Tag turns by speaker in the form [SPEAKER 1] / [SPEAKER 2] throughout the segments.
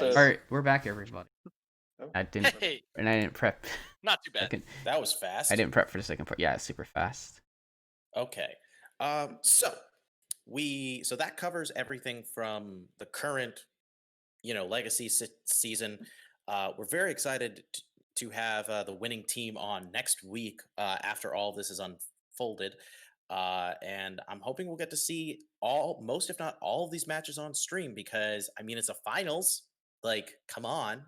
[SPEAKER 1] All right, we're back, everybody.
[SPEAKER 2] Oh.
[SPEAKER 1] I didn't prep.
[SPEAKER 3] Not too bad.
[SPEAKER 2] That was fast.
[SPEAKER 1] I didn't prep for the second part. Yeah, it's super fast.
[SPEAKER 2] Okay. So that covers everything from the current, legacy season. We're very excited to have the winning team on next week after all this is unfolded. And I'm hoping we'll get to see most, if not all, of these matches on stream because it's a finals. Like, come on.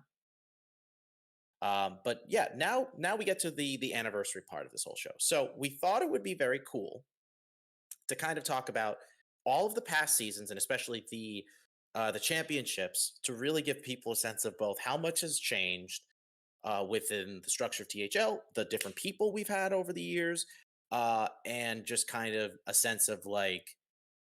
[SPEAKER 2] But yeah, now we get to the anniversary part of this whole show. So we thought it would be very cool to kind of talk about all of the past seasons and especially the championships to really give people a sense of both how much has changed within the structure of THL, the different people we've had over the years, and just kind of a sense of like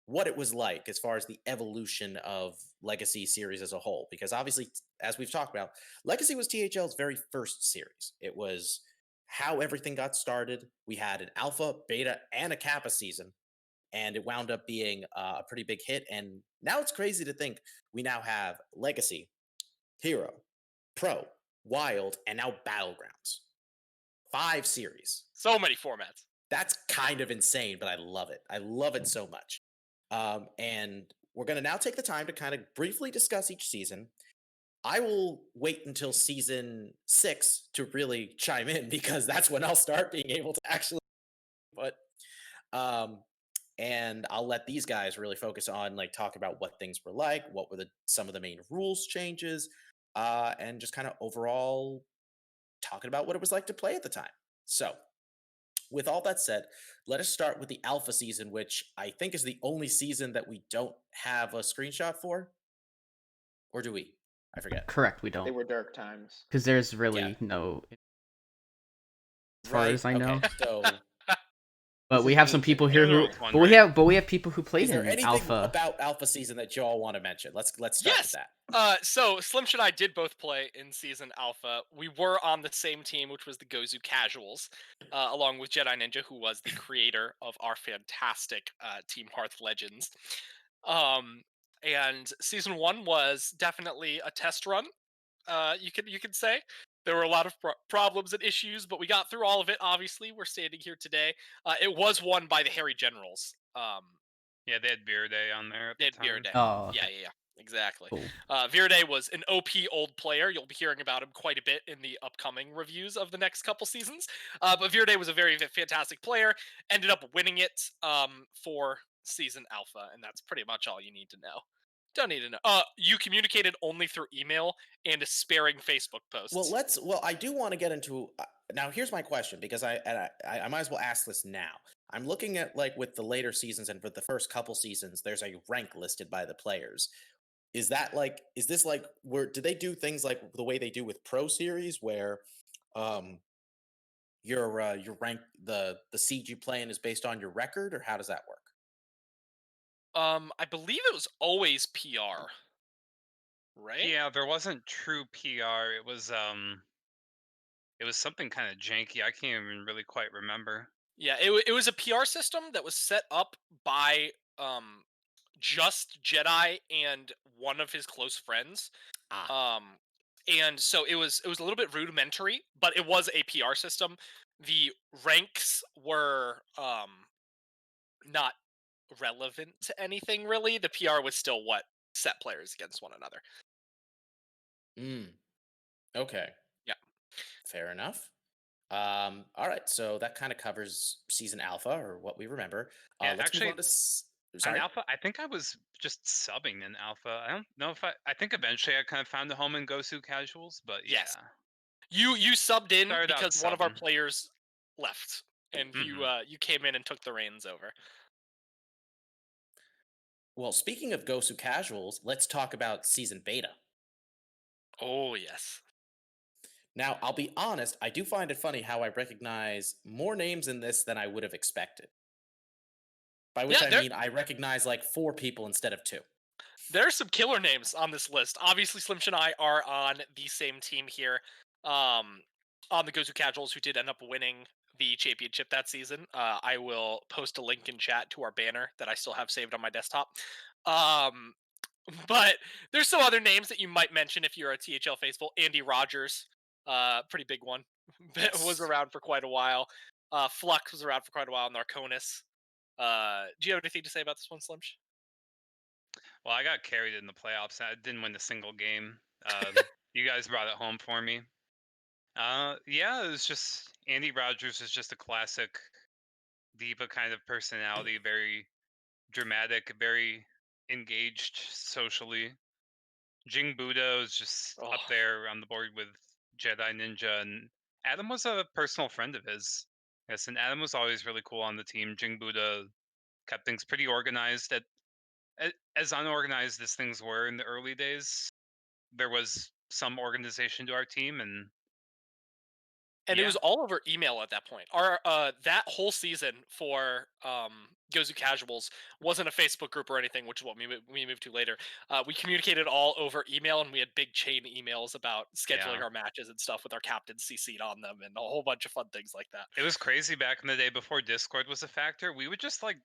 [SPEAKER 2] what it was like as far as the evolution of Legacy series as a whole. Because obviously, as we've talked about, Legacy was THL's very first series. It was how everything got started. We had an alpha, beta, and a kappa season, and it wound up being a pretty big hit. And now it's crazy to think we now have Legacy, Hero, Pro, Wild, and now Battlegrounds. 5 series.
[SPEAKER 3] So many formats.
[SPEAKER 2] That's kind of insane, but I love it. I love it so much. And we're going to now take the time to kind of briefly discuss each season. I will wait until season 6 to really chime in because that's when I'll start being able to actually. But and I'll let these guys really focus on like talk about what things were like, what were some of the main rules changes, and just kind of overall talking about what it was like to play at the time. So, with all that said, let us start with the alpha season, which I think is the only season that we don't have a screenshot for. Or do we? I forget.
[SPEAKER 1] Correct, we don't.
[SPEAKER 4] They were dark times.
[SPEAKER 1] Because there's really no. As far as I know.
[SPEAKER 2] So.
[SPEAKER 1] But we have some people here who. We have people who played in Alpha.
[SPEAKER 2] Is there anything about Alpha season that you all want to mention? Let's start with
[SPEAKER 3] that. So Slimsch and I did both play in season Alpha. We were on the same team, which was the Gozu Casuals, along with Jedi Ninja, who was the creator of our fantastic Team Hearth Legends. And season 1 was definitely a test run. You could say. There were a lot of problems and issues, but we got through all of it. Obviously, we're standing here today. It was won by the Harry Generals.
[SPEAKER 5] Yeah, they had Beer Day on there.
[SPEAKER 3] They had Beer Day.
[SPEAKER 1] Oh,
[SPEAKER 3] yeah, exactly.
[SPEAKER 1] Cool.
[SPEAKER 3] Beer Day was an OP old player. You'll be hearing about him quite a bit in the upcoming reviews of the next couple seasons. But Beer Day was a very fantastic player. Ended up winning it for season Alpha, and that's pretty much all you need to know. Don't need to know. You communicated only through email and sparing Facebook posts.
[SPEAKER 2] Well, I do want to get into now. Here's my question because I might as well ask this now. I'm looking at like with the later seasons and for the first couple seasons, there's a rank listed by the players. Is this like do they do things like the way they do with Pro Series where your rank the seed you play in is based on your record, or how does that work?
[SPEAKER 3] I believe it was always PR, right?
[SPEAKER 5] Yeah, there wasn't true PR. It was something kind of janky. I can't even really quite remember.
[SPEAKER 3] Yeah, it was a PR system that was set up by just Jedi and one of his close friends. And so it was a little bit rudimentary, but it was a PR system. The ranks were not relevant to anything really. The PR was still what set players against one another.
[SPEAKER 2] Okay.
[SPEAKER 3] Yeah.
[SPEAKER 2] Fair enough. All right, so that kind of covers season Alpha, or what we remember.
[SPEAKER 5] Yeah,
[SPEAKER 2] let's
[SPEAKER 5] actually,
[SPEAKER 2] move on to
[SPEAKER 5] on Alpha, I think I was just subbing in Alpha. I don't know if I think eventually I kind of found a home in Gosu Casuals, but yeah.
[SPEAKER 3] Yes. You subbed in because one of our players left, and you came in and took the reins over.
[SPEAKER 2] Well, speaking of Gosu Casuals, let's talk about season Beta.
[SPEAKER 3] Oh, yes.
[SPEAKER 2] Now, I'll be honest, I do find it funny how I recognize more names in this than I would have expected. By which I mean I recognize like 4 people instead of 2.
[SPEAKER 3] There are some killer names on this list. Obviously, Slimsch and I are on the same team here. On the Gozu Casuals, who did end up winning the championship that season. I will post a link in chat to our banner that I still have saved on my desktop. But there's some other names that you might mention if you're a THL faithful. Andy Rogers, pretty big one, was
[SPEAKER 2] Yes.
[SPEAKER 3] around for quite a while. Flux was around for quite a while. Narconis. Do you have anything to say about this one, Slimsch?
[SPEAKER 5] Well, I got carried in the playoffs. I didn't win a single game. You guys brought it home for me. Yeah, it was just Andy Rogers is just a classic diva kind of personality, very dramatic, very engaged socially. Jing Budo is just
[SPEAKER 3] Oh,
[SPEAKER 5] up there on the board with Jedi Ninja, and Adam was a personal friend of his. Yes, and Adam was always really cool on the team. Jing Budo kept things pretty organized. As unorganized as things were in the early days, there was some organization to our team, and
[SPEAKER 3] and it
[SPEAKER 5] yeah,
[SPEAKER 3] was all over email at that point. Our that whole season for Gozu Casuals wasn't a Facebook group or anything, which is what we moved to later. We communicated all over email, and we had big chain emails about scheduling
[SPEAKER 5] yeah.
[SPEAKER 3] our matches and stuff with our captains CC'd on them, and a whole bunch of fun things like that.
[SPEAKER 5] It was crazy back in the day before Discord was a factor. We would just like,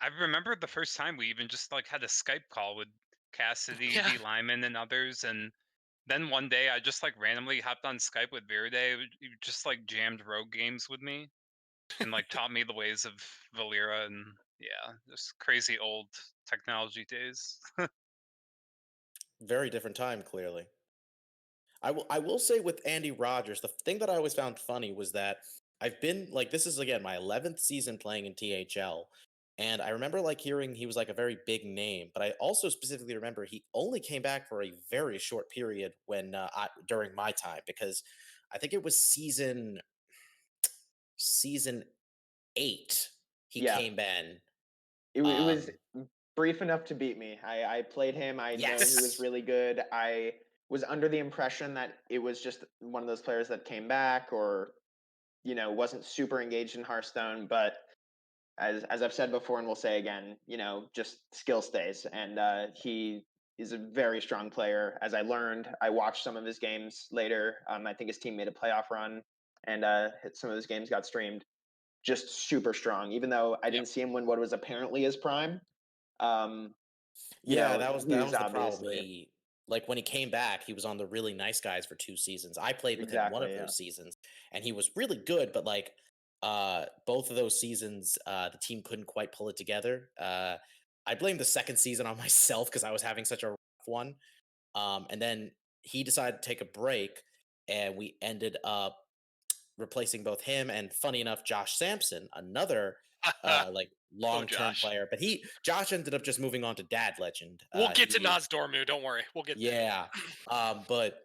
[SPEAKER 5] I remember the first time we even just like had a Skype call with Cassidy,
[SPEAKER 3] Yeah,
[SPEAKER 5] D. Lyman, and others, and then one day I just like randomly hopped on Skype with Verde. He just like jammed rogue games with me and like taught me the ways of Valera, and yeah, just crazy old technology days.
[SPEAKER 2] Very different time, clearly. I will say with Andy Rogers, the thing that I always found funny was that I've been like this is again my 11th season playing in THL, and I remember like hearing he was like a very big name, but I also specifically remember he only came back for a very short period when during my time because I think it was season 8 he
[SPEAKER 4] Yeah,
[SPEAKER 2] came in.
[SPEAKER 4] it was
[SPEAKER 2] Um,
[SPEAKER 4] brief enough to beat me. I played him. I'd known he was
[SPEAKER 2] yes,
[SPEAKER 4] really good. I was under the impression that it was just one of those players that came back or, wasn't super engaged in Hearthstone. But as I've said before and will say again, just skill stays. And he is a very strong player. As I learned, I watched some of his games later. I think his team made a playoff run, and some of his games got streamed. Just super strong, even though I
[SPEAKER 3] yep.
[SPEAKER 4] didn't see him when what was apparently his prime. Um,
[SPEAKER 2] yeah, that
[SPEAKER 4] he
[SPEAKER 2] was
[SPEAKER 4] was
[SPEAKER 2] the problem.
[SPEAKER 4] obviously
[SPEAKER 2] He like when he came back, he was on the really nice guys for 2 seasons. I played with him one of
[SPEAKER 4] exactly, yeah.
[SPEAKER 2] those seasons, and he was really good. But like both of those seasons, the team couldn't quite pull it together. I blame the second season on myself because I was having such a rough one. And then he decided to take a break, and we ended up replacing both him and, funny enough, Josh Sampson, another like
[SPEAKER 3] Oh,
[SPEAKER 2] long term
[SPEAKER 3] Josh.
[SPEAKER 2] player. But Josh ended up just moving on to Dad Legend.
[SPEAKER 3] We'll get to
[SPEAKER 2] He
[SPEAKER 3] Nozdormu. Don't worry, we'll get there.
[SPEAKER 2] Yeah, but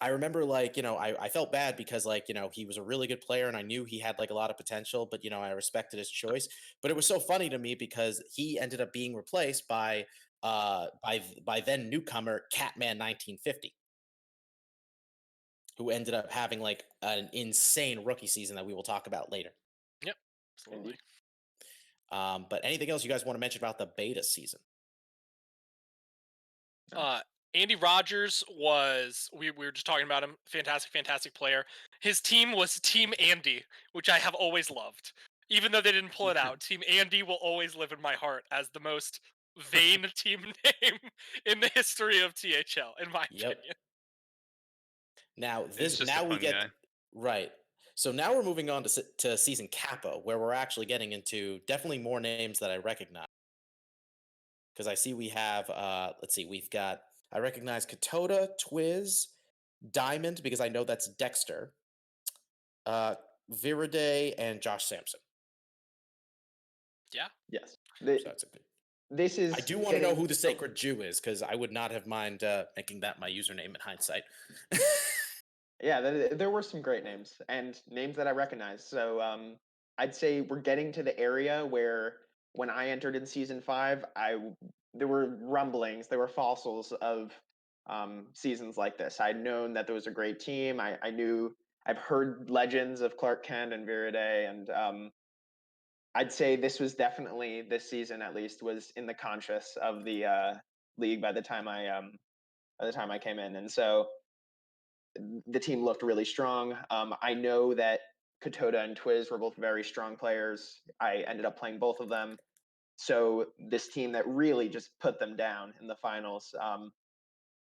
[SPEAKER 2] I remember like I felt bad because like he was a really good player and I knew he had like a lot of potential, but I respected his choice. But it was so funny to me because he ended up being replaced by then newcomer Catman 1950, who ended up having like an insane rookie season that we will talk about later.
[SPEAKER 3] Yep, absolutely.
[SPEAKER 4] Indeed.
[SPEAKER 2] But anything else you guys want to mention about the beta season?
[SPEAKER 3] Uh, Andy Rogers was we were just talking about him. Fantastic player. His team was Team Andy, which I have always loved. Even though they didn't pull it out, Team Andy will always live in my heart as the most vain team name in the history of THL, in my
[SPEAKER 2] Yep.
[SPEAKER 3] opinion.
[SPEAKER 2] Now
[SPEAKER 5] He's just a
[SPEAKER 2] we
[SPEAKER 5] fun
[SPEAKER 2] get
[SPEAKER 5] guy.
[SPEAKER 2] right. So now we're moving on to season Kappa, where we're actually getting into definitely more names that I recognize. Because I see we have, let's see, we've got, I recognize Katoda, Twiz, Diamond, because I know that's Dexter, uh, Viriday, and Josh Sampson.
[SPEAKER 3] Yeah.
[SPEAKER 4] Yes.
[SPEAKER 2] So that's a good.
[SPEAKER 4] This is
[SPEAKER 2] I do want to know who the Sacred Jew is, because I would not have mind making that my username in hindsight.
[SPEAKER 4] Yeah, there were some great names and names that I recognize. So I'd say we're getting to the area where when I entered in season 5, there were rumblings, there were fossils of seasons like this. I'd known that there was a great team. I knew I've heard legends of Clark Kent and Viriday, and I'd say this was definitely this season at least was in the conscious of the league by the time I came in, and so the team looked really strong. I know that Katoda and Twiz were both very strong players. I ended up playing both of them. So this team that really just put them down in the finals,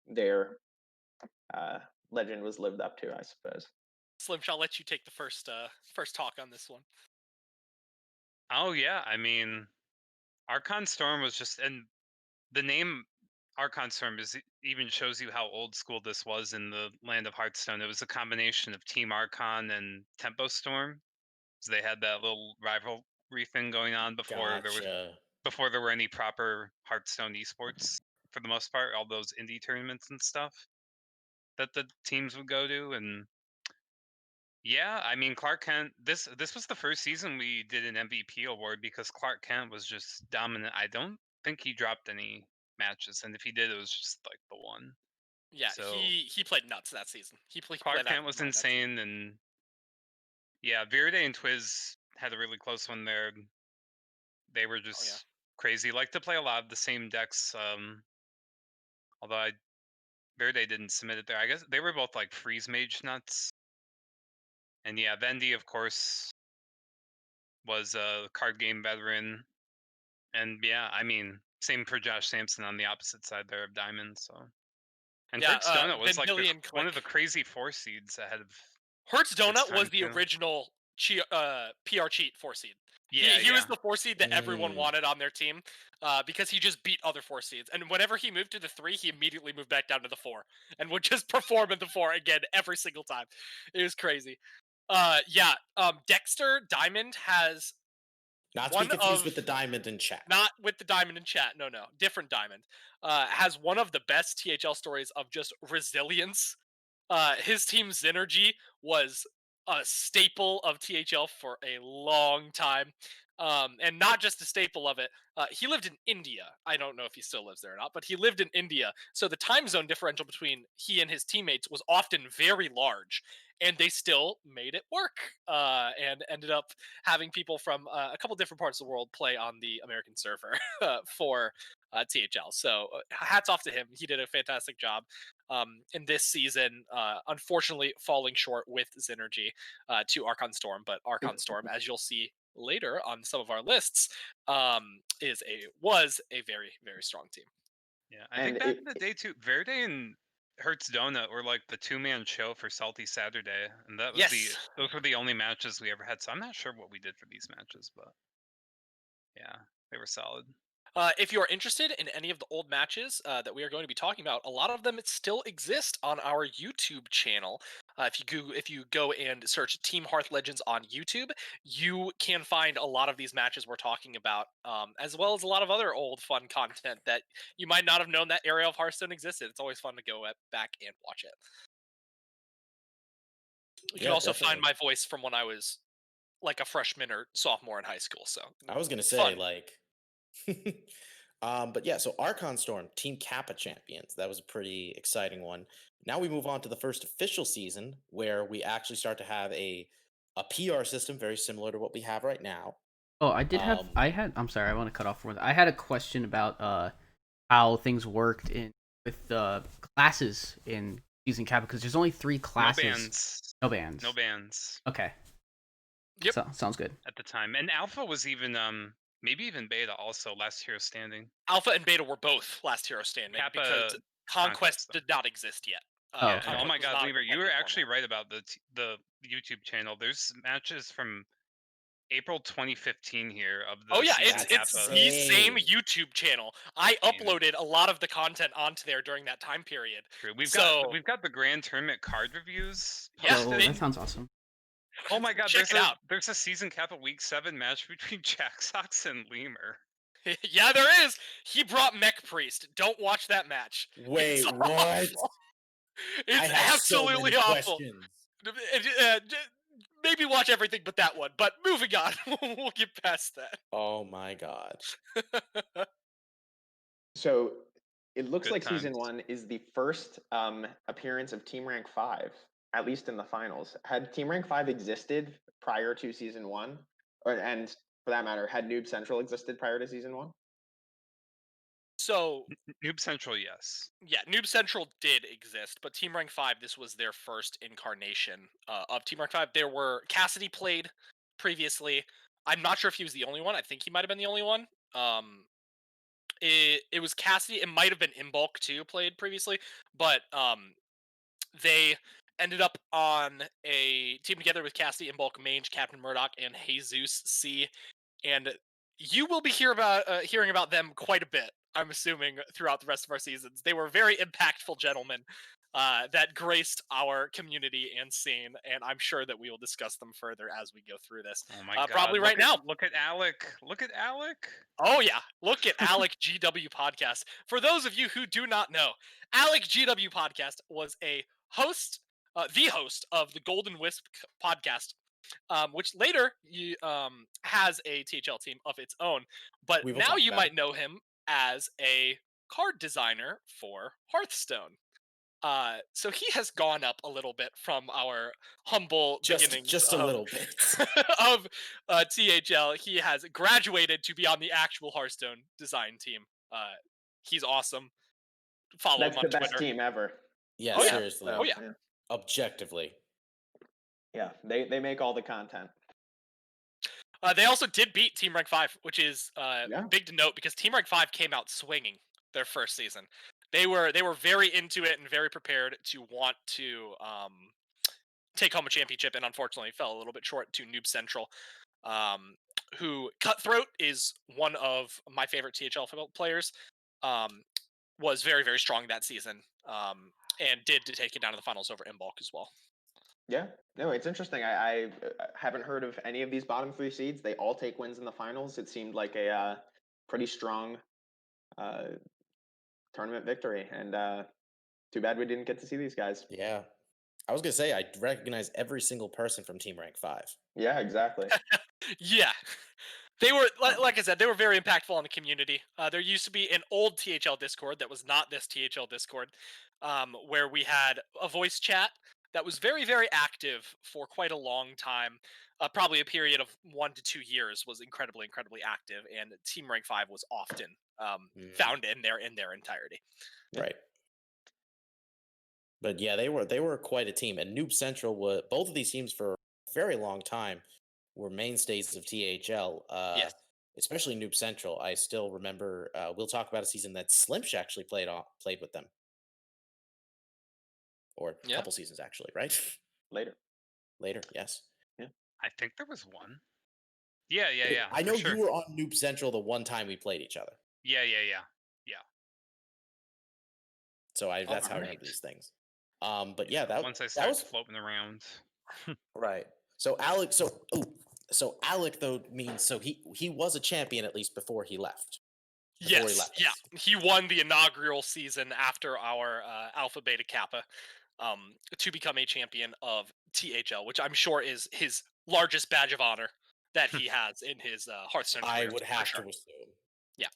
[SPEAKER 4] their legend was lived up to, I suppose.
[SPEAKER 3] Slimsch, I'll let you take the first talk on this one.
[SPEAKER 5] Oh yeah, I mean, Archon Storm was just, and the name Archon Storm even shows you how old school this was in the land of Hearthstone. It was a combination of Team Archon and Tempo Storm. So they had that little rivalry thing going on before there were any proper Hearthstone esports for the most part. All those indie tournaments and stuff that the teams would go to, and yeah, I mean Clark Kent. This was the first season we did an MVP award because Clark Kent was just dominant. I don't think he dropped any matches, and if he did, it was just like the one.
[SPEAKER 3] Yeah,
[SPEAKER 5] So
[SPEAKER 3] he played nuts that season. He played
[SPEAKER 5] Clark
[SPEAKER 3] out
[SPEAKER 5] Kent was insane, and yeah, Verde and Twiz had a really close one there. They were just crazy. Like to play a lot of the same decks. Although Verde didn't submit it there. I guess they were both like freeze mage nuts. And yeah, Vendy of course was a card game veteran. And yeah, I mean, same for Josh Sampson on the opposite side there of Diamond. So, and Hertz Donut was like one of the crazy 4 seeds ahead of.
[SPEAKER 3] Hertz Donut was the original PR cheat 4 seed.
[SPEAKER 5] Yeah,
[SPEAKER 3] he was the 4 seed that everyone wanted on their team because he just beat other 4 seeds. And whenever he moved to the 3, he immediately moved back down to the 4 and would just perform in the 4 again every single time. It was crazy. Dexter Diamond has
[SPEAKER 2] not to be confused with the Diamond in chat.
[SPEAKER 3] Not with the Diamond in chat. No, different Diamond. Has one of the best THL stories of just resilience. His team's Synergy was a staple of THL for a long time. And not just a staple of it. He lived in India. I don't know if he still lives there or not, but he lived in India. So the time zone differential between he and his teammates was often very large, and they still made it work. And ended up having people from a couple different parts of the world play on the American server for THL. So hats off to him. He did a fantastic job in this season. Unfortunately, falling short with Synergy to Archon Storm, but Archon Storm, as you'll see later on some of our lists, was a very, very strong team.
[SPEAKER 5] Yeah, I think back in the day too, Verde and Hertz Donut were like the 2-man show for Salty Saturday, and that was those were the only matches we ever had. So I'm not sure what we did for these matches, but yeah, they were solid.
[SPEAKER 3] If you are interested in any of the old matches that we are going to be talking about, a lot of them still exist on our YouTube channel. If you go and search Team Hearth Legends on YouTube, you can find a lot of these matches we're talking about, as well as a lot of other old fun content that you might not have known that area of Hearthstone existed. It's always fun to go back and watch it. You can also find my voice from when I was like a freshman or sophomore in high school. So
[SPEAKER 2] I was going to say like. But yeah, so Archon Storm, Team Kappa champions. That was a pretty exciting one. Now we move on to the first official season where we actually start to have a PR system very similar to what we have right now.
[SPEAKER 1] Oh, I'm sorry, I want to cut off for that. I had a question about how things worked with the classes in Season Kappa because there's only 3 classes.
[SPEAKER 5] No bans.
[SPEAKER 1] Okay.
[SPEAKER 3] Yep.
[SPEAKER 1] So, sounds good.
[SPEAKER 5] At the time. And Alpha was even maybe even Beta also Last Hero Standing.
[SPEAKER 3] Alpha and Beta were both Last Hero Standing because Conquest did not exist yet.
[SPEAKER 5] Oh my God, Leumer, you were actually right about the YouTube channel. There's matches from April 2015 here of the
[SPEAKER 3] it's the same YouTube channel. I uploaded a lot of the content onto there during that time period.
[SPEAKER 5] True. We've got the Grand Tournament card reviews.
[SPEAKER 3] Yeah,
[SPEAKER 1] that sounds awesome.
[SPEAKER 5] Oh my God, there's a Season Kappa Week 7 match between Jacksox and Leumer.
[SPEAKER 3] Yeah, there is. He brought Mech Priest. Don't watch that match.
[SPEAKER 2] Wait, what?
[SPEAKER 3] It's absolutely awful. Maybe watch everything but that one. But moving on, we'll get past that.
[SPEAKER 2] Oh my God.
[SPEAKER 4] So it looks like Season 1 is the first appearance of Team Rank 5. At least in the finals. Had Team Rank 5 existed prior to Season 1? And for that matter, had Noob Central existed prior to Season 1?
[SPEAKER 3] So
[SPEAKER 5] Noob Central, yes.
[SPEAKER 3] Yeah, Noob Central did exist, but Team Rank 5, this was their first incarnation of Team Rank 5. There were Cassidy played previously. I'm not sure if he was the only one. I think he might have been the only one. it was Cassidy. It might have been Imbolc too, played previously, but they ended up on a team together with Cassidy, Imbolc, Mange, Captain Murdoch, and Jesus C. And you will be hearing about them quite a bit, I'm assuming, throughout the rest of our seasons. They were very impactful gentlemen that graced our community and scene, and I'm sure that we will discuss them further as we go through this.
[SPEAKER 5] Oh my god!
[SPEAKER 3] Probably right now.
[SPEAKER 5] Look at Alec. Look at Alec.
[SPEAKER 3] Oh yeah, look at Alec GW Podcast. For those of you who do not know, Alec GW Podcast was a host, the host of the Golden Wisp podcast, which later has a THL team of its own. But
[SPEAKER 2] We will
[SPEAKER 3] now
[SPEAKER 2] talk
[SPEAKER 3] you
[SPEAKER 2] about
[SPEAKER 3] might
[SPEAKER 2] it.
[SPEAKER 3] know him as a card designer for Hearthstone. So he has gone up a little bit from our humble beginnings
[SPEAKER 2] Just a little bit.
[SPEAKER 3] of THL. He has graduated to be on the actual Hearthstone design team. He's awesome. Follow
[SPEAKER 4] That's
[SPEAKER 3] him
[SPEAKER 4] the
[SPEAKER 3] on
[SPEAKER 4] best
[SPEAKER 3] Twitter.
[SPEAKER 4] team ever.
[SPEAKER 2] Yeah,
[SPEAKER 3] Oh, yeah.
[SPEAKER 2] seriously.
[SPEAKER 3] Oh, yeah.
[SPEAKER 2] Objectively.
[SPEAKER 4] Yeah, they make all the content.
[SPEAKER 3] They also did beat Team Rank 5, which is
[SPEAKER 4] Yeah.
[SPEAKER 3] big to note because Team Rank 5 came out swinging their first season. They were very into it and very prepared to want to take home a championship, and unfortunately fell a little bit short to Noob Central, who Cutthroat is one of my favorite THL players. Was very, very strong that season, and did to take it down to the finals over Imbolc as well.
[SPEAKER 4] Yeah, no, it's interesting. I haven't heard of any of these bottom three seeds. They all take wins in the finals. It seemed like a pretty strong tournament victory, and too bad we didn't get to see these guys.
[SPEAKER 2] Yeah. I was going to say, I recognize every single person from Team Rank 5.
[SPEAKER 4] Yeah, exactly.
[SPEAKER 3] Yeah. They were, like I said, they were very impactful on the community. There used to be an old THL Discord that was not this THL Discord, where we had a voice chat that was very, very active for quite a long time. Probably a period of 1 to 2 years was incredibly, incredibly active, and Team Rank 5 was often found in their entirety.
[SPEAKER 2] Right. But yeah, they were quite a team, and Noob Central was both of these teams for a very long time were mainstays of THL.
[SPEAKER 3] Yes.
[SPEAKER 2] Especially Noob Central. I still remember. We'll talk about a season that Slimsch actually played with them, or a couple seasons actually, right?
[SPEAKER 4] Later,
[SPEAKER 2] yes.
[SPEAKER 5] I think there was one. Yeah.
[SPEAKER 2] I know
[SPEAKER 5] sure.
[SPEAKER 2] you were on Noob Central the one time we played each other.
[SPEAKER 5] Yeah.
[SPEAKER 2] So that's how I remember these things. But yeah, that
[SPEAKER 5] once I started
[SPEAKER 2] that was
[SPEAKER 5] floating around.
[SPEAKER 2] right. So Alec, so Alec though means so he was a champion at least before he left.
[SPEAKER 3] Yes, yeah. He won the inaugural season after our Alpha Beta Kappa to become a champion of THL, which I'm sure is his largest badge of honor that he has in his Hearthstone career.
[SPEAKER 2] I would have to assume.
[SPEAKER 3] Yeah.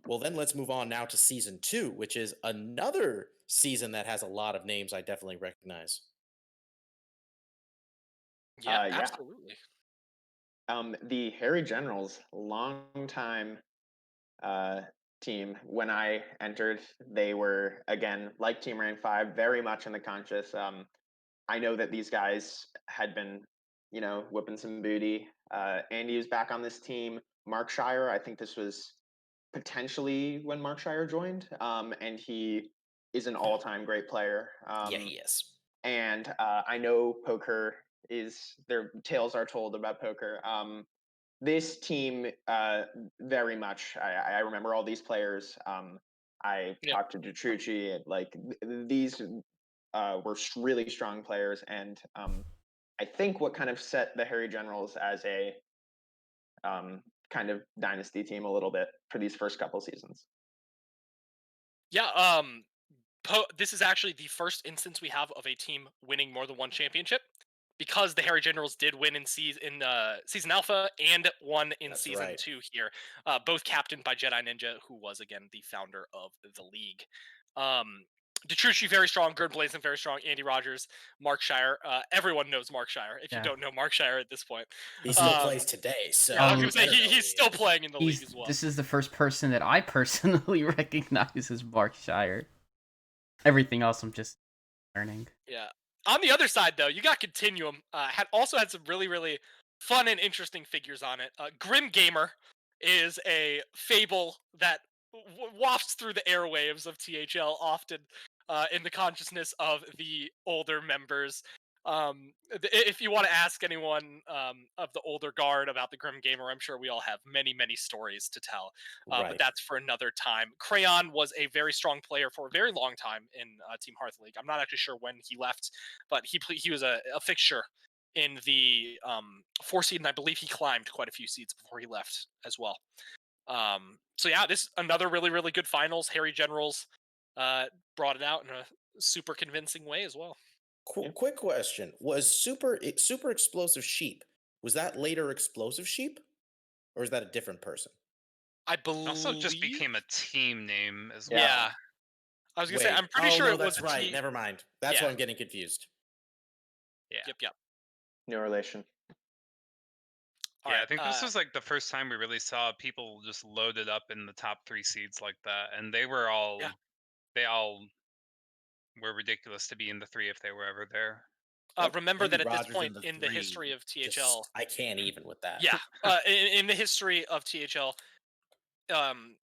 [SPEAKER 2] Well, then let's move on now to Season 2, which is another season that has a lot of names I definitely recognize.
[SPEAKER 3] Yeah, absolutely.
[SPEAKER 4] The Harry Generals, longtime team. When I entered, they were, again, like Team Rank 5, very much in the conscious. I know that these guys had been, whipping some booty. Andy was back on this team. Mark Shire, I think this was potentially when Mark Shire joined, and he is an all-time great player.
[SPEAKER 2] Yeah, he is.
[SPEAKER 4] And I know Poker their tales are told about Poker. This team, very much, I remember all these players. I talked to Detrucci, like these were really strong players, and I think what kind of set the Harry Generals as a kind of dynasty team a little bit for these first couple seasons.
[SPEAKER 3] Yeah, this is actually the first instance we have of a team winning more than one championship, because the Harry Generals did win in season Alpha and won in season 2 here, both captained by Jedi Ninja, who was again the founder of the league. Detrucci very strong, Gerd Blazin very strong, Andy Rogers, Mark Shire. Everyone knows Mark Shire. If you don't know Mark Shire at this point,
[SPEAKER 2] he still plays today. So
[SPEAKER 3] I was going to say he's still playing in the league as well.
[SPEAKER 1] This is the first person that I personally recognize as Mark Shire. Everything else I'm just learning.
[SPEAKER 3] Yeah. On the other side, though, you got Continuum. Had some really, really fun and interesting figures on it. Grim Gamer is a fable that wafts through the airwaves of THL often in the consciousness of the older members. If you want to ask anyone of the older guard about the Grim Gamer, I'm sure we all have many, many stories to tell. But that's for another time. Crayon was a very strong player for a very long time in Team Hearth League. I'm not actually sure when he left, but he was a fixture in the 4 seed, and I believe he climbed quite a few seeds before he left as well. So yeah, this another really, really good finals. Harry Generals brought it out in a super convincing way as well.
[SPEAKER 2] Quick question: was super explosive sheep? Was that later explosive sheep, or is that a different person?
[SPEAKER 3] I believe.
[SPEAKER 5] Also, just became a team name as well.
[SPEAKER 3] Yeah, I was gonna say I'm pretty sure
[SPEAKER 2] no,
[SPEAKER 3] it was
[SPEAKER 2] that's right. Never mind. That's why I'm getting confused.
[SPEAKER 5] Yeah.
[SPEAKER 3] Yep.
[SPEAKER 4] No relation.
[SPEAKER 3] All
[SPEAKER 5] yeah,
[SPEAKER 3] right,
[SPEAKER 5] I think this was like the first time we really saw people just loaded up in the top 3 seeds like that, and they were all they all were ridiculous to be in the 3 if they were ever there.
[SPEAKER 3] Remember that at
[SPEAKER 2] Rogers
[SPEAKER 3] this point in the
[SPEAKER 2] 3,
[SPEAKER 3] history of THL,
[SPEAKER 2] I can't even with that.
[SPEAKER 3] Yeah, in the history of THL,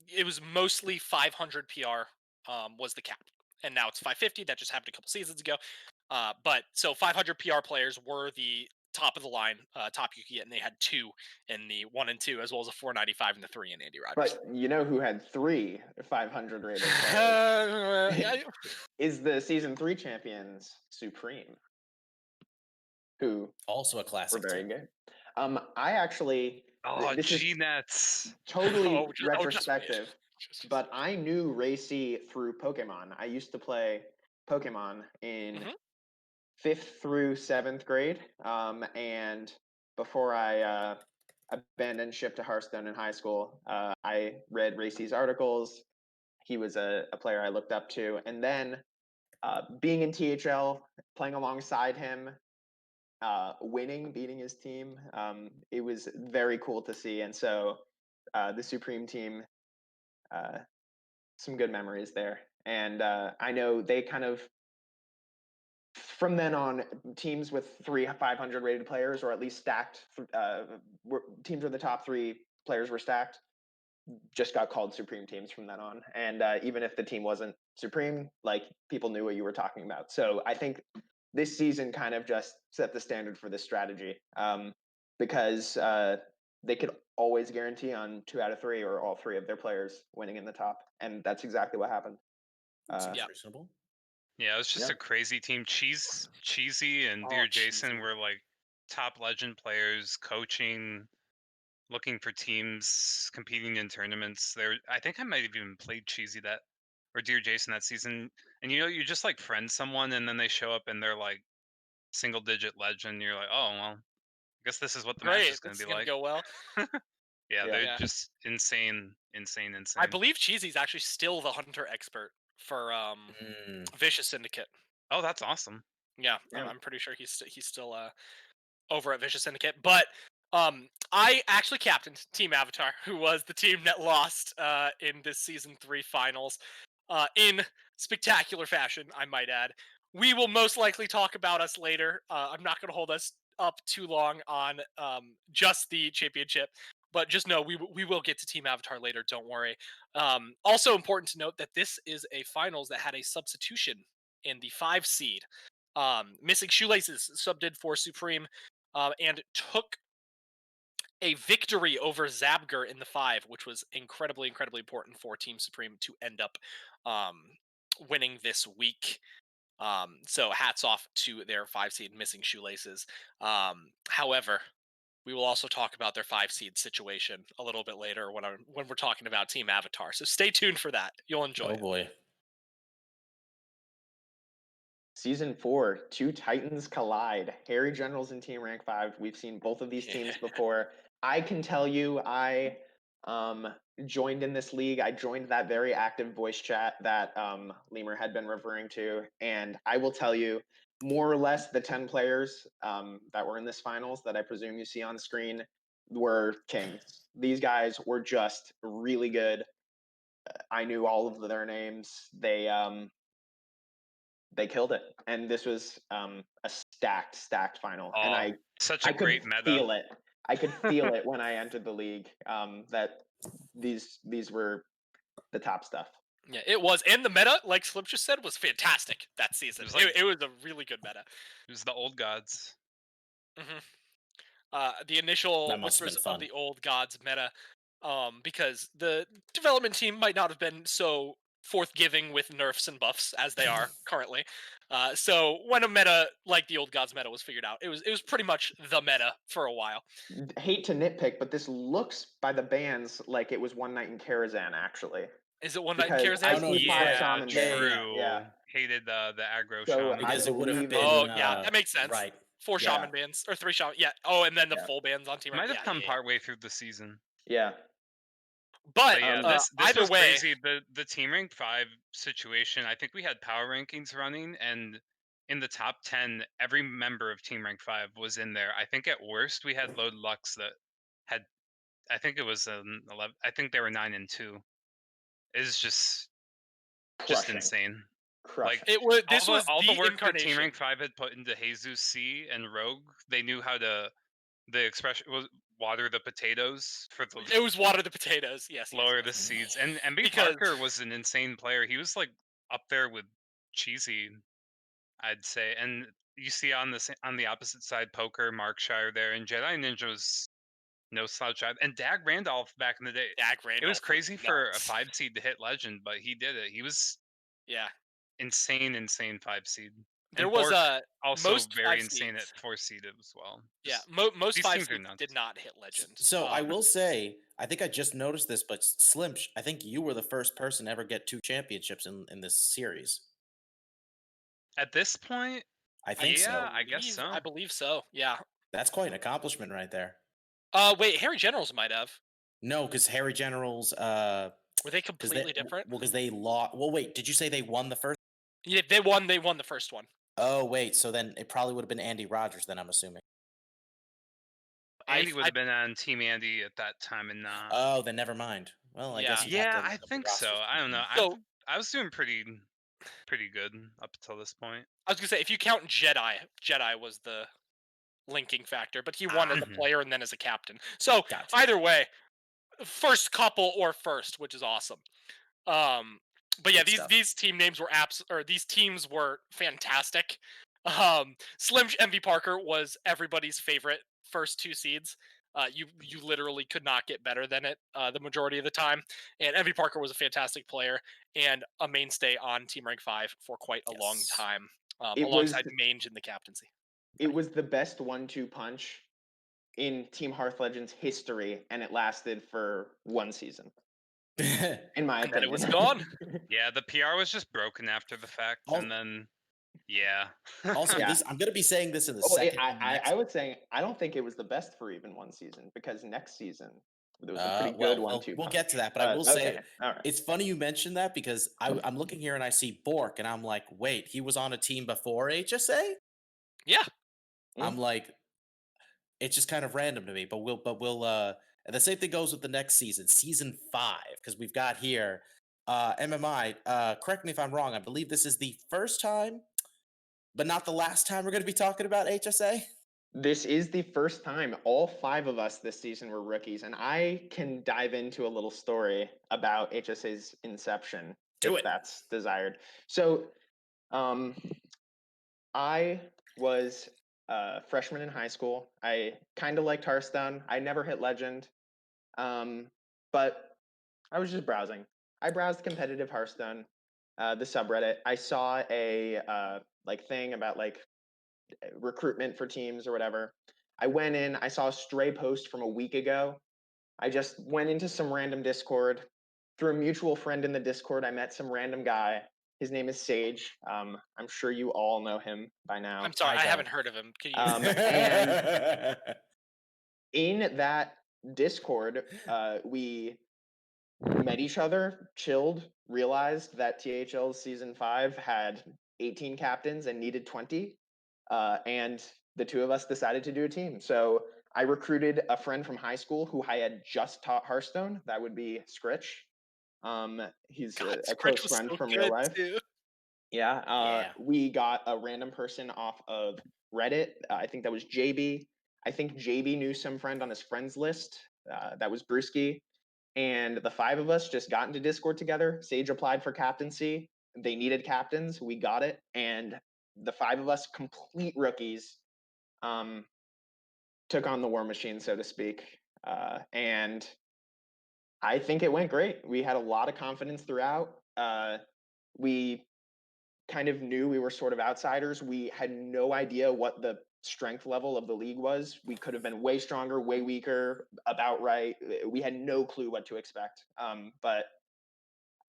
[SPEAKER 3] it was mostly 500 PR was the cap, and now it's 550. That just happened a couple seasons ago. But so 500 PR players were the top of the line, top you could get, and they had 2 in the 1 and 2, as well as a 495 in the 3 and Andy Rogers.
[SPEAKER 4] But you know who had 3 500 rated players? Is the season 3 champions Supreme, who
[SPEAKER 2] also a classic
[SPEAKER 4] were very
[SPEAKER 2] team.
[SPEAKER 4] good. I actually this
[SPEAKER 5] G-Nets.
[SPEAKER 4] is totally
[SPEAKER 3] Just
[SPEAKER 4] retrospective, but I knew Racy through Pokemon. I used to play Pokemon in 5th through 7th grade, and before I abandoned ship to Hearthstone in high school, I read Racy's articles. He was a player I looked up to, and then being in THL, playing alongside him, beating his team, it was very cool to see. And so the Supreme team, some good memories there. And I know they kind of, from then on, teams with 3 500 rated players, or at least stacked, teams where the top 3 players were stacked, just got called Supreme teams from then on. And even if the team wasn't Supreme, like, people knew what you were talking about. So I think this season kind of just set the standard for this strategy, because they could always guarantee on 2 out of 3 or all 3 of their players winning in the top, and that's exactly what happened.
[SPEAKER 2] Seems reasonable.
[SPEAKER 5] Yeah, it was just a crazy team. Cheesy and Dear Jason were like top legend players, coaching, looking for teams, competing in tournaments. I think I might have even played Cheesy or Dear Jason that season. And you just like friend someone, and then they show up and they're like single digit legend. And you're like, oh well, I guess this is what the match is going to be like.
[SPEAKER 3] Go well.
[SPEAKER 5] Yeah, they're just insane.
[SPEAKER 3] I believe Cheesy's actually still the hunter expert for Vicious Syndicate.
[SPEAKER 5] Oh, that's awesome.
[SPEAKER 3] Yeah. I'm pretty sure he's still over at Vicious Syndicate. But I actually captained Team Avatar, who was the team that lost in this season 3 finals in spectacular fashion, I might add. We will most likely talk about us later. I'm not going to hold us up too long on just the championship, but just know we will get to Team Avatar later. Don't worry. Also important to note that this is a finals that had a substitution in the 5 seed. Missing Shoelaces subbed in for Supreme and took a victory over Zabger in the 5, which was incredibly important for Team Supreme to end up winning this week. So hats off to their 5 seed Missing Shoelaces. However, we will also talk about their 5 seed situation a little bit later when we're talking about Team Avatar. So stay tuned for that. You'll enjoy it.
[SPEAKER 2] Oh boy.
[SPEAKER 4] Season 4, 2 Titans collide. Harry Generals and Team Rank 5. We've seen both of these teams before. I can tell you, I joined in this league. I joined that very active voice chat that Leumer had been referring to. And I will tell you, more or less, the 10 players that were in this finals that I presume you see on screen were kings. These guys were just really good. I knew all of their names. they killed it, and this was a stacked final, and
[SPEAKER 5] Oh, such a
[SPEAKER 4] I could
[SPEAKER 5] great meta.
[SPEAKER 4] feel it. I could feel it when I entered the league. That these were the top stuff.
[SPEAKER 3] Yeah, it was, and the meta, like Slimsch just said, was fantastic that season.
[SPEAKER 5] was like-
[SPEAKER 3] It was a really good meta.
[SPEAKER 5] It was the old gods.
[SPEAKER 3] The initial
[SPEAKER 2] That must have
[SPEAKER 3] whispers
[SPEAKER 2] been fun.
[SPEAKER 3] of the old gods meta, because the development team might not have been so forthgiving with nerfs and buffs as they are currently. So when a meta like the old gods meta was figured out, it was pretty much the meta for a while.
[SPEAKER 4] Hate to nitpick, but this looks by the bans like it was One Night in Karazhan, actually.
[SPEAKER 3] Is it One Night in
[SPEAKER 4] Because I
[SPEAKER 3] Karazhan?
[SPEAKER 4] see five
[SPEAKER 5] Yeah,
[SPEAKER 4] shaman there.
[SPEAKER 5] true.
[SPEAKER 4] Yeah.
[SPEAKER 5] Hated the aggro
[SPEAKER 4] So
[SPEAKER 5] shaman.
[SPEAKER 4] I
[SPEAKER 2] Because it would have
[SPEAKER 4] believe
[SPEAKER 2] been.
[SPEAKER 3] Oh yeah, that makes sense.
[SPEAKER 2] Right.
[SPEAKER 3] 4
[SPEAKER 2] Yeah.
[SPEAKER 3] shaman bans or 3 shaman. Yeah. Oh, and then the
[SPEAKER 4] Yeah.
[SPEAKER 3] full bans on team.
[SPEAKER 5] Might have
[SPEAKER 3] yeah,
[SPEAKER 5] come
[SPEAKER 3] yeah.
[SPEAKER 5] partway through the season.
[SPEAKER 4] Yeah.
[SPEAKER 3] But
[SPEAKER 5] yeah, this
[SPEAKER 3] either
[SPEAKER 5] was
[SPEAKER 3] way,
[SPEAKER 5] crazy. The team rank 5 situation. I think we had power rankings running, and in the top 10, every member of team rank 5 was in there. I think at worst we had Load Lux that had, I think it was 11. I think they were 9 and 2. It's just
[SPEAKER 4] Crushing.
[SPEAKER 5] insane.
[SPEAKER 4] Crushing.
[SPEAKER 5] Like,
[SPEAKER 3] it was. This
[SPEAKER 5] all
[SPEAKER 3] was
[SPEAKER 5] all the work that
[SPEAKER 3] incarnation.
[SPEAKER 5] Team Rank 5 had put into Jesus C and Rogue, they knew how to. The expression was water the potatoes for the.
[SPEAKER 3] It was water the potatoes. Yes.
[SPEAKER 5] Lower
[SPEAKER 3] yes.
[SPEAKER 5] the seeds, and MB
[SPEAKER 3] Because-
[SPEAKER 5] Parker was an insane player. He was like up there with Cheesy, I'd say. And you see on the opposite side, Poker, Markshire there, and Jedi Ninja was no slouch. And Dag Randolph back in the day.
[SPEAKER 3] Dag Randolph
[SPEAKER 5] It was crazy for a
[SPEAKER 3] nuts.
[SPEAKER 5] 5 seed to hit Legend, but he did it. He was
[SPEAKER 3] Yeah.
[SPEAKER 5] insane 5 seed.
[SPEAKER 3] There
[SPEAKER 5] And
[SPEAKER 3] was
[SPEAKER 5] Bork also
[SPEAKER 3] most
[SPEAKER 5] very
[SPEAKER 3] 5
[SPEAKER 5] insane
[SPEAKER 3] seeds.
[SPEAKER 5] at 4 seeded as well.
[SPEAKER 3] Yeah,
[SPEAKER 5] Just-
[SPEAKER 3] most
[SPEAKER 5] these
[SPEAKER 3] 5
[SPEAKER 5] teams are
[SPEAKER 3] seeds
[SPEAKER 5] nuts.
[SPEAKER 3] did not hit Legend.
[SPEAKER 2] So I will say, I think I just noticed this, but Slimsch, I think you were the first person to ever get 2 championships in this series.
[SPEAKER 5] At this point,
[SPEAKER 2] I think so.
[SPEAKER 5] yeah, I guess so.
[SPEAKER 3] I believe so. Yeah.
[SPEAKER 2] That's quite an accomplishment right there.
[SPEAKER 3] Wait, Harry Generals might have.
[SPEAKER 2] No, because Harry Generals,
[SPEAKER 3] Were they
[SPEAKER 2] 'cause
[SPEAKER 3] completely different?
[SPEAKER 2] Well, because they lost. Well, wait, did you say they won the first?
[SPEAKER 3] Yeah, they won. They won the first one.
[SPEAKER 2] Oh, wait, so then it probably would have been Andy Rogers. Then I'm assuming.
[SPEAKER 5] Andy would have been on Team Andy at that time and not.
[SPEAKER 2] Oh, then never mind. Well, I guess. you'd have
[SPEAKER 5] Yeah,
[SPEAKER 2] to
[SPEAKER 5] I
[SPEAKER 2] look up the
[SPEAKER 5] think so.
[SPEAKER 2] rosters.
[SPEAKER 5] I don't know.
[SPEAKER 3] So-
[SPEAKER 5] I was doing pretty good up until this point.
[SPEAKER 3] I was gonna say, if you count Jedi was the linking factor, but he won as a
[SPEAKER 5] Mhm.
[SPEAKER 3] player and then as a captain. So
[SPEAKER 2] Gotcha.
[SPEAKER 3] either way, first couple or first, which is awesome. But yeah,
[SPEAKER 2] Good stuff.
[SPEAKER 3] these team names were these teams were fantastic. Slimsch MV Parker was everybody's favorite first 2 seeds. You literally could not get better than it the majority of the time. And MV Parker was a fantastic player and a mainstay on Team Rank 5 for quite a long
[SPEAKER 2] Yes.
[SPEAKER 3] time,
[SPEAKER 4] It
[SPEAKER 3] alongside
[SPEAKER 4] was-
[SPEAKER 3] Mange in the captaincy.
[SPEAKER 4] It was the best 1-2 punch in Team Hearth Legends history, and it lasted for 1 season, in my
[SPEAKER 3] And then
[SPEAKER 4] opinion.
[SPEAKER 3] it was gone.
[SPEAKER 5] Yeah, the PR was just broken after the fact,
[SPEAKER 2] Oh.
[SPEAKER 5] and then yeah.
[SPEAKER 2] Also,
[SPEAKER 4] Yeah.
[SPEAKER 2] I'm going to be saying this in the
[SPEAKER 4] Oh,
[SPEAKER 2] second.
[SPEAKER 4] I would say I don't think it was the best for even 1 season, because next season there was a pretty good 1-2
[SPEAKER 2] We'll
[SPEAKER 4] punch.
[SPEAKER 2] get to that, but I will say
[SPEAKER 4] okay, all right.
[SPEAKER 2] it's funny you mentioned that because I'm looking here and I see Bork and I'm like, wait, he was on a team before HSA?
[SPEAKER 3] Yeah.
[SPEAKER 2] I'm like, it's just kind of random to me, but we'll and the same thing goes with the next season 5, because we've got here MMI. Correct me if I'm wrong. I believe this is the first time, but not the last time we're going to be talking about HSA.
[SPEAKER 4] This is the first time all 5 of us this season were rookies, and I can dive into a little story about HSA's inception if that's desired. So, I was a freshman in high school. I kind of liked Hearthstone. I never hit Legend, but I was just browsing. I browsed competitive Hearthstone, the subreddit. I saw a thing about recruitment for teams or whatever. I went in. I saw a stray post from a week ago. I just went into some random Discord. Through a mutual friend in the Discord, I met some random guy. His name is Sage. I'm sure you all know him by now.
[SPEAKER 3] I'm sorry, I
[SPEAKER 2] don't.
[SPEAKER 3] haven't heard of him. Can you?
[SPEAKER 4] And in that Discord, we met each other, chilled, realized that THL's season 5 had 18 captains and needed 20. And the 2 of us decided to do a team. So I recruited a friend from high school who I had just taught Hearthstone. That would be Scritch. He's
[SPEAKER 3] God,
[SPEAKER 4] a
[SPEAKER 3] Scritch
[SPEAKER 4] close
[SPEAKER 3] was
[SPEAKER 4] friend
[SPEAKER 3] so
[SPEAKER 4] from
[SPEAKER 3] good
[SPEAKER 4] real life.
[SPEAKER 3] too.
[SPEAKER 2] Yeah.
[SPEAKER 4] We got a random person off of Reddit. I think that was JB. I think JB knew some friend on his friends list. That was Brewski. And the 5 of us just got into Discord together. Sage applied for captaincy. They needed captains. We got it. And the 5 of us, complete rookies, took on the war machine, so to speak. And I think it went great. We had a lot of confidence throughout. We kind of knew we were sort of outsiders. We had no idea what the strength level of the league was. We could have been way stronger, way weaker, about right. We had no clue what to expect. But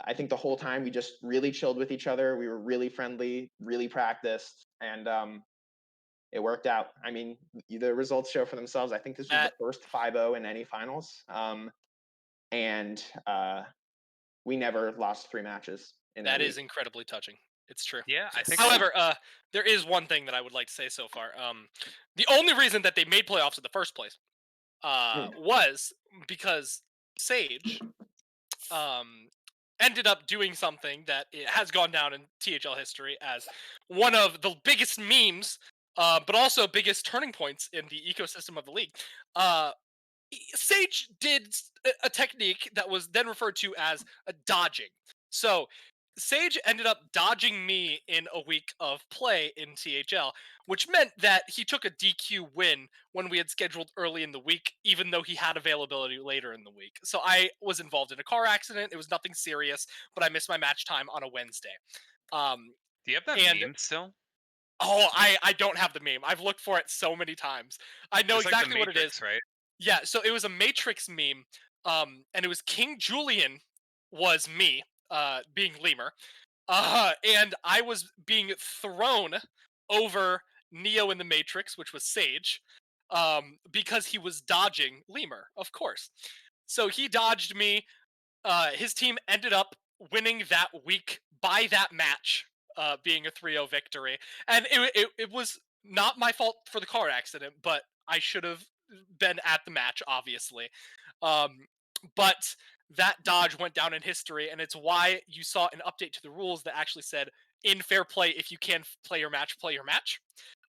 [SPEAKER 4] I think the whole time we just really chilled with each other. We were really friendly, really practiced, and it worked out. I mean, the results show for themselves. I think this was the first 5-0 in any finals. And we never lost 3 matches.
[SPEAKER 3] That is incredibly touching. It's true.
[SPEAKER 5] Yeah, I think.
[SPEAKER 3] However, there is one thing that I would like to say so far. The only reason that they made playoffs in the first place was because Sage ended up doing something that it has gone down in THL history as one of the biggest memes, but also biggest turning points in the ecosystem of the league. Sage did a technique that was then referred to as a dodging. So Sage ended up dodging me in a week of play in THL, which meant that he took a DQ win when we had scheduled early in the week, even though he had availability later in the week. So I was involved in a car accident. It was nothing serious, but I missed my match time on a Wednesday.
[SPEAKER 5] Do you have that meme still?
[SPEAKER 3] Oh, I don't have the meme. I've looked for it so many times. I know
[SPEAKER 5] It's
[SPEAKER 3] exactly
[SPEAKER 5] like the
[SPEAKER 3] what it
[SPEAKER 5] Matrix,
[SPEAKER 3] is.
[SPEAKER 5] right?
[SPEAKER 3] Yeah, so it was a Matrix meme, and it was King Julian was me, being Leumer, and I was being thrown over Neo in the Matrix, which was Sage, because he was dodging Leumer, of course. So he dodged me. His team ended up winning that week by that match, being a 3-0 victory, and it was not my fault for the car accident, but I should have been at the match, obviously. But that dodge went down in history, and it's why you saw an update to the rules that actually said, in fair play, if you can play your match, play your match.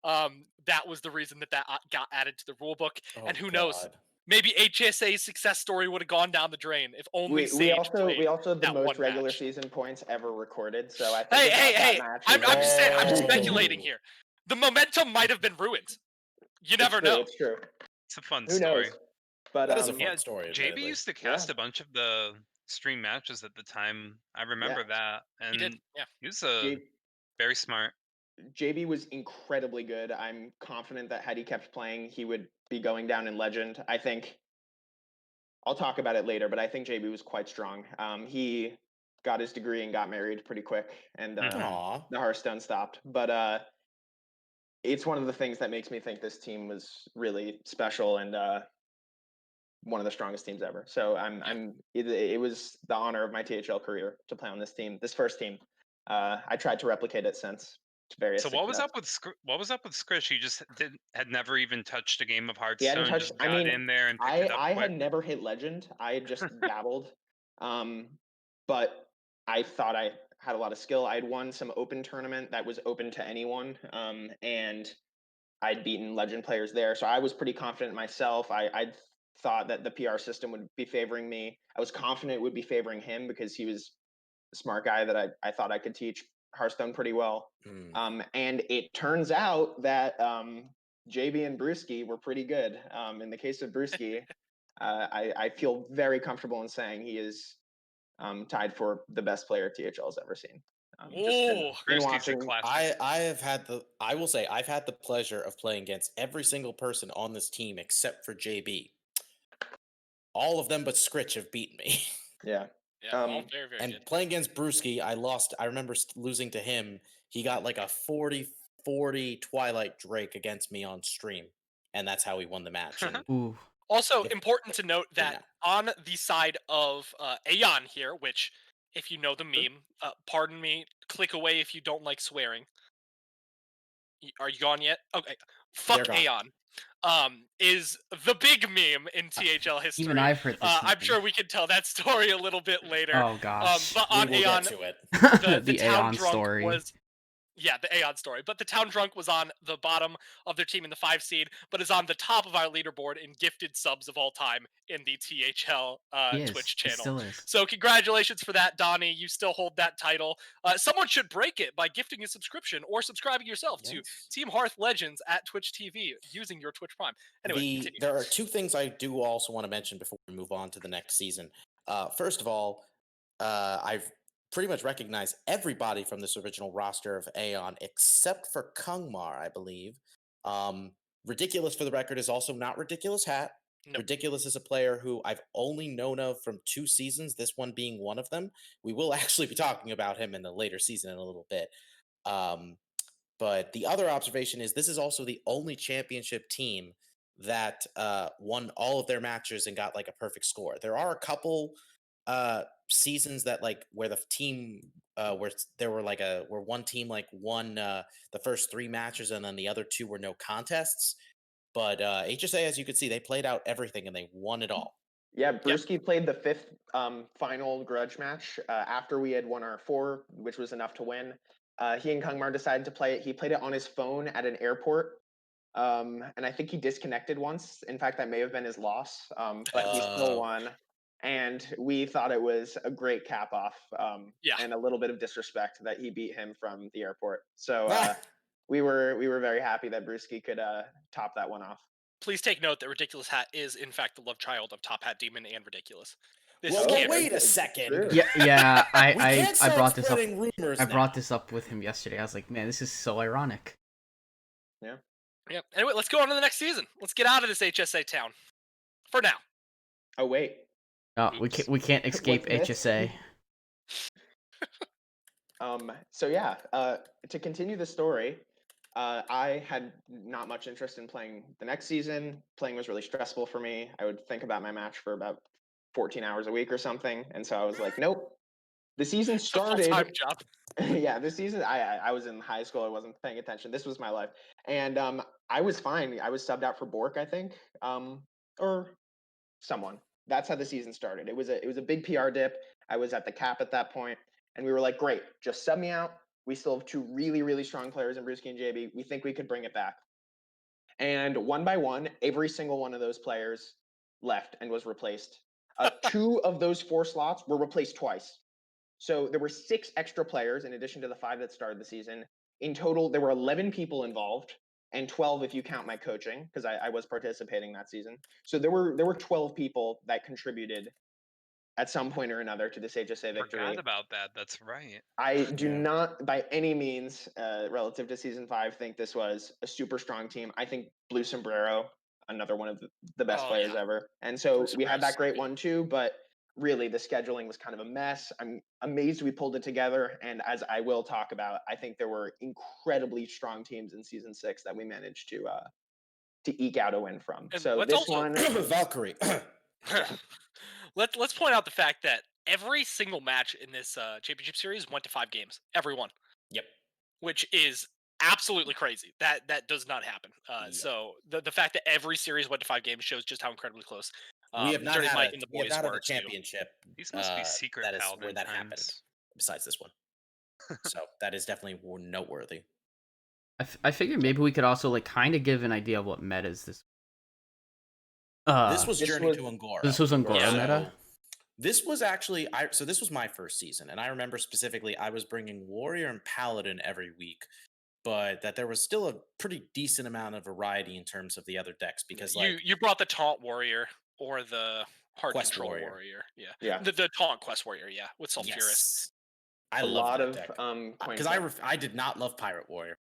[SPEAKER 3] That was the reason that got added to the rule book, and who knows? Maybe HSA's success story would have gone down the drain if only Sage played
[SPEAKER 4] we also have the
[SPEAKER 3] that
[SPEAKER 4] most
[SPEAKER 3] one
[SPEAKER 4] regular
[SPEAKER 3] match.
[SPEAKER 4] season points ever recorded. So I think
[SPEAKER 3] Hey!
[SPEAKER 4] that match
[SPEAKER 3] I'm just saying. I'm
[SPEAKER 2] Oh.
[SPEAKER 3] speculating here. The momentum might have been ruined. You never know.
[SPEAKER 4] It's true.
[SPEAKER 5] It's a fun
[SPEAKER 4] Who
[SPEAKER 5] story.
[SPEAKER 4] knows? But
[SPEAKER 2] That is a fun
[SPEAKER 5] Yeah,
[SPEAKER 2] story.
[SPEAKER 5] JB
[SPEAKER 2] admittedly.
[SPEAKER 5] used to cast a bunch of the stream matches at the time. I remember that, and
[SPEAKER 3] He did. Yeah.
[SPEAKER 5] he was
[SPEAKER 4] J-
[SPEAKER 5] very smart.
[SPEAKER 4] JB was incredibly good. I'm confident that had he kept playing, he would be going down in legend. I think I'll talk about it later, but I think JB was quite strong. He got his degree and got married pretty quick, and
[SPEAKER 2] Aw.
[SPEAKER 4] the Hearthstone stopped. But it's one of the things that makes me think this team was really special and one of the strongest teams ever. So it was the honor of my THL career to play on this team, this first team. I tried to replicate it since.
[SPEAKER 5] So what was up with Scrish? He just had never even touched a game of
[SPEAKER 4] He hadn't
[SPEAKER 5] Hearthstone.
[SPEAKER 4] touched.
[SPEAKER 5] Just got in there and picked it up
[SPEAKER 4] I
[SPEAKER 5] quick.
[SPEAKER 4] had never hit legend. I had just dabbled, but I thought I had a lot of skill. I had won some open tournament that was open to anyone, and I'd beaten legend players there. So I was pretty confident in myself. I thought that the PR system would be favoring me. I was confident it would be favoring him because he was a smart guy that I thought I could teach Hearthstone pretty well. And it turns out that JB and Brewski were pretty good. In the case of Brewski, I feel very comfortable in saying he is tied for the best player THL has ever seen.
[SPEAKER 5] Brewski's a classic.
[SPEAKER 2] I will say I've had the pleasure of playing against every single person on this team except for JB. All of them but Scritch have beaten me.
[SPEAKER 4] Yeah.
[SPEAKER 3] All very, very
[SPEAKER 2] and
[SPEAKER 3] good.
[SPEAKER 2] playing against Brewski, I lost. I remember losing to him. He got like a 40-40 Twilight Drake against me on stream, and that's how he won the match. And
[SPEAKER 1] Ooh.
[SPEAKER 3] Also, important to note that on the side of Aeon here, which, if you know the meme, pardon me, click away if you don't like swearing. Are you gone yet? Okay. Fuck Aeon. Is the big meme in THL history.
[SPEAKER 1] Even I've heard this.
[SPEAKER 3] I'm sure we can tell that story a little bit later.
[SPEAKER 1] Oh gosh.
[SPEAKER 3] But on
[SPEAKER 2] we will
[SPEAKER 3] Aeon,
[SPEAKER 2] get to it.
[SPEAKER 3] the town
[SPEAKER 1] Aeon
[SPEAKER 3] drunk
[SPEAKER 1] story.
[SPEAKER 3] was Yeah, the Aeon story. But the Town Drunk was on the bottom of their team in the 5 seed, but is on the top of our leaderboard in gifted subs of all time in the THL
[SPEAKER 1] He is.
[SPEAKER 3] Twitch
[SPEAKER 1] He
[SPEAKER 3] channel.
[SPEAKER 1] still is.
[SPEAKER 3] So congratulations for that, Donnie. You still hold that title. Someone should break it by gifting a subscription or subscribing yourself to
[SPEAKER 2] Yes.
[SPEAKER 3] Team Hearth Legends at Twitch TV using your Twitch Prime. Anyway, continue.
[SPEAKER 2] There are two things I do also want to mention before we move on to the next season. First of all, I've pretty much recognized everybody from this original roster of Aeon except for Kungmar, I believe. Ridiculous, for the record, is also not Ridiculous Hat.
[SPEAKER 3] Nope.
[SPEAKER 2] Ridiculous is a player who I've only known of from 2 seasons, this one being one of them. We will actually be talking about him in a later season in a little bit. But the other observation is this is also the only championship team that won all of their matches and got like a perfect score. There are a couple seasons that like where the team where there were like where one team like won the first 3 matches and then the other 2 were no contests. But HSA, as you can see, they played out everything and they won it all.
[SPEAKER 4] Yeah, Brewski played the 5th final grudge match after we had won our 4, which was enough to win. He and Kungmar decided to play it. He played it on his phone at an airport. And I think he disconnected once. In fact, that may have been his loss, but he still won. And we thought it was a great cap off and a little bit of disrespect that he beat him from the airport. So we were very happy that Brewski could top that one off.
[SPEAKER 3] Please take note that Ridiculous Hat is, in fact, the love child of Top Hat Demon and Ridiculous.
[SPEAKER 2] Well, wait a second.
[SPEAKER 1] Yeah. I brought this up.
[SPEAKER 2] Rumors
[SPEAKER 1] I brought this up with him yesterday. I was like, man, this is so ironic.
[SPEAKER 4] Yeah.
[SPEAKER 3] Yeah. Anyway, let's go on to the next season. Let's get out of this HSA town. For now.
[SPEAKER 4] Oh wait.
[SPEAKER 1] No, we can't escape HSA.
[SPEAKER 4] So yeah, to continue the story, I had not much interest in playing the next season. Playing was really stressful for me. I would think about my match for about 14 hours a week or something. And so I was like, nope. The season started.
[SPEAKER 3] It's a full-time job.
[SPEAKER 4] Yeah, this season I was in high school. I wasn't paying attention. This was my life. And I was fine. I was subbed out for Bork, I think. Or someone. That's how the season started. It was a big PR dip. I was at the cap at that point, and we were like, great, just sub me out. We still have 2 really, really strong players in Brewski and JB. We think we could bring it back. And one by one, every single one of those players left and was replaced. 2 of those 4 slots were replaced twice. So there were 6 extra players in addition to the 5 that started the season. In total, there were 11 people involved, and 12 if you count my coaching, because I was participating that season. So there were 12 people that contributed at some point or another to this HSA victory.
[SPEAKER 5] Forgot about that. That's right.
[SPEAKER 4] I do not, by any means, relative to season 5, think this was a super strong team. I think Blue Sombrero, another one of the best players ever. And so we had that great one too, but really the scheduling was kind of a mess. I'm amazed we pulled it together. And as I will talk about, I think there were incredibly strong teams in season 6 that we managed to eke out a win from.
[SPEAKER 3] And
[SPEAKER 4] so
[SPEAKER 3] let's
[SPEAKER 4] this
[SPEAKER 3] also-
[SPEAKER 4] one,
[SPEAKER 2] Valkyrie.
[SPEAKER 3] Let's point out the fact that every single match in this championship series went to 5 games. Every one.
[SPEAKER 2] Yep.
[SPEAKER 3] Which is absolutely crazy. That does not happen.
[SPEAKER 2] Yep.
[SPEAKER 3] So the fact that every series went to 5 games shows just how incredibly close.
[SPEAKER 2] We have not
[SPEAKER 3] Dirty
[SPEAKER 2] had
[SPEAKER 3] Mike
[SPEAKER 2] a,
[SPEAKER 3] and the
[SPEAKER 2] we have
[SPEAKER 3] boys
[SPEAKER 2] not had
[SPEAKER 3] were
[SPEAKER 2] a championship.
[SPEAKER 5] These must be secret
[SPEAKER 2] that is
[SPEAKER 5] Paladin
[SPEAKER 2] where that happened.
[SPEAKER 5] times.
[SPEAKER 2] Besides this one, so that is definitely noteworthy.
[SPEAKER 1] I figured maybe we could also like kind of give an idea of what meta is this.
[SPEAKER 2] This was Journey to Angora.
[SPEAKER 1] This was Angora
[SPEAKER 3] Yeah.
[SPEAKER 1] meta.
[SPEAKER 2] This was actually so this was my first season, and I remember specifically I was bringing Warrior and Paladin every week, but that there was still a pretty decent amount of variety in terms of the other decks because like
[SPEAKER 3] you brought the Taunt Warrior or the Hard
[SPEAKER 2] Quest
[SPEAKER 3] Control
[SPEAKER 2] Warrior.
[SPEAKER 3] Yeah. The Taunt Quest Warrior, with Sulfurous.
[SPEAKER 2] yes. I
[SPEAKER 4] a
[SPEAKER 2] love
[SPEAKER 4] lot
[SPEAKER 2] that
[SPEAKER 4] of
[SPEAKER 2] deck.
[SPEAKER 4] coin
[SPEAKER 2] Because
[SPEAKER 4] flip.
[SPEAKER 2] I did not love Pirate Warrior.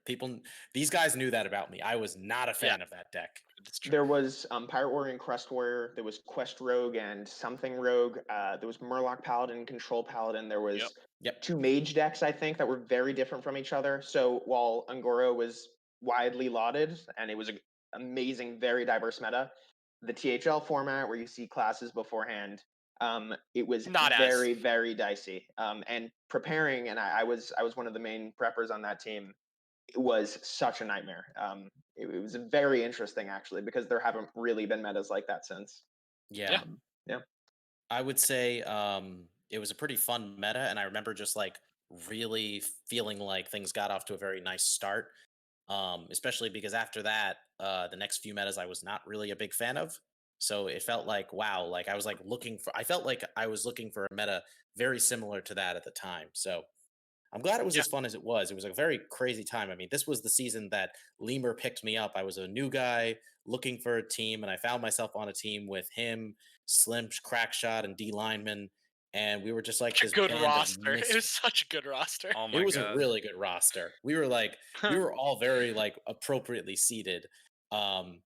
[SPEAKER 2] These guys knew that about me. I was not a fan of that deck.
[SPEAKER 3] That's true.
[SPEAKER 4] There was Pirate Warrior and Crest Warrior. There was Quest Rogue and something Rogue. There was Murloc Paladin, Control Paladin. There was
[SPEAKER 2] Yep.
[SPEAKER 4] 2 mage decks, I think, that were very different from each other. So while Angora was widely lauded and it was an amazing, very diverse meta, the THL format where you see classes beforehand, it was
[SPEAKER 3] Not
[SPEAKER 4] very, very dicey. And preparing, and I was one of the main preppers on that team. It was such a nightmare. It was very interesting actually because there haven't really been metas like that since.
[SPEAKER 2] Yeah. I would say it was a pretty fun meta, and I remember just like really feeling like things got off to a very nice start. Especially because after that, the next few metas I was not really a big fan of. So it felt like, wow, like I felt like I was looking for a meta very similar to that at the time. So I'm glad it was
[SPEAKER 3] Yeah.
[SPEAKER 2] as fun as it was. It was a very crazy time. I mean, this was the season that Leumer picked me up. I was a new guy looking for a team, and I found myself on a team with him, Slimsch, Crackshot, and D Lineman. And we were just like
[SPEAKER 3] Such a
[SPEAKER 2] this
[SPEAKER 3] good
[SPEAKER 2] band
[SPEAKER 3] roster.
[SPEAKER 2] of
[SPEAKER 3] It was such a good roster.
[SPEAKER 5] Oh
[SPEAKER 2] it
[SPEAKER 5] my
[SPEAKER 2] was a
[SPEAKER 5] god.
[SPEAKER 2] really good roster. We were all very like appropriately seated. Um,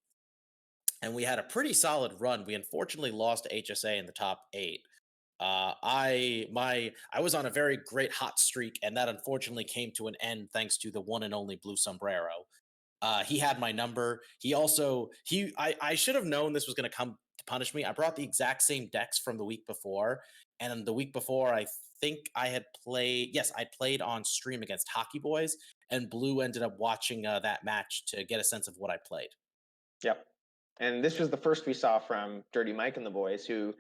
[SPEAKER 2] and we had a pretty solid run. We unfortunately lost to HSA in the top 8. I was on a very great hot streak, and that unfortunately came to an end thanks to the one and only Blue Sombrero. He had my number. I should have known this was going to come to punish me. I brought the exact same decks from the week before, and the week before I think I had played. Yes, I played on stream against Hockey Boys, and Blue ended up watching that match to get a sense of what I played.
[SPEAKER 4] Yep. And this was the first we saw from Dirty Mike and the boys, who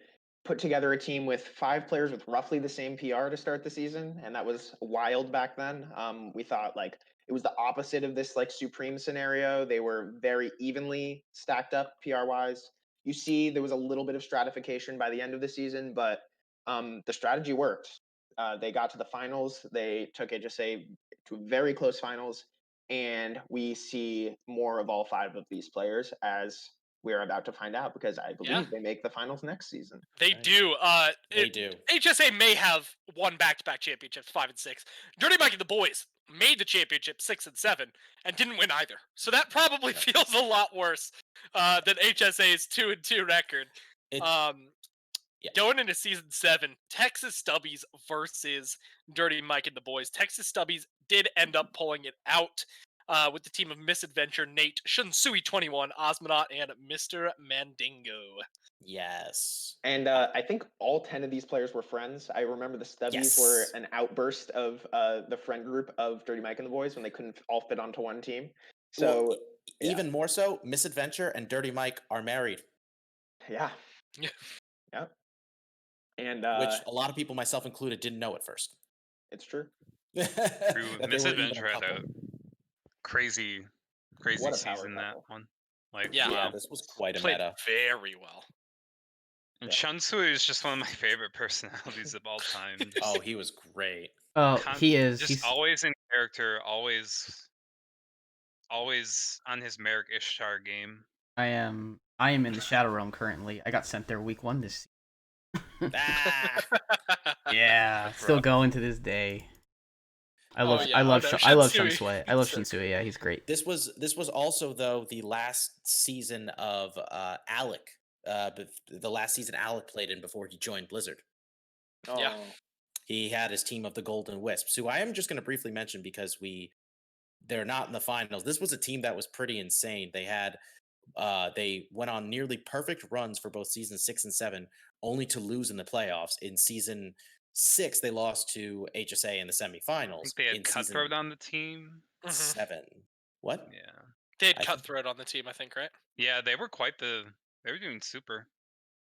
[SPEAKER 4] put together a team with 5 players with roughly the same PR to start the season, and that was wild back then. We thought like it was the opposite of this like supreme scenario. They were very evenly stacked up PR wise. You see, there was a little bit of stratification by the end of the season, but the strategy worked. They got to the finals. They took HSA to very close finals, and we see more of all 5 of these players as we're about to find out, because I believe they make the finals next season.
[SPEAKER 3] They
[SPEAKER 2] Right.
[SPEAKER 3] do.
[SPEAKER 2] They do.
[SPEAKER 3] HSA may have won back-to-back championships, 5 and 6. Dirty Mike and the boys made the championship 6 and 7 and didn't win either. So that probably feels a lot worse than HSA's 2 and 2 record. Going into season 7, Texas Stubbies versus Dirty Mike and the boys. Texas Stubbies did end up pulling it out with the team of Misadventure, Nate, Shunsui21, Osmonaut, and Mr. Mandingo.
[SPEAKER 2] Yes.
[SPEAKER 4] And I think all 10 of these players were friends. I remember the Stubbies were an outburst of the friend group of Dirty Mike and the boys when they couldn't all fit onto one team. So
[SPEAKER 2] Well, even more so, Misadventure and Dirty Mike are married.
[SPEAKER 4] Yeah.
[SPEAKER 3] Yeah.
[SPEAKER 4] Yep. And
[SPEAKER 2] which a lot of people, myself included, didn't know at first.
[SPEAKER 4] It's true.
[SPEAKER 5] Misadventure had a crazy
[SPEAKER 4] What a power
[SPEAKER 5] season, that
[SPEAKER 4] couple.
[SPEAKER 5] one. Like,
[SPEAKER 3] Yeah.
[SPEAKER 2] Yeah,
[SPEAKER 5] wow.
[SPEAKER 2] this was quite a
[SPEAKER 3] Played
[SPEAKER 2] meta.
[SPEAKER 3] very well.
[SPEAKER 5] And Shunsui is just one of my favorite personalities of all time. Just
[SPEAKER 2] Oh, he was great.
[SPEAKER 1] Oh, he is.
[SPEAKER 5] Just
[SPEAKER 1] He's
[SPEAKER 5] always in character, always on his Merrick Ishtar game.
[SPEAKER 1] I am in the Shadow Realm currently. I got sent there week 1 this
[SPEAKER 2] Ah,
[SPEAKER 1] Yeah, still going to this day. I love
[SPEAKER 3] yeah.
[SPEAKER 1] Shunsui. I love Shunsui. Yeah, he's great.
[SPEAKER 2] this was also though the last season of Alec. The last season Alec played in before he joined Blizzard.
[SPEAKER 3] Yeah.
[SPEAKER 4] Oh.
[SPEAKER 2] He had his team of the Golden Wisps, who I am just going to briefly mention because they're not in the finals. This was a team that was pretty insane. They went on nearly perfect runs for both season 6 and 7, only to lose in the playoffs. In season 6, they lost to HSA in the
[SPEAKER 5] I
[SPEAKER 2] semifinals.
[SPEAKER 5] think they had
[SPEAKER 2] In
[SPEAKER 5] Cutthroat
[SPEAKER 2] season
[SPEAKER 5] on the team.
[SPEAKER 2] 7. What?
[SPEAKER 5] Yeah.
[SPEAKER 3] They had
[SPEAKER 2] I think-
[SPEAKER 3] Cutthroat on the team, I think, right?
[SPEAKER 5] Yeah, they were they were doing super.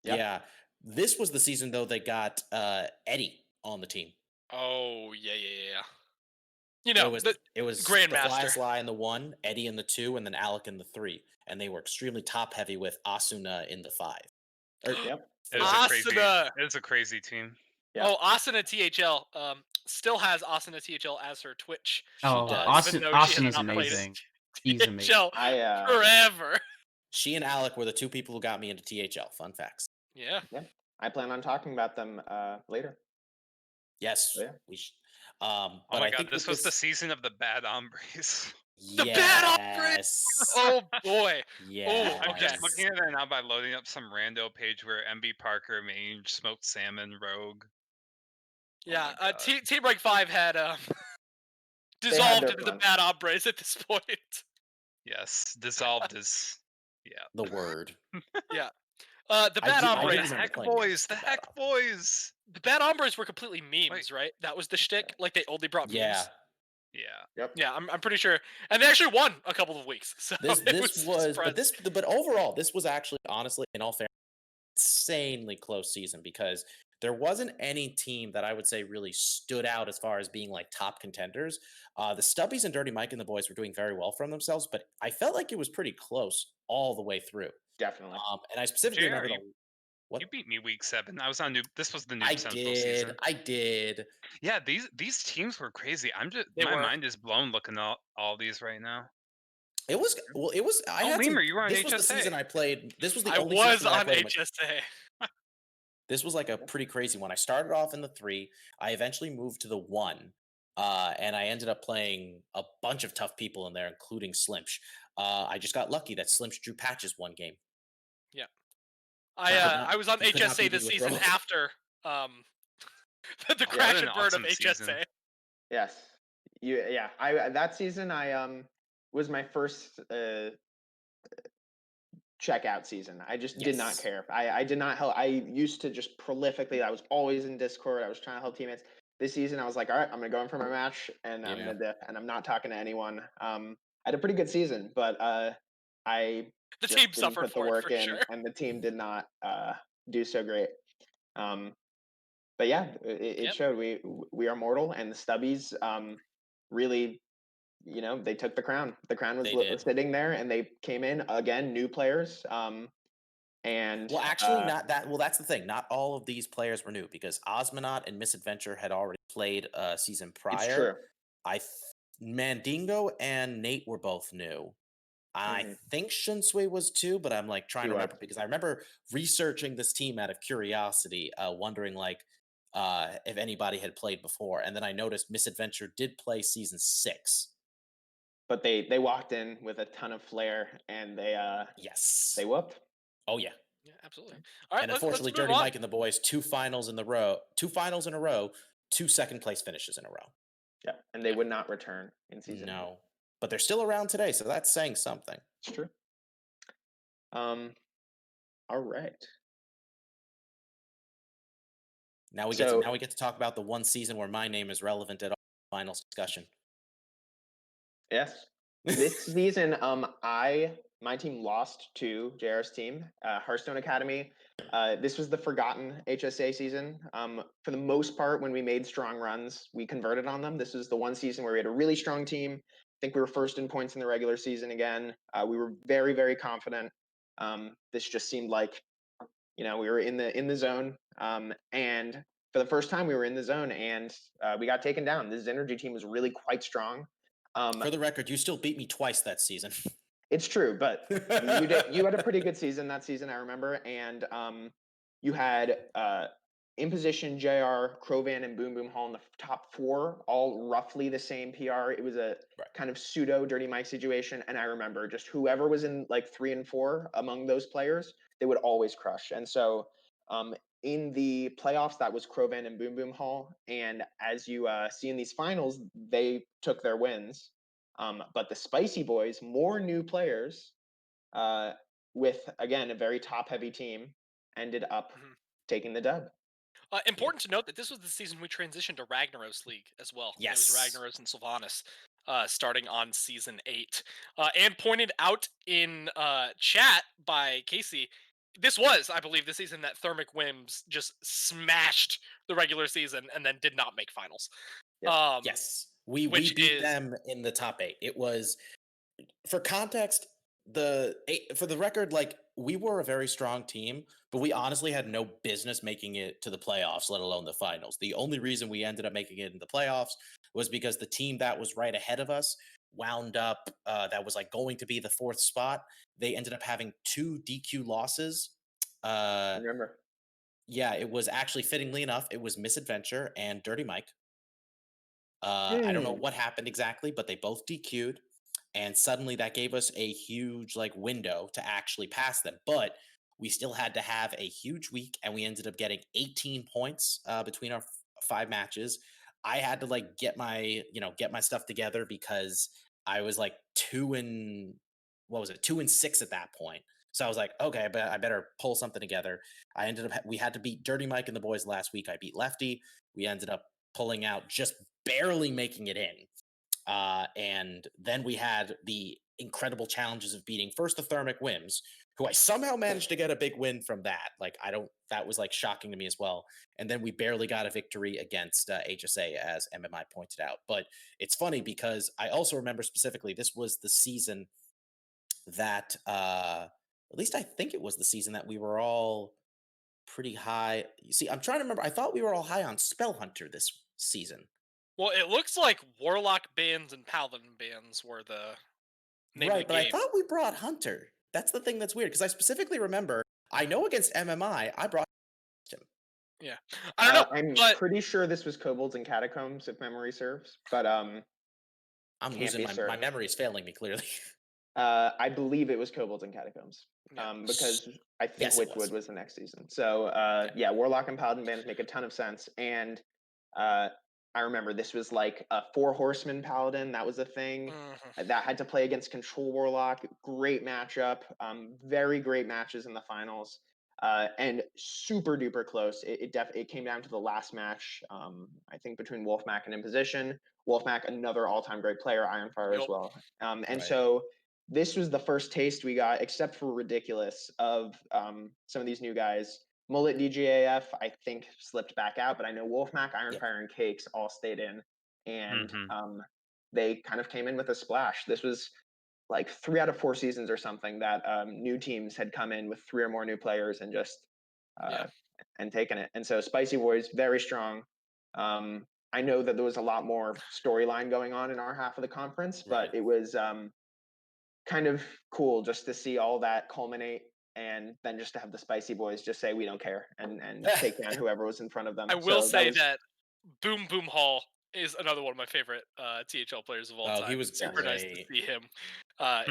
[SPEAKER 4] Yep.
[SPEAKER 2] Yeah. This was the season though they got Eddie on the team.
[SPEAKER 3] Oh, yeah. You know,
[SPEAKER 2] it was
[SPEAKER 3] Grandmaster.
[SPEAKER 2] the Fly Sly in the 1, Eddie in the 2, and then Alec in the 3. And they were extremely top heavy with Asuna in the 5.
[SPEAKER 4] Yep.
[SPEAKER 5] It was a crazy team.
[SPEAKER 4] Yeah.
[SPEAKER 3] Oh, Asuna THL still has Asuna THL as her Twitch.
[SPEAKER 1] Oh,
[SPEAKER 2] does.
[SPEAKER 3] Even though she has
[SPEAKER 1] Austin is
[SPEAKER 3] not played
[SPEAKER 1] amazing. He's amazing.
[SPEAKER 3] THL
[SPEAKER 4] I
[SPEAKER 3] forever.
[SPEAKER 2] She and Alec were the 2 people who got me into THL. Fun facts.
[SPEAKER 3] Yeah.
[SPEAKER 4] I plan on talking about them later.
[SPEAKER 2] Yes,
[SPEAKER 4] Yeah.
[SPEAKER 2] we should.
[SPEAKER 5] Oh
[SPEAKER 2] But
[SPEAKER 5] my
[SPEAKER 2] I
[SPEAKER 5] god,
[SPEAKER 2] think
[SPEAKER 5] this was the season of the bad hombres.
[SPEAKER 3] The bad hombres! Oh boy.
[SPEAKER 2] Yes.
[SPEAKER 5] I'm just
[SPEAKER 3] Okay.
[SPEAKER 5] looking at it now by loading up some rando page where MB Parker, Mange, Smoked Salmon, Rogue.
[SPEAKER 3] Yeah.
[SPEAKER 5] my God.
[SPEAKER 3] Team Break 5 had
[SPEAKER 4] had
[SPEAKER 3] dissolved
[SPEAKER 4] their
[SPEAKER 3] into the
[SPEAKER 4] fun.
[SPEAKER 3] bad hombres at this point.
[SPEAKER 5] Yes, dissolved is
[SPEAKER 2] The word.
[SPEAKER 3] The
[SPEAKER 2] I
[SPEAKER 3] bad
[SPEAKER 2] do- I do
[SPEAKER 3] hombres.
[SPEAKER 2] remember
[SPEAKER 5] the Heck
[SPEAKER 2] playing
[SPEAKER 5] Boys, the
[SPEAKER 2] Bad
[SPEAKER 5] Heck Boys.
[SPEAKER 3] The bad hombres were completely memes,
[SPEAKER 5] Wait.
[SPEAKER 3] right? That was the shtick. Like they only brought memes.
[SPEAKER 2] Yeah.
[SPEAKER 5] Yeah.
[SPEAKER 3] Yeah, I'm pretty sure, and they actually won a couple of weeks. So
[SPEAKER 2] This
[SPEAKER 3] it
[SPEAKER 2] was
[SPEAKER 3] spread.
[SPEAKER 2] but overall this was actually honestly in all fairness insanely close season because there wasn't any team that I would say really stood out as far as being like top contenders. The Stubbies and Dirty Mike and the boys were doing very well for themselves, but I felt like it was pretty close all the way through.
[SPEAKER 4] Definitely.
[SPEAKER 2] And I specifically
[SPEAKER 5] JR,
[SPEAKER 2] remember what
[SPEAKER 5] you beat me week 7. I was on Noob. This was the Noob
[SPEAKER 2] I
[SPEAKER 5] Central
[SPEAKER 2] did.
[SPEAKER 5] season.
[SPEAKER 2] I did.
[SPEAKER 5] Yeah, these teams were crazy.
[SPEAKER 3] They
[SPEAKER 5] My
[SPEAKER 3] were.
[SPEAKER 5] mind is blown looking at all these right now.
[SPEAKER 2] It was well. It was. I
[SPEAKER 5] Oh,
[SPEAKER 2] had
[SPEAKER 5] Leumer, you were on
[SPEAKER 2] this was the
[SPEAKER 5] HSA.
[SPEAKER 2] season I played. This was the
[SPEAKER 3] I
[SPEAKER 2] only
[SPEAKER 3] was
[SPEAKER 2] season I
[SPEAKER 3] on
[SPEAKER 2] played in
[SPEAKER 3] HSA.
[SPEAKER 2] This was like a pretty crazy one. I started off in the 3. I eventually moved to the 1. And I ended up playing a bunch of tough people in there, including Slimsch. I just got lucky that Slimsch drew patches one game.
[SPEAKER 3] Yeah.
[SPEAKER 2] I
[SPEAKER 3] was on HSA this season after the crash and burn of HSA.
[SPEAKER 4] Yes. That season I was my first checkout season. I just did not care. I did not help. I used to just prolifically. I was always in Discord. I was trying to help teammates. This season, I was like, all right, I'm gonna go in for my match, and I'm gonna dip, and I'm not talking to anyone. I had a pretty good season, but I
[SPEAKER 3] the
[SPEAKER 4] just
[SPEAKER 3] team
[SPEAKER 4] didn't
[SPEAKER 3] suffered
[SPEAKER 4] put the
[SPEAKER 3] for
[SPEAKER 4] work
[SPEAKER 3] it for
[SPEAKER 4] in,
[SPEAKER 3] sure.
[SPEAKER 4] and the team did not do so great. But yeah, it showed. We are mortal, and the Stubbies really, they took the crown. The crown was sitting there, and they came in again, new players. And
[SPEAKER 2] well, actually, not that. Well, that's the thing. Not all of these players were new because Osmonaut and Misadventure had already played a season prior.
[SPEAKER 4] It's true.
[SPEAKER 2] Mandingo and Nate were both new. I think Shunsui was too, but I'm like trying to remember because I remember researching this team out of curiosity, wondering like if anybody had played before, and then I noticed Misadventure did play season 6.
[SPEAKER 4] But they walked in with a ton of flair, and they whooped.
[SPEAKER 2] Oh yeah.
[SPEAKER 3] Yeah, absolutely. All right,
[SPEAKER 2] and unfortunately,
[SPEAKER 3] let's
[SPEAKER 2] Dirty Mike and the boys, 2 finals in a row, 2 second-place finishes in a row.
[SPEAKER 4] Yeah, and they would not return in season.
[SPEAKER 2] No, but they're still around today, so that's saying something.
[SPEAKER 4] It's true. All right.
[SPEAKER 2] Now we get to talk about the one season where my name is relevant at all. Finals discussion.
[SPEAKER 4] Yes. This season, my team lost to JR's team, Hearthstone Academy. This was the forgotten HSA season. For the most part, when we made strong runs, we converted on them. This was the one season where we had a really strong team. I think we were first in points in the regular season again. We were very, very confident. This just seemed like, we were in the zone. And for the first time, we were in the zone, and we got taken down. This Energy team was really quite strong.
[SPEAKER 2] For the record, you still beat me twice that season.
[SPEAKER 4] It's true, but you had a pretty good season that season, I remember, and you had Imposition, JR, Crovan, and Boom Boom Hall in the top 4, all roughly the same PR. It was a kind of pseudo Dirty Mike situation, and I remember just whoever was in like 3 and 4 among those players, they would always crush. And so in the playoffs, that was Crovan and Boom Boom Hall, and as you see in these finals, they took their wins. But the Spicy Boys, more new players, with, again, a very top-heavy team, ended up taking the dub.
[SPEAKER 3] Important to note that this was the season we transitioned to Ragnaros League as well.
[SPEAKER 2] Yes.
[SPEAKER 3] It was Ragnaros and Sylvanas starting on season 8. And pointed out in chat by Casey, this was, I believe, the season that Thermic Whims just smashed the regular season and then did not make finals.
[SPEAKER 4] Yep.
[SPEAKER 2] Yes. We beat them in the top 8. It was, for context, for the record, like, we were a very strong team, but we honestly had no business making it to the playoffs, let alone the finals. The only reason we ended up making it in the playoffs was because the team that was right ahead of us wound up, that was like going to be the 4th spot. They ended up having 2 DQ losses.
[SPEAKER 4] I remember.
[SPEAKER 2] Yeah, it was actually, fittingly enough, it was Misadventure and Dirty Mike. I don't know what happened exactly, but they both DQ'd, and suddenly that gave us a huge like window to actually pass them. But we still had to have a huge week, and we ended up getting 18 points between our 5 matches. I had to like get my stuff together because I was like 2 and 6 at that point. So I was like, okay, but I better pull something together. We had to beat Dirty Mike and the boys last week. I beat Lefty. We ended up pulling out, just barely making it in. And then we had the incredible challenges of beating first the Thermic Whims, who I somehow managed to get a big win from that. Like, that was like shocking to me as well. And then we barely got a victory against HSA, as MMI pointed out. But it's funny because I also remember specifically this was the season that, at least I think it was the season that we were all pretty high. You see, I'm trying to remember. I thought we were all high on Spell Hunter this season.
[SPEAKER 3] Well, it looks like Warlock bands and Paladin bands were the name
[SPEAKER 2] Right,
[SPEAKER 3] of the
[SPEAKER 2] but
[SPEAKER 3] game.
[SPEAKER 2] I thought we brought Hunter. That's the thing that's weird because I specifically remember. I know against MMI, I brought him.
[SPEAKER 3] Yeah, I don't know.
[SPEAKER 4] I'm
[SPEAKER 3] but
[SPEAKER 4] pretty sure this was Kobolds and Catacombs, if memory serves. But
[SPEAKER 2] I'm
[SPEAKER 4] Can't
[SPEAKER 2] losing
[SPEAKER 4] be
[SPEAKER 2] my
[SPEAKER 4] certain.
[SPEAKER 2] memory is failing me clearly.
[SPEAKER 4] I believe it was Kobolds and Catacombs.
[SPEAKER 3] Yeah.
[SPEAKER 4] Because I think
[SPEAKER 2] Yes, it
[SPEAKER 4] Witchwood
[SPEAKER 2] was.
[SPEAKER 4] was the next season. So yeah, Warlock and Paladin bands make a ton of sense. And I remember this was like a 4 Horseman Paladin. That was a thing.
[SPEAKER 3] Mhm.
[SPEAKER 4] That had to play against Control Warlock. Great matchup. Very great matches in the finals. And super duper close. It came down to the last match. I think between Wolfmac and Imposition. Wolfmac, another all-time great player, Ironfire as
[SPEAKER 3] Yup.
[SPEAKER 4] well. And
[SPEAKER 2] Right.
[SPEAKER 4] so this was the first taste we got, except for Ridiculous, of some of these new guys. Mullet DGAF, I think, slipped back out, but I know Wolfmac, Ironfire, and Cakes all stayed in, and they kind of came in with a splash. This was like 3 out of 4 seasons or something that new teams had come in with 3 or more new players and just and taken it. And so Spicy Boys, very strong. I know that there was a lot more storyline going on in our half of the conference, but
[SPEAKER 2] Right.
[SPEAKER 4] it was kind of cool just to see all that culminate and then just to have the Spicy Boys just say we don't care and take down whoever was in front of them.
[SPEAKER 3] I will
[SPEAKER 4] So
[SPEAKER 3] say
[SPEAKER 4] was,
[SPEAKER 3] that Boom Boom Hall is another one of my favorite THL players of all time.
[SPEAKER 2] He was
[SPEAKER 3] super nice to
[SPEAKER 2] great.
[SPEAKER 3] see him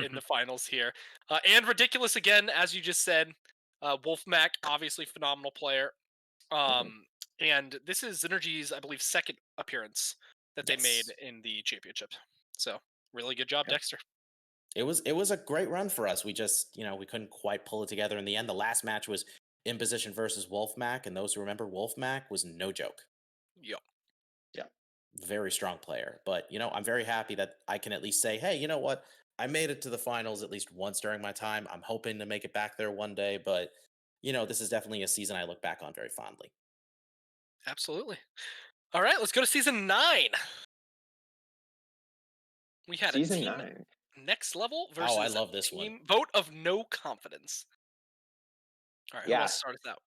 [SPEAKER 3] in the finals here. And Ridiculous again, as you just said. Wolfmac, obviously phenomenal player. And this is Synergy's, I believe, second appearance that they made
[SPEAKER 2] Yes.
[SPEAKER 3] in the championship. So really good job, Dexter.
[SPEAKER 2] It was a great run for us. We just, we couldn't quite pull it together in the end. The last match was Imposition versus Wolfmac, and those who remember, Wolfmac was no joke.
[SPEAKER 3] Yep.
[SPEAKER 4] Yeah.
[SPEAKER 2] Very strong player. But, I'm very happy that I can at least say, hey, you know what? I made it to the finals at least once during my time. I'm hoping to make it back there one day, but this is definitely a season I look back on very fondly.
[SPEAKER 3] Absolutely. All right, let's go to season 9. We had
[SPEAKER 4] season
[SPEAKER 3] a team
[SPEAKER 4] 9.
[SPEAKER 3] next level versus
[SPEAKER 2] I love this
[SPEAKER 3] team
[SPEAKER 2] one.
[SPEAKER 3] vote of no confidence. All right, who wants to start us out?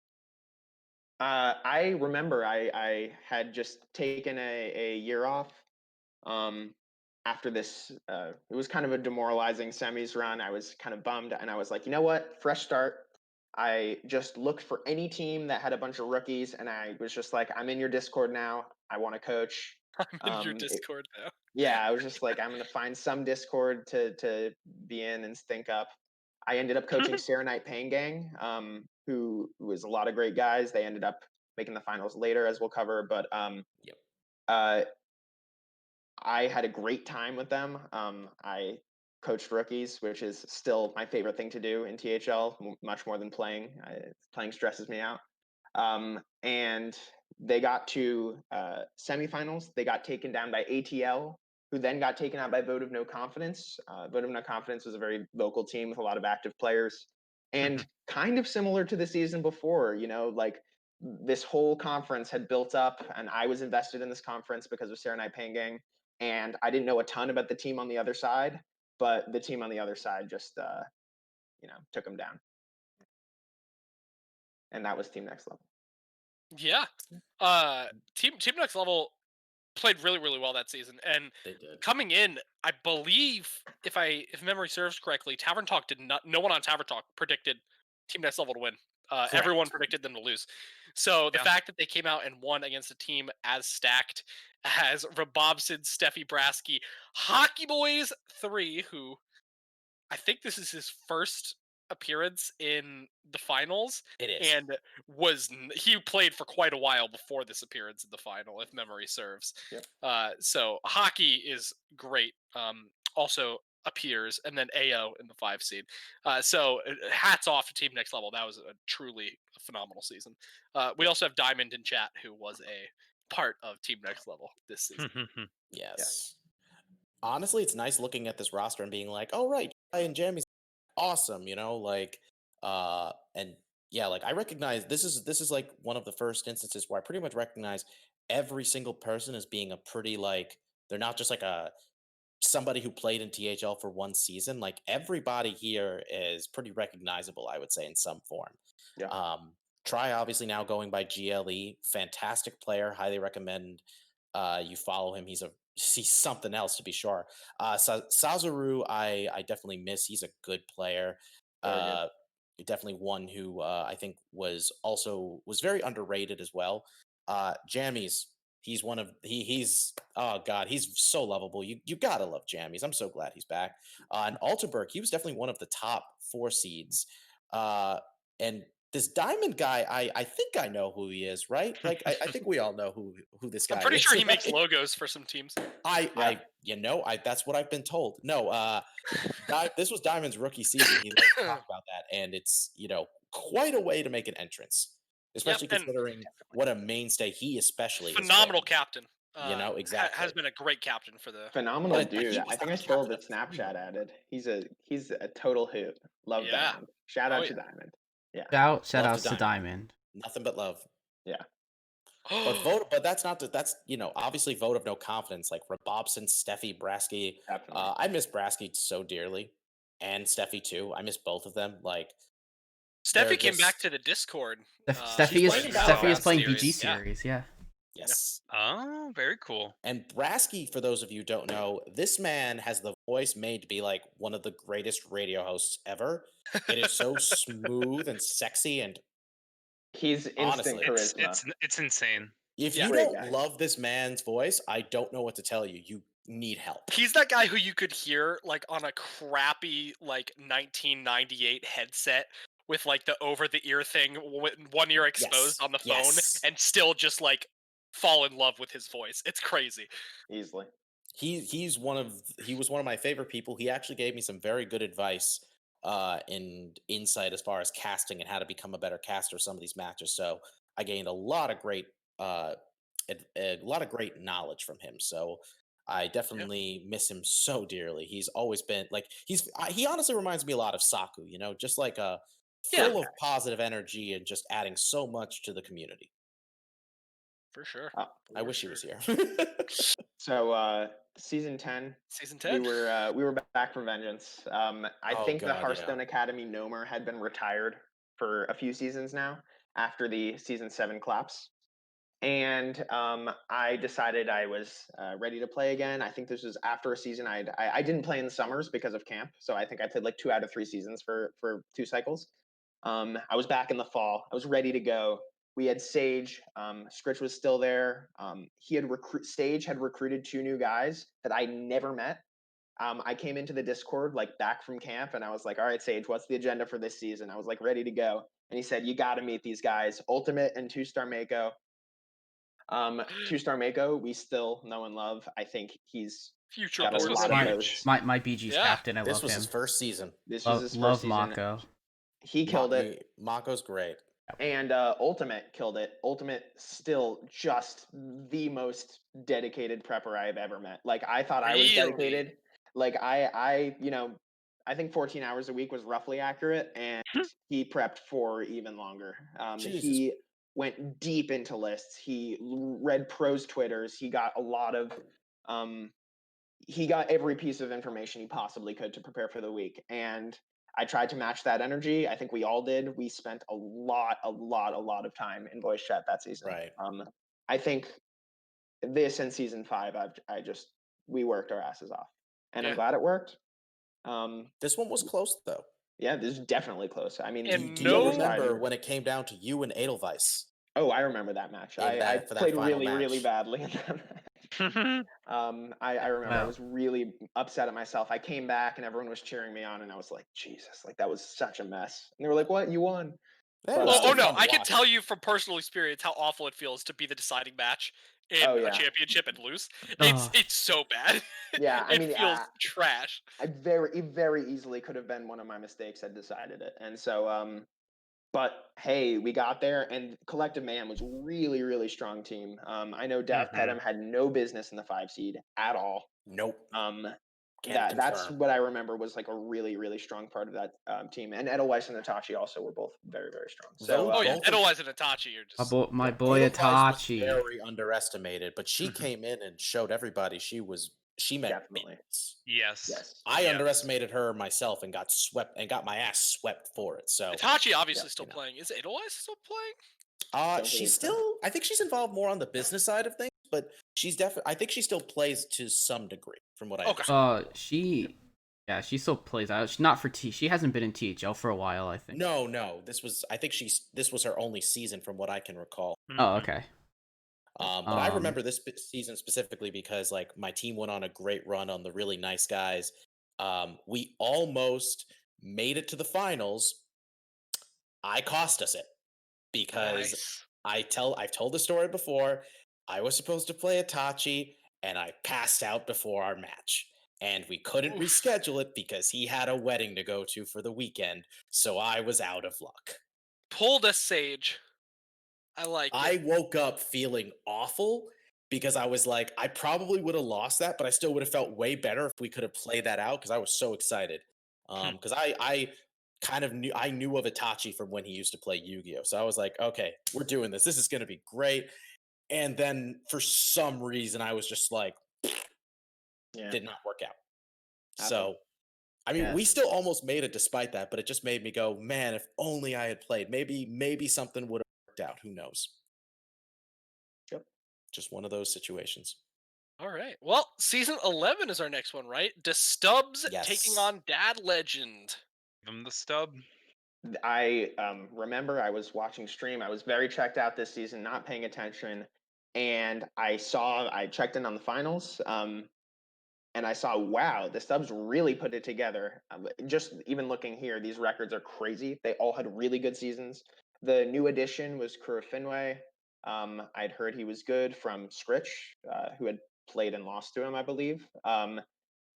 [SPEAKER 4] I remember I had just taken a year off after this. It was kind of a demoralizing semis run. I was kind of bummed, and I was like, you know what, fresh start. I just looked for any team that had a bunch of rookies, and I was just like, I'm in your Discord now. I want to coach.
[SPEAKER 3] I'm in your Discord now.
[SPEAKER 4] Yeah, I was just like, I'm going to find some Discord to be in and sync up. I ended up coaching Serenite Pain Gang, who was a lot of great guys. They ended up making the finals later, as we'll cover. But I had a great time with them. I coached rookies, which is still my favorite thing to do in THL, much more than playing. Playing stresses me out. And they got to semifinals. They got taken down by ATL, who then got taken out by Vote of No Confidence. Vote of No Confidence was a very local team with a lot of active players. And kind of similar to the season before, like this whole conference had built up, and I was invested in this conference because of Serenite Pain Gang. And I didn't know a ton about the team on the other side, but the team on the other side just, took them down. And that was Team Next Level.
[SPEAKER 3] Yeah. Team Next Level played really, really well that season. And
[SPEAKER 2] They did.
[SPEAKER 3] coming in, I believe, if memory serves correctly, Tavern Talk no one on Tavern Talk predicted Team Next Level to win. Everyone predicted them to lose. So the fact that they came out and won against a team as stacked as Rabobson, Steffi Brasky, Hockey Boys 3, who I think this is his first appearance in the finals.
[SPEAKER 2] It is.
[SPEAKER 3] And he played for quite a while before this appearance in the final, if memory serves.
[SPEAKER 4] Yep.
[SPEAKER 3] So Hockey is great. Also appears, and then AO in the 5 seed. So hats off to Team Next Level. That was a truly phenomenal season. We also have Diamond in chat, who was a part of Team Next Level this season.
[SPEAKER 2] Yes. honestly, it's nice looking at this roster and being like, oh right, Jedi and Jamie's awesome, and yeah, like I recognize this is like one of the first instances where I pretty much recognize every single person as being a pretty like they're not just like a somebody who played in THL for one season. Like everybody here is pretty recognizable, I would say, in some form.
[SPEAKER 4] Yeah.
[SPEAKER 2] Try obviously now going by GLE, fantastic player, highly recommend you follow him. He's something else to be sure. Sazuru, I definitely miss. He's a good player.
[SPEAKER 4] Very good.
[SPEAKER 2] Definitely one who I think was very underrated as well. Jammies, he's one of he's oh god, he's so lovable. You gotta love Jammies. I'm so glad he's back. And Altenberg, he was definitely one of the top 4 seeds. And this Diamond guy, I think I know who he is, right? Like I think we all know who this guy
[SPEAKER 3] I'm pretty
[SPEAKER 2] is.
[SPEAKER 3] sure he makes logos for some teams.
[SPEAKER 2] That's what I've been told. No, this was Diamond's rookie season. He likes to talk about that, and it's quite a way to make an entrance, especially
[SPEAKER 3] and
[SPEAKER 2] considering what a mainstay he especially has
[SPEAKER 3] phenomenal
[SPEAKER 2] been.
[SPEAKER 3] captain.
[SPEAKER 2] Exactly.
[SPEAKER 3] Has been a great captain for the
[SPEAKER 4] Phenomenal
[SPEAKER 2] But
[SPEAKER 4] dude.
[SPEAKER 2] he was
[SPEAKER 4] I think
[SPEAKER 2] the
[SPEAKER 4] I still have
[SPEAKER 2] captain
[SPEAKER 4] the
[SPEAKER 2] of the team.
[SPEAKER 4] Snapchat added. He's a total hoot. Love
[SPEAKER 3] Yeah.
[SPEAKER 4] Diamond. Shout
[SPEAKER 3] Oh,
[SPEAKER 4] out
[SPEAKER 3] yeah.
[SPEAKER 4] to Diamond. Yeah.
[SPEAKER 1] Shout
[SPEAKER 2] Love
[SPEAKER 1] outs to Diamond.
[SPEAKER 2] Nothing but love.
[SPEAKER 4] Yeah.
[SPEAKER 2] But that's not that's obviously vote of no confidence. Like Robobson, Steffi, Brasky.
[SPEAKER 4] Definitely.
[SPEAKER 2] I miss Brasky so dearly, and Steffi too. I miss both of them. Like
[SPEAKER 3] Steffi came back to the Discord.
[SPEAKER 1] Steffi
[SPEAKER 2] she's
[SPEAKER 1] is
[SPEAKER 2] playing
[SPEAKER 1] Steffi is
[SPEAKER 2] Battlegrounds
[SPEAKER 1] playing
[SPEAKER 3] series.
[SPEAKER 1] BG series. Yeah.
[SPEAKER 2] Yes.
[SPEAKER 5] Oh, very cool.
[SPEAKER 2] And Brasky, for those of you who don't know, this man has the voice made to be like one of the greatest radio hosts ever. It is so smooth and sexy, and
[SPEAKER 4] He's instant
[SPEAKER 2] honestly,
[SPEAKER 4] charisma.
[SPEAKER 5] It's insane.
[SPEAKER 2] if
[SPEAKER 3] Yeah.
[SPEAKER 2] you
[SPEAKER 4] Great
[SPEAKER 2] don't
[SPEAKER 4] guy.
[SPEAKER 2] love this man's voice, I don't know what to tell you. You need help.
[SPEAKER 3] He's that guy who you could hear like on a crappy like 1998 headset with like the over the ear thing with one ear exposed on the phone
[SPEAKER 2] Yes.
[SPEAKER 3] and still just like fall in love with his voice. It's crazy.
[SPEAKER 4] Easily.
[SPEAKER 2] He was one of my favorite people. He actually gave me some very good advice and insight as far as casting and how to become a better caster of some of these matches. So I gained a lot of great knowledge from him. So I definitely miss him so dearly. He's always been like he honestly reminds me a lot of Saku, just like
[SPEAKER 3] Yeah.
[SPEAKER 2] full of positive energy and just adding so much to the community.
[SPEAKER 3] For sure.
[SPEAKER 2] I wish he was here.
[SPEAKER 4] So season 10,
[SPEAKER 3] Season
[SPEAKER 4] we
[SPEAKER 3] 10.
[SPEAKER 4] were back from vengeance. I
[SPEAKER 2] Oh,
[SPEAKER 4] think the
[SPEAKER 2] God, yeah.
[SPEAKER 4] Hearthstone Academy Nomer had been retired for a few seasons now after the season 7 collapse. And I decided I was ready to play again. I think this was after a season. I didn't play in the summers because of camp, so I think I played like 2 out of 3 seasons for 2 cycles. I was back in the fall. I was ready to go. We had Sage. Scritch was still there. Sage had recruited 2 new guys that I never met. I came into the Discord like back from camp, and I was like, "All right, Sage, what's the agenda for this season?" I was like ready to go, and he said, "You got to meet these guys, Ultimate and 2-star Mako." 2-star Mako, we still know and love. I think he's
[SPEAKER 3] Future
[SPEAKER 4] got a
[SPEAKER 5] This was
[SPEAKER 4] lot of
[SPEAKER 5] huge.
[SPEAKER 4] votes.
[SPEAKER 1] My BG's
[SPEAKER 3] Yeah.
[SPEAKER 1] captain. I
[SPEAKER 2] This
[SPEAKER 1] love
[SPEAKER 2] was
[SPEAKER 1] him.
[SPEAKER 2] his first season.
[SPEAKER 4] This was his
[SPEAKER 1] Love
[SPEAKER 4] first season.
[SPEAKER 1] Mako.
[SPEAKER 4] He killed it,
[SPEAKER 2] Mako's great.
[SPEAKER 4] and Ultimate killed it. Ultimate still just the most dedicated prepper I've ever met. Like I thought I was
[SPEAKER 3] Really?
[SPEAKER 4] dedicated. Like I think 14 hours a week was roughly accurate, and he prepped for even longer.
[SPEAKER 2] Jesus.
[SPEAKER 4] He went deep into lists. He read pros Twitters. He got a lot of he got every piece of information he possibly could to prepare for the week. And I tried to match that energy. I think we all did. We spent a lot of time in voice chat that season.
[SPEAKER 2] Right.
[SPEAKER 4] I think this and season 5, we worked our asses off, and I'm glad it worked.
[SPEAKER 2] This one was close though.
[SPEAKER 4] Yeah, this is definitely close. I mean,
[SPEAKER 3] And
[SPEAKER 2] Do you remember when it came down to you and Edelweiss?
[SPEAKER 4] Oh, I remember that match. I
[SPEAKER 2] for that
[SPEAKER 4] played
[SPEAKER 2] final
[SPEAKER 4] really
[SPEAKER 2] match?
[SPEAKER 4] badly in that match. I remember I
[SPEAKER 1] Wow.
[SPEAKER 4] was really upset at myself. I came back and everyone was cheering me on, and I was like, Jesus, like that was such a mess. And they were like, "What? You won?"
[SPEAKER 2] That
[SPEAKER 4] But,
[SPEAKER 2] was
[SPEAKER 3] Oh
[SPEAKER 2] still
[SPEAKER 3] no,
[SPEAKER 2] fun to
[SPEAKER 3] I can
[SPEAKER 2] watch.
[SPEAKER 3] tell you from personal experience how awful it feels to be the deciding match in
[SPEAKER 4] Oh,
[SPEAKER 3] a
[SPEAKER 4] yeah.
[SPEAKER 3] championship and lose.
[SPEAKER 1] Ugh.
[SPEAKER 3] It's so bad.
[SPEAKER 4] Yeah, I
[SPEAKER 3] it
[SPEAKER 4] mean,
[SPEAKER 3] feels trash.
[SPEAKER 4] I very easily could have been one of my mistakes had decided it. And so, but hey, we got there, and Collective Man was really strong team. I know Dav
[SPEAKER 5] Mhm.
[SPEAKER 4] Pedham had no business in the 5 seed at all.
[SPEAKER 2] Nope. Can't
[SPEAKER 4] That's
[SPEAKER 2] confirm.
[SPEAKER 4] what I remember was like a really, really strong part of that team. And Edelweiss and Itachi also were both very, very strong. So
[SPEAKER 3] Oh yeah,
[SPEAKER 2] both of-
[SPEAKER 3] Edelweiss and Itachi are just
[SPEAKER 1] My boy
[SPEAKER 2] Edelweiss was
[SPEAKER 1] Itachi.
[SPEAKER 2] very underestimated, but she came in and showed everybody she meant
[SPEAKER 4] definitely.
[SPEAKER 2] business.
[SPEAKER 5] Yes.
[SPEAKER 2] I
[SPEAKER 5] Yes.
[SPEAKER 2] underestimated her myself and got my ass swept for it. So
[SPEAKER 3] Itachi obviously still
[SPEAKER 2] you know.
[SPEAKER 3] playing. Is Edelweiss still playing?
[SPEAKER 4] Don't
[SPEAKER 2] She's
[SPEAKER 4] believe so.
[SPEAKER 2] still. I think she's involved more on the business side of things, but she's definitely. I think she still plays to some degree, from what I
[SPEAKER 3] Okay.
[SPEAKER 2] understand.
[SPEAKER 1] She still plays out. She's not for T. She hasn't been in THL for a while, I think.
[SPEAKER 2] No. I think this was her only season, from what I can recall.
[SPEAKER 1] Oh, okay.
[SPEAKER 2] But I remember this season specifically because like my team went on a great run on the really nice guys. We almost made it to the finals. I cost us it because
[SPEAKER 3] Nice.
[SPEAKER 2] I've told the story before. I was supposed to play Itachi and I passed out before our match. And we couldn't
[SPEAKER 3] Oof.
[SPEAKER 2] reschedule it because he had a wedding to go to for the weekend, so I was out of luck.
[SPEAKER 3] Pulled a Sage. I like it.
[SPEAKER 2] I woke up feeling awful because I was like, I probably would have lost that, but I still would have felt way better if we could have played that out because I was so excited. Because I kind of knew of Itachi from when he used to play Yu-Gi-Oh! So I was like, okay, we're doing this. This is going to be great. And then for some reason, I was just like, did not work out. So, I mean, we still almost made it despite that, but it just made me go, man, if only I had played. Maybe something would have worked out. Who knows?
[SPEAKER 4] Yep.
[SPEAKER 2] Just one of those situations.
[SPEAKER 3] All right. Well, season 11 is our next one, right? Stubbs taking
[SPEAKER 2] Yes.
[SPEAKER 3] on Dad Legend.
[SPEAKER 5] Give him the stub.
[SPEAKER 4] I remember I was watching stream. I was very checked out this season, not paying attention, and I checked in on the finals, and I saw, wow, the Stubbs really put it together. Just even looking here, these records are crazy. They all had really good seasons. The new addition was Kura Finway. I'd heard he was good from Scritch, who had played and lost to him, I believe.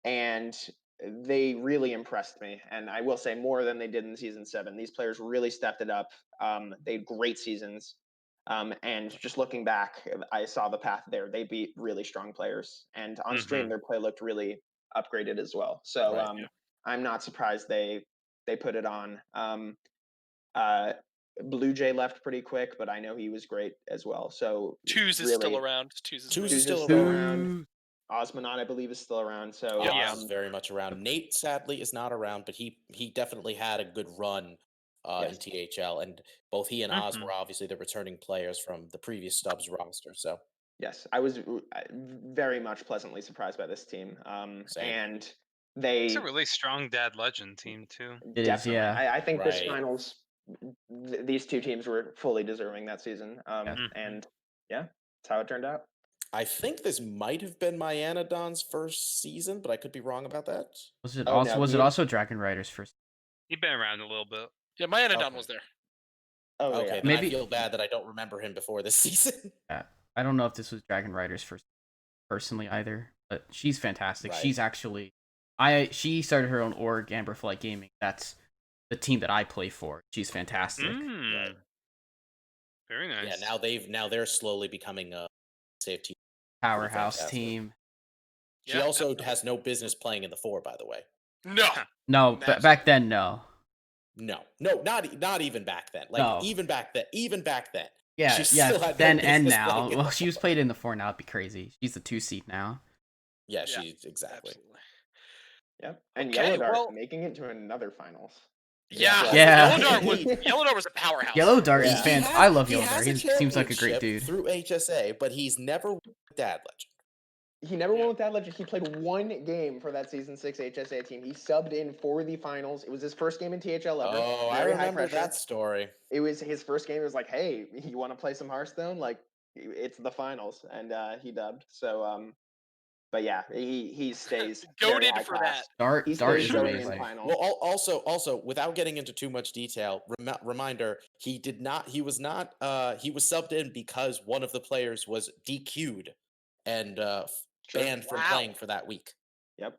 [SPEAKER 4] And they really impressed me. And I will say more than they did in season 7. These players really stepped it up. They had great seasons. And just looking back, I saw the path there. They beat really strong players. And on stream, their play looked really upgraded as well. So I'm not surprised they put it on. Blue Jay left pretty quick, but I know he was great as well. So
[SPEAKER 3] Twos is still around. Twos
[SPEAKER 2] is still
[SPEAKER 4] around. Osmonaut, I believe, is still around. So
[SPEAKER 2] is very much around. Nate, sadly, is not around, but he definitely had a good run in THL, and both he and Oz were obviously the returning players from the previous Stubbs roster. So
[SPEAKER 4] yes, I was very much pleasantly surprised by this team. And
[SPEAKER 5] it's a really strong Dad Legend team too.
[SPEAKER 1] It is, yeah.
[SPEAKER 4] I think this finals, these two teams were fully deserving that season. And yeah, that's how it turned out.
[SPEAKER 2] I think this might have been Myanodon's first season, but I could be wrong about that.
[SPEAKER 1] Was it also Dragon Rider's first?
[SPEAKER 5] He'd been around a little bit.
[SPEAKER 3] Yeah, Myanodon was there.
[SPEAKER 2] Oh, okay. Maybe I feel bad that I don't remember him before this season.
[SPEAKER 1] Yeah, I don't know if this was Dragon Rider's first personally either, but she's fantastic. She's actually, she started her own org, Amberflight Gaming. That's the team that I play for. She's fantastic.
[SPEAKER 2] Right.
[SPEAKER 5] Very nice.
[SPEAKER 2] Yeah, now they're slowly becoming a safe team.
[SPEAKER 1] Powerhouse team.
[SPEAKER 2] She also has no business playing in the 4, by the way.
[SPEAKER 1] No, back then, no.
[SPEAKER 2] No, not even back then. Like even back then.
[SPEAKER 1] Yeah, then and now. Well, she was played in the 4 now. It'd be crazy. She's the 2 seed now.
[SPEAKER 2] Yeah, she's exactly.
[SPEAKER 4] Absolutely. Yep, and Yellow Dart making it to another finals.
[SPEAKER 3] Yeah. Yellow Dart was a powerhouse.
[SPEAKER 1] Yellow Dart is fans. I love Yellow Dart. He seems like a great dude.
[SPEAKER 2] Through HSA, but he's never with Dad Legend.
[SPEAKER 4] He never won with Dad Legend. He played one game for that season 6 HSA team. He subbed in for the finals. It was his first game in THL ever.
[SPEAKER 2] Oh, I remember that story.
[SPEAKER 4] It was his first game. It was like, hey, you want to play some Hearthstone? Like, it's the finals, and he dubbed. So, but yeah, he stays
[SPEAKER 3] goated for that.
[SPEAKER 1] Dart is amazing.
[SPEAKER 2] Well, also, without getting into too much detail, reminder: he was subbed in because one of the players was DQ'd and banned from playing for that week.
[SPEAKER 4] Yep.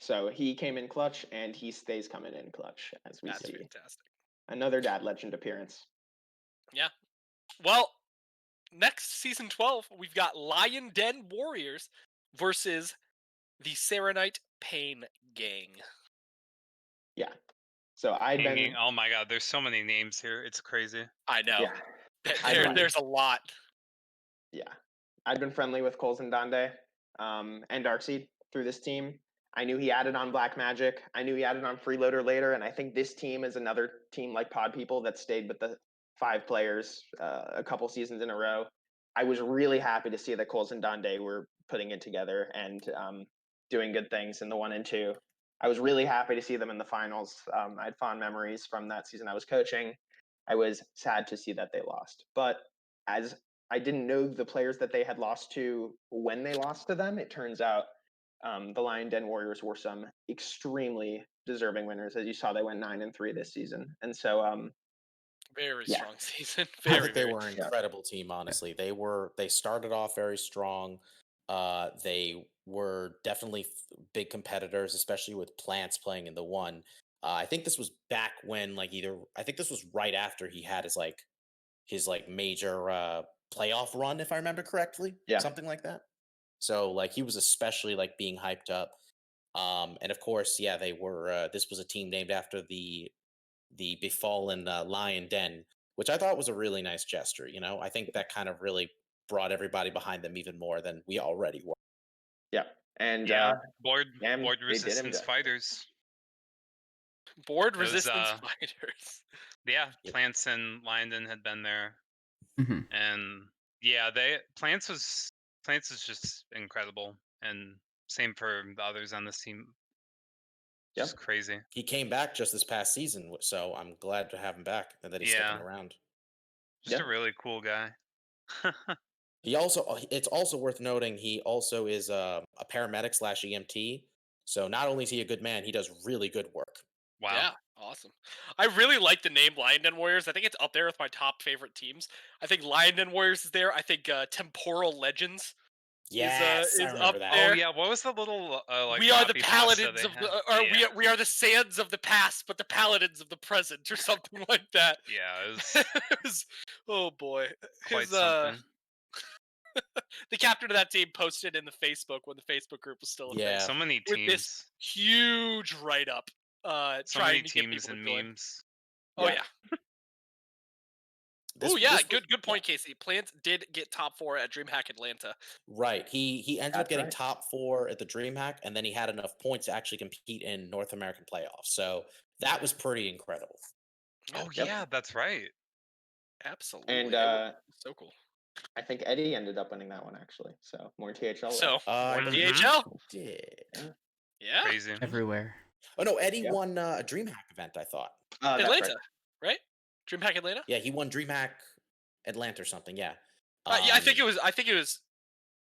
[SPEAKER 4] So he came in clutch, and he stays coming in clutch as we see.
[SPEAKER 3] Fantastic.
[SPEAKER 4] Another Dad Legend appearance.
[SPEAKER 3] Yeah. Well, next season 12, we've got Lion Den Warriors versus the Serenite Pain Gang.
[SPEAKER 4] Yeah. So I'd
[SPEAKER 5] Hanging.
[SPEAKER 4] been.
[SPEAKER 5] Oh my god, there's so many names here. It's crazy.
[SPEAKER 3] I know.
[SPEAKER 4] Yeah.
[SPEAKER 3] There's a lot.
[SPEAKER 4] Yeah. I'd been friendly with Coles and Dande and Darkseid through this team. I knew he added on Black Magic. I knew he added on Freeloader later. And I think this team is another team like Pod People that stayed with the 5 players a couple seasons in a row. I was really happy to see that Coles and Dande were putting it together and doing good things in the 1 and 2. I was really happy to see them in the finals. I had fond memories from that season I was coaching. I was sad to see that they lost. But as I didn't know the players that they had lost to when they lost to them, it turns out the Lion Den Warriors were some extremely deserving winners. As you saw, they went 9-3 this season. And so
[SPEAKER 3] very strong season.
[SPEAKER 2] I think they were an incredible team, honestly. They started off very strong. They were definitely big competitors, especially with Plants playing in the 1. I think this was back when I think this was right after he had his major playoff run, if I remember correctly.
[SPEAKER 4] Yeah.
[SPEAKER 2] Something like that. So he was especially being hyped up. And of course, yeah, they were this was a team named after the befallen Lion Den, which I thought was a really nice gesture. I think that kind of really brought everybody behind them even more than we already were.
[SPEAKER 4] Yeah. And
[SPEAKER 5] board
[SPEAKER 4] they did him
[SPEAKER 5] resistance
[SPEAKER 4] good.
[SPEAKER 5] fighters.
[SPEAKER 3] Board resistance fighters.
[SPEAKER 5] Yeah, Plants and Lyndon had been there. And yeah, Plants is just incredible, and same for the others on this team. Just crazy.
[SPEAKER 2] He came back just this past season, so I'm glad to have him back and that he's sticking around.
[SPEAKER 5] Just a really cool guy.
[SPEAKER 2] He also, it's also worth noting, he also is a paramedic / EMT. So not only is he a good man, he does really good work.
[SPEAKER 5] Wow.
[SPEAKER 3] Yeah, awesome. I really like the name Lion Den Warriors. I think it's up there with my top favorite teams. I think Lion Den Warriors is there. I think Temporal Legends is up there.
[SPEAKER 5] Oh yeah, what was the little
[SPEAKER 3] we are the paladins of the, we are the sands of the past, but the paladins of the present, or something like that.
[SPEAKER 5] Yeah,
[SPEAKER 3] it was oh boy,
[SPEAKER 5] quite something.
[SPEAKER 3] The captain of that team posted in the Facebook when the Facebook group was still a thing.
[SPEAKER 5] So many teams.
[SPEAKER 3] With this huge write up.
[SPEAKER 5] So many teams and memes.
[SPEAKER 3] Oh yeah. Oh yeah, good point, Casey. Plants did get top 4 at DreamHack Atlanta.
[SPEAKER 2] Right. He ended up getting top 4 at the DreamHack, and then he had enough points to actually compete in North American playoffs. So that was pretty incredible.
[SPEAKER 5] Oh yeah, that's right.
[SPEAKER 3] Absolutely.
[SPEAKER 4] And
[SPEAKER 3] so cool.
[SPEAKER 4] I think Eddie ended up winning that one actually. So more THL.
[SPEAKER 3] So more THL. Yeah.
[SPEAKER 5] Crazy.
[SPEAKER 1] Everywhere.
[SPEAKER 2] Oh no, Eddie won a DreamHack event, I thought.
[SPEAKER 3] Atlanta, right? DreamHack Atlanta?
[SPEAKER 2] Yeah, he won DreamHack Atlanta or something, yeah.
[SPEAKER 3] Yeah, I think it was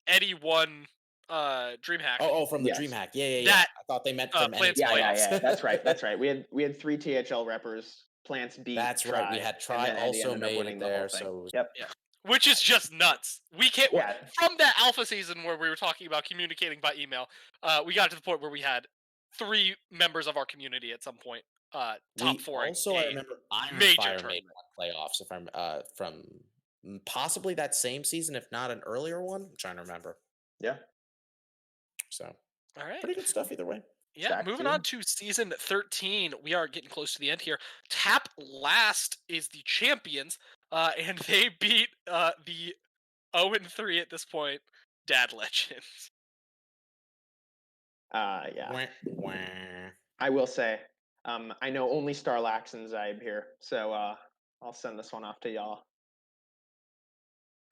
[SPEAKER 3] Eddie won DreamHack.
[SPEAKER 2] Oh, from the DreamHack. Yeah.
[SPEAKER 3] That,
[SPEAKER 2] I thought they meant from
[SPEAKER 3] Plants
[SPEAKER 4] yeah. That's right. We had 3 THL reppers. Plants beat.
[SPEAKER 2] That's
[SPEAKER 4] Try,
[SPEAKER 2] right. We had Try also made it there, so
[SPEAKER 4] yeah.
[SPEAKER 3] Which is just nuts. We can't from that alpha season where we were talking about communicating by email. We got to the point where we had 3 members of our community at some point top 4.
[SPEAKER 2] Also, I remember Iron Fire made playoffs. If I'm from possibly that same season, if not an earlier one. I'm trying to remember.
[SPEAKER 4] Yeah.
[SPEAKER 3] all
[SPEAKER 2] So
[SPEAKER 3] right,
[SPEAKER 2] pretty good stuff either way.
[SPEAKER 3] Yeah, moving on to season 13. We are getting close to the end here. Tap Last is the champions, and they beat the 0-3 at this point Dad Legends.
[SPEAKER 4] Yeah. I will say, I know only Starlax and Zybe here, so I'll send this one off to y'all.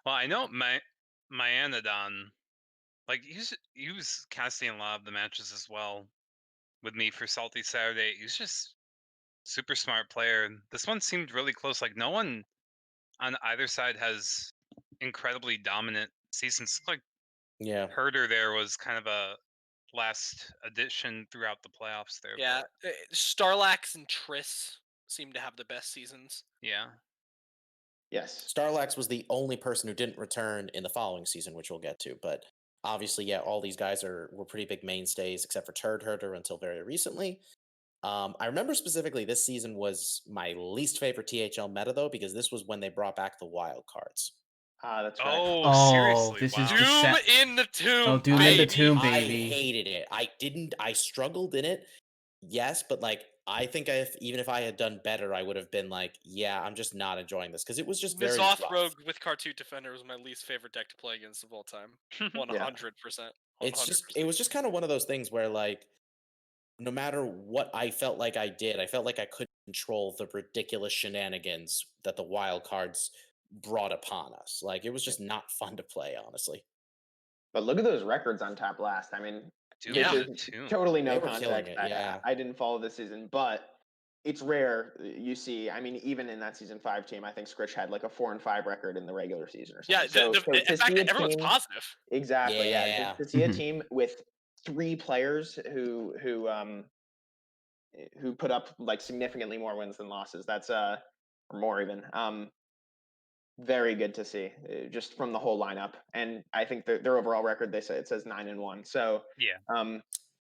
[SPEAKER 5] Well, I know Myanodon, he was casting a lot of the matches as well with me for Salty Saturday. He's just super smart player. This one seemed really close. Like no one on either side has incredibly dominant seasons. Like Herder there was kind of a last addition throughout the playoffs there.
[SPEAKER 3] Yeah, Starlax and Triss seem to have the best seasons.
[SPEAKER 5] Yeah.
[SPEAKER 2] Yes. Starlax was the only person who didn't return in the following season, which we'll get to. But obviously, yeah, all these guys were pretty big mainstays, except for Turd Herder until very recently. I remember specifically this season was my least favorite THL meta, though, because this was when they brought back the wild cards.
[SPEAKER 4] That's right.
[SPEAKER 5] Oh, seriously?
[SPEAKER 1] this
[SPEAKER 5] Wow.
[SPEAKER 1] is
[SPEAKER 3] Doom in the Tomb.
[SPEAKER 1] Doom
[SPEAKER 2] I,
[SPEAKER 1] in the Tomb,
[SPEAKER 2] I
[SPEAKER 1] baby.
[SPEAKER 2] hated it. I struggled in it. Yes, but like I think even if I had done better, I would have been like, yeah, I'm just not enjoying this because it was just very
[SPEAKER 3] N'Zoth
[SPEAKER 2] rough.
[SPEAKER 3] Rogue with Cartoon Defender was my least favorite deck to play against of all time. 100%.
[SPEAKER 2] It was just kind of one of those things where like no matter what I felt like I did, I felt like I couldn't control the ridiculous shenanigans that the wild cards brought upon us. Like it was just not fun to play, honestly.
[SPEAKER 4] But look at those records on Top Blast. I mean,
[SPEAKER 5] Doom
[SPEAKER 4] this
[SPEAKER 5] in
[SPEAKER 4] is
[SPEAKER 5] the Tomb.
[SPEAKER 4] totally no
[SPEAKER 2] They were killing
[SPEAKER 4] context.
[SPEAKER 2] it, yeah.
[SPEAKER 4] I didn't follow this season, but it's rare you see. I mean, even in that season 5 team, I think Scritch had like a 4-5 record in the regular season or
[SPEAKER 3] Yeah,
[SPEAKER 4] something. So
[SPEAKER 3] in
[SPEAKER 4] to
[SPEAKER 3] fact,
[SPEAKER 4] see a
[SPEAKER 3] everyone's
[SPEAKER 4] team,
[SPEAKER 3] positive.
[SPEAKER 4] exactly, yeah,
[SPEAKER 2] Yeah.
[SPEAKER 4] to see a
[SPEAKER 1] Mhm.
[SPEAKER 4] team with 3 players who put up like significantly more wins than losses. That's or more even. Very good to see, just from the whole lineup. And I think their overall record, they say it says 9-1. So
[SPEAKER 5] Yeah.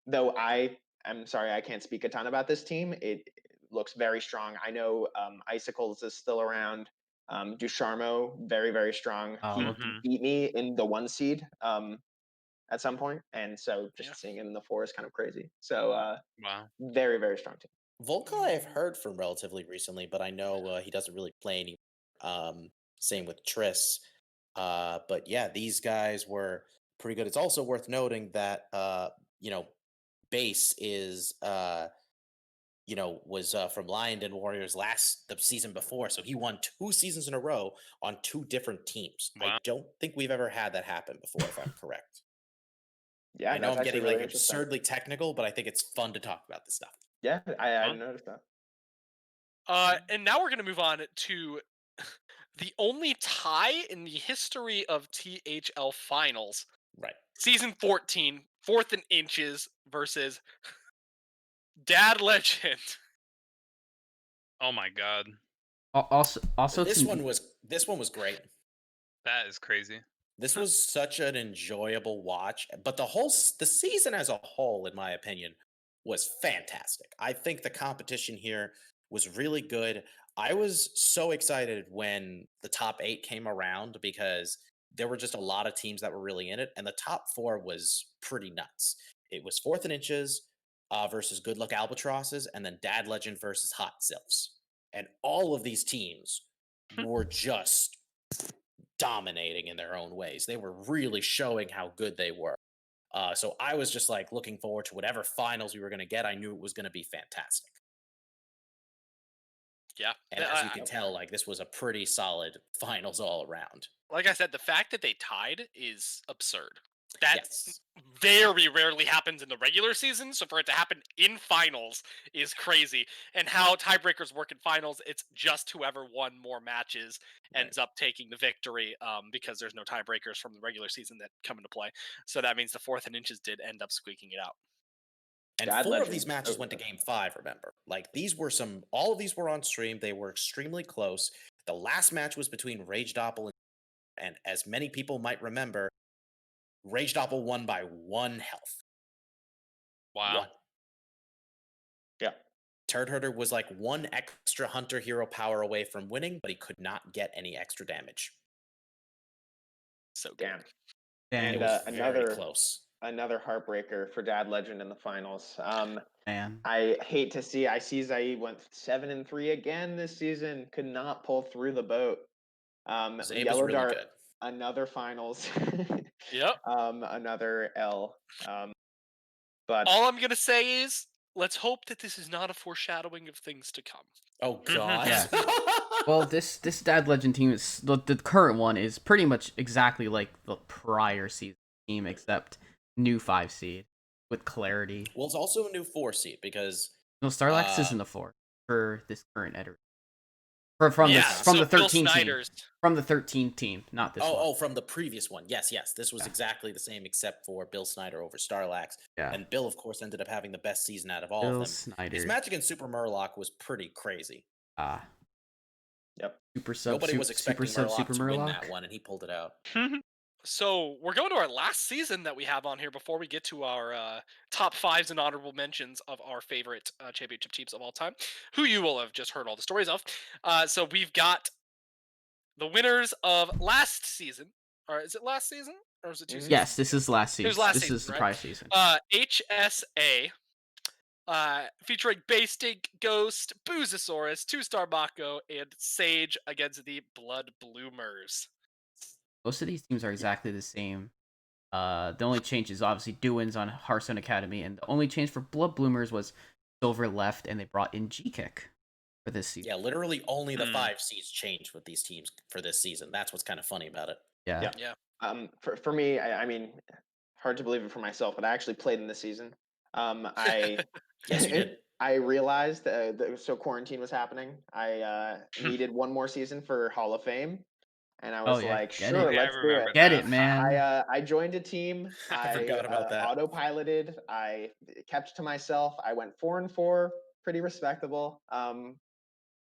[SPEAKER 4] though I'm sorry, I can't speak a ton about this team. It looks very strong. I know Icicles is still around. Ducharmo, very, very strong.
[SPEAKER 1] Oh,
[SPEAKER 4] He
[SPEAKER 1] look-
[SPEAKER 5] Mhm.
[SPEAKER 4] beat me in the 1 seed at some point, and so just
[SPEAKER 3] Yeah.
[SPEAKER 4] seeing him in the 4 is kind of crazy. So
[SPEAKER 5] Wow.
[SPEAKER 4] very, very strong team.
[SPEAKER 2] Volca I've heard from relatively recently, but I know he doesn't really play any. Same with Triss. But yeah, these guys were pretty good. It's also worth noting that Base is was from Lion Warriors the season before, so he won 2 seasons in a row on 2 different teams. I
[SPEAKER 5] Wow.
[SPEAKER 2] don't think we've ever had that happen before, if I'm correct.
[SPEAKER 4] Yeah,
[SPEAKER 2] I know
[SPEAKER 4] that's
[SPEAKER 2] I'm
[SPEAKER 4] actually
[SPEAKER 2] getting
[SPEAKER 4] really
[SPEAKER 2] like
[SPEAKER 4] interesting.
[SPEAKER 2] absurdly technical, but I think it's fun to talk about this stuff.
[SPEAKER 4] Yeah, I
[SPEAKER 5] Huh?
[SPEAKER 4] noticed that.
[SPEAKER 3] And now we're going to move on to the only tie in the history of THL finals.
[SPEAKER 2] Right.
[SPEAKER 3] Season 14, 4th and Inches versus Dad Legend.
[SPEAKER 5] Oh my god.
[SPEAKER 1] Also,
[SPEAKER 2] This one was great.
[SPEAKER 5] That is crazy.
[SPEAKER 2] This was such an enjoyable watch, but the season as a whole, in my opinion, was fantastic. I think the competition here was really good. I was so excited when the top 8 came around because there were just a lot of teams that were really in it, and the top 4 was pretty nuts. It was 4th and Inches versus Good Luck Albatrosses, and then Dad Legend versus Hot Sylphs. And all of these teams were just dominating in their own ways. They were really showing how good they were. So I was just like looking forward to whatever finals we were going to get. I knew it was going to be fantastic.
[SPEAKER 3] Yeah.
[SPEAKER 2] And as you can tell, like this was a pretty solid finals all around.
[SPEAKER 3] Like I said, the fact that they tied is absurd. That
[SPEAKER 2] Yes.
[SPEAKER 3] very rarely happens in the regular season, so for it to happen in finals is crazy. And how tiebreakers work in finals, it's just whoever won more matches ends up taking the victory, because there's no tiebreakers from the regular season that come into play. So that means the 4th and Inches did end up squeaking it out.
[SPEAKER 2] And
[SPEAKER 4] Dad
[SPEAKER 2] 4 of
[SPEAKER 4] Legend.
[SPEAKER 2] these matches went to game 5, remember? Like all of these were on stream. They were extremely close. The last match was between Rage Doppel and as many people might remember, Rage Doppel won by 1 health.
[SPEAKER 5] Wow.
[SPEAKER 2] 1.
[SPEAKER 4] Yeah.
[SPEAKER 2] Turd Herder was like 1 extra Hunter Hero power away from winning, but he could not get any extra damage.
[SPEAKER 3] So good.
[SPEAKER 4] Damn.
[SPEAKER 1] and
[SPEAKER 2] It was very close.
[SPEAKER 4] Another heartbreaker for Dad Legend in the finals.
[SPEAKER 1] man,
[SPEAKER 4] I hate to see. I see Zaid went 7-3 again this season. Could not pull through the boat.
[SPEAKER 2] Zabe was
[SPEAKER 4] Yellow
[SPEAKER 2] really
[SPEAKER 4] Dart,
[SPEAKER 2] good.
[SPEAKER 4] another finals.
[SPEAKER 3] Yep.
[SPEAKER 4] Another L. But
[SPEAKER 3] All I'm gonna say is, let's hope that this is not a foreshadowing of things to come.
[SPEAKER 2] Oh god.
[SPEAKER 1] Yeah. Well, this Dad Legend team is the current one is pretty much exactly like the prior season team, except new 5 seed with clarity.
[SPEAKER 2] Well, it's also a new 4 seed because
[SPEAKER 1] No, Starlax isn't a 4 for this current iteration. From
[SPEAKER 3] so
[SPEAKER 1] the
[SPEAKER 3] Bill
[SPEAKER 1] 13 team.
[SPEAKER 3] Snyder's.
[SPEAKER 1] From the 13 team, not this one.
[SPEAKER 2] Oh, from the previous one. Yes. This was exactly the same except for Bill Snyder over Starlax.
[SPEAKER 1] Yeah.
[SPEAKER 2] And Bill, of course, ended up having the best season out of all
[SPEAKER 1] Bill
[SPEAKER 2] of them.
[SPEAKER 1] Snyder.
[SPEAKER 2] His match against Super Murloc was pretty crazy.
[SPEAKER 4] Yep.
[SPEAKER 1] Super sub.
[SPEAKER 2] Nobody was expecting
[SPEAKER 1] Super
[SPEAKER 2] Murloc
[SPEAKER 1] Super
[SPEAKER 2] to win
[SPEAKER 1] Murloc.
[SPEAKER 2] that one, and he pulled it out.
[SPEAKER 3] So we're going to our last season that we have on here before we get to our top 5s and honorable mentions of our favorite championship teams of all time, who you will have just heard all the stories of. So we've got the winners of last season, or is it last season, or was it 2 seasons?
[SPEAKER 1] Yes, this is last
[SPEAKER 3] It was
[SPEAKER 1] season.
[SPEAKER 3] last
[SPEAKER 1] This
[SPEAKER 3] season,
[SPEAKER 1] is the
[SPEAKER 3] right?
[SPEAKER 1] prior season.
[SPEAKER 3] HSA, featuring Baystink, Ghost, Boozosaurus, 2-star Mako, and Sage against the Blood Bloomers.
[SPEAKER 1] Most of these teams are exactly the same. The only change is obviously Doings on Hearthstone Academy, and the only change for Blood Bloomers was Silver left, and they brought in G-Kick for this season.
[SPEAKER 2] Yeah, literally only the 5 seeds changed with these teams for this season. That's what's kind of funny about it.
[SPEAKER 1] Yeah.
[SPEAKER 4] For me, I mean, hard to believe it for myself, but I actually played in this season. I
[SPEAKER 2] Yes, you did.
[SPEAKER 4] I realized so quarantine was happening. I needed one more season for Hall of Fame, and I was like,
[SPEAKER 1] get
[SPEAKER 4] sure,
[SPEAKER 1] it.
[SPEAKER 5] Yeah, I
[SPEAKER 4] let's do
[SPEAKER 5] remember
[SPEAKER 4] it.
[SPEAKER 1] Get
[SPEAKER 5] that.
[SPEAKER 1] it, man.
[SPEAKER 4] I joined a team.
[SPEAKER 2] I
[SPEAKER 4] I
[SPEAKER 2] forgot about that.
[SPEAKER 4] autopiloted. I kept to myself. I went 4-4, pretty respectable.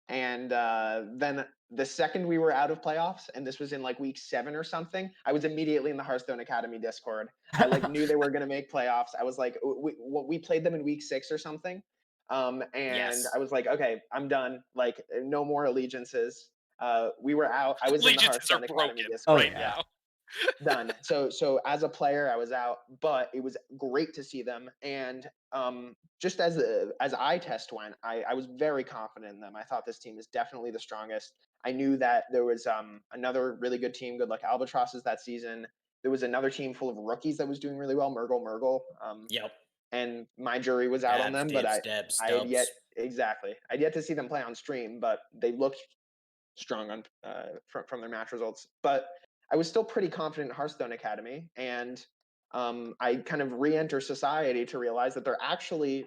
[SPEAKER 4] And then the second we were out of playoffs, and this was in like week 7 or something, I was immediately in the Hearthstone Academy Discord. I like knew they were going to make playoffs. I was like, we played them in week 6 or something. And
[SPEAKER 2] Yes.
[SPEAKER 4] I was like, okay, I'm done. Like, no more allegiances. We were out. I was in the
[SPEAKER 3] Allegiances are
[SPEAKER 4] Hearthstone Academy
[SPEAKER 3] broken
[SPEAKER 4] Discord.
[SPEAKER 3] right
[SPEAKER 1] yeah.
[SPEAKER 3] now.
[SPEAKER 4] Done. So as a player, I was out, but it was great to see them. And just as eye test went, I was very confident in them. I thought this team is definitely the strongest. I knew that there was another really good team, Good Luck Albatrosses, that season. There was another team full of rookies that was doing really well, Murgle.
[SPEAKER 2] Yep.
[SPEAKER 4] And my jury was out on them, but I had yet to see them play on stream, but they looked strong on from their match results. But I was still pretty confident in Hearthstone Academy, and I kind of re-enter society to realize that they're actually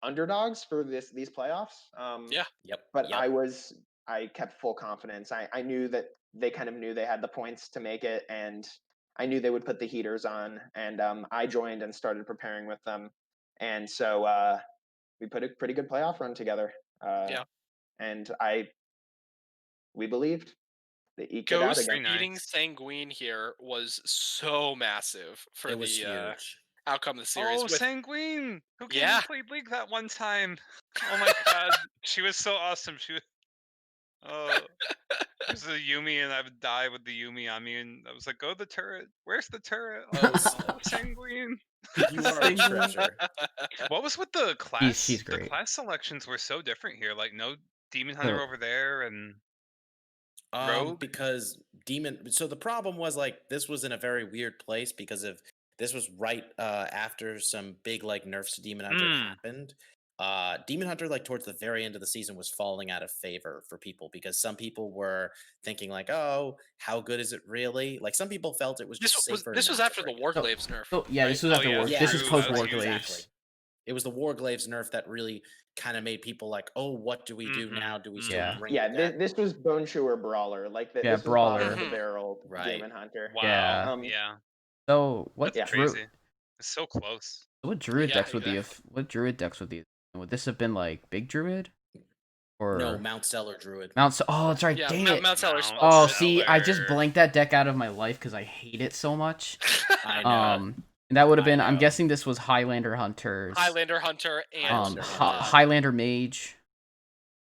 [SPEAKER 4] underdogs for these playoffs.
[SPEAKER 2] Yep.
[SPEAKER 4] But I kept full confidence. I knew that they kind of knew they had the points to make it, and I knew they would put the heaters on. And I joined and started preparing with them, and so we put a pretty good playoff run together. And we believed. They eked it out
[SPEAKER 3] Ghost
[SPEAKER 4] again.
[SPEAKER 3] beating Sanguine here was so massive for
[SPEAKER 2] It was
[SPEAKER 3] the
[SPEAKER 2] huge.
[SPEAKER 3] outcome of the series.
[SPEAKER 5] Oh, Sanguine! Who came
[SPEAKER 3] Yeah.
[SPEAKER 5] and played League that one time? Oh my god, she was so awesome. She was. It was a Yumi, and I would die with the Yumi on me, and I was like, "Go to the turret! Where's the turret? Oh, Sanguine!
[SPEAKER 2] You are a treasure.
[SPEAKER 5] What was with the class?
[SPEAKER 1] She's
[SPEAKER 5] The
[SPEAKER 1] great.
[SPEAKER 5] class selections were so different here. Like no Demon Hunter over there, and Rogue.
[SPEAKER 2] Because so the problem was like this was in a very weird place because of this was right after some big like nerfs to Demon Hunter happened. Demon Hunter, like towards the very end of the season, was falling out of favor for people because some people were thinking like, "Oh, how good is it really?" Like some people felt it was just safer.
[SPEAKER 3] This was after the Warglaves nerf.
[SPEAKER 1] So yeah, this was after War. This is post Warglaves.
[SPEAKER 2] Exactly. It was the Warglaves nerf that really kind of made people like, "Oh, what do we do now? Do we still bring?"
[SPEAKER 4] Yeah, this was Bone Chewer Brawler, like this was
[SPEAKER 1] Brawler.
[SPEAKER 4] bottom of the barrel Demon Hunter.
[SPEAKER 5] Wow.
[SPEAKER 1] Yeah. So what?
[SPEAKER 5] That's crazy. It's so close.
[SPEAKER 1] So what Druid decks would what Druid decks would these? Would this have been like Big Druid? Or
[SPEAKER 2] no, Mount Seller Druid.
[SPEAKER 1] Oh, that's right. Dang it.
[SPEAKER 3] Mount Seller.
[SPEAKER 1] Oh, see, I just blanked that deck out of my life because I hate it so much.
[SPEAKER 2] I know.
[SPEAKER 1] And that would have been. I'm guessing this was Highlander Hunters.
[SPEAKER 3] Highlander Hunter and
[SPEAKER 1] Highlander Mage.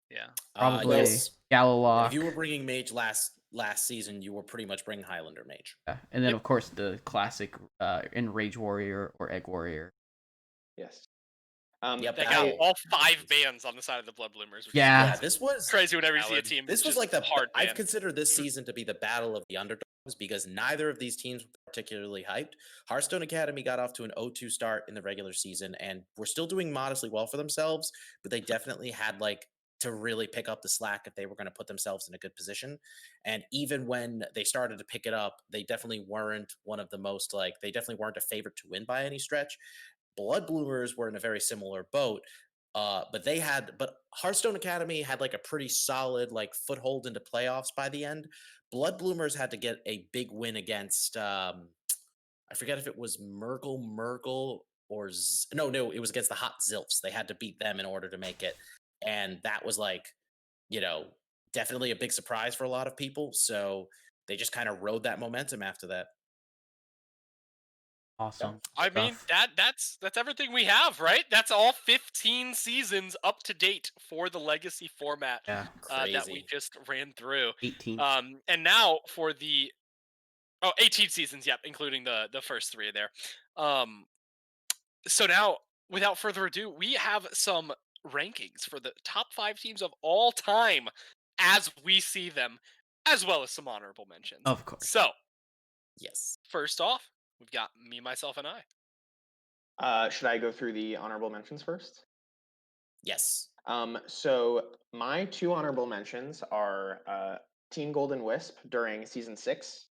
[SPEAKER 5] Yeah.
[SPEAKER 1] Probably
[SPEAKER 2] yes.
[SPEAKER 1] Galalock.
[SPEAKER 2] If you were bringing Mage last season, you were pretty much bringing Highlander Mage.
[SPEAKER 1] Yeah. And then of course the classic Enrage Warrior or Egg Warrior.
[SPEAKER 4] Yes.
[SPEAKER 3] They got all 5 bands on the side of the Blood Bloomers.
[SPEAKER 2] Yeah, this was
[SPEAKER 3] crazy whenever you see a team.
[SPEAKER 2] This was like the hard. I've considered this season to be the battle of the underdogs because neither of these teams were particularly hyped. Hearthstone Academy got off to an 0-2 start in the regular season and were still doing modestly well for themselves, but they definitely had like to really pick up the slack if they were going to put themselves in a good position. And even when they started to pick it up, they definitely weren't one of the most they definitely weren't a favorite to win by any stretch. Blood Bloomers were in a very similar boat, but Hearthstone Academy had like a pretty solid like foothold into playoffs by the end. Blood Bloomers had to get a big win against I forget if it was Murgle or no, it was against the Hot Zilfs. They had to beat them in order to make it, and that was like, definitely a big surprise for a lot of people. So they just kind of rode that momentum after that.
[SPEAKER 1] Awesome.
[SPEAKER 3] I mean,
[SPEAKER 1] stuff.
[SPEAKER 3] that's everything we have, right? That's all 15 seasons up to date for the legacy format
[SPEAKER 1] Yeah.
[SPEAKER 3] that we
[SPEAKER 2] Crazy.
[SPEAKER 3] just ran through.
[SPEAKER 1] 18.
[SPEAKER 3] And now for the 18 seasons, yep, including the first 3 there. So now, without further ado, we have some rankings for the top 5 teams of all time as we see them, as well as some honorable mentions.
[SPEAKER 1] Of course.
[SPEAKER 3] So,
[SPEAKER 2] Yes.
[SPEAKER 3] first off, we've got Me, Myself, and I.
[SPEAKER 4] Should I go through the honorable mentions first?
[SPEAKER 2] Yes.
[SPEAKER 4] So my 2 honorable mentions are Team Golden Wisp during season 6,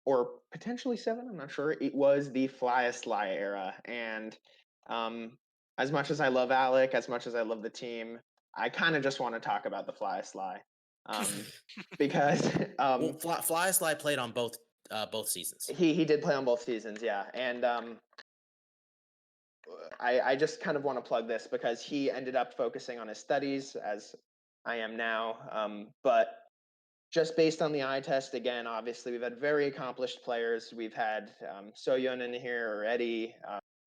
[SPEAKER 4] or potentially 7. I'm not sure. It was the Fly Sly era, and as much as I love Alec, as much as I love the team, I kind of just want to talk about the Fly Sly, because
[SPEAKER 2] Well, Fly Sly played on both seasons.
[SPEAKER 4] he did play on both seasons, yeah, and I just kind of want to plug this because he ended up focusing on his studies, as I am now. But just based on the eye test, again, obviously we've had very accomplished players. We've had Soyeon in here, or Eddie.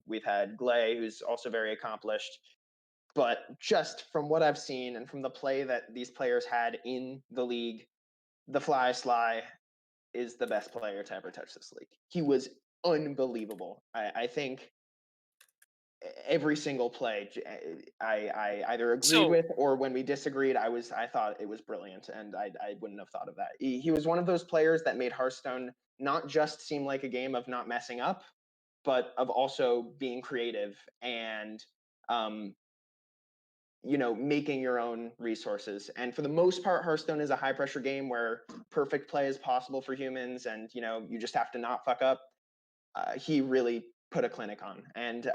[SPEAKER 4] We've had Glay, who's also very accomplished. But just from what I've seen and from the play that these players had in the league, the Fly Sly is the best player to ever touch this league. He was unbelievable. I think every single play I either agreed
[SPEAKER 3] So-
[SPEAKER 4] with, or when we disagreed, I thought it was brilliant, and I wouldn't have thought of that. He was one of those players that made Hearthstone not just seem like a game of not messing up, but of also being creative and making your own resources. And for the most part, Hearthstone is a high pressure game where perfect play is possible for humans, and you just have to not fuck up. He really put a clinic on, and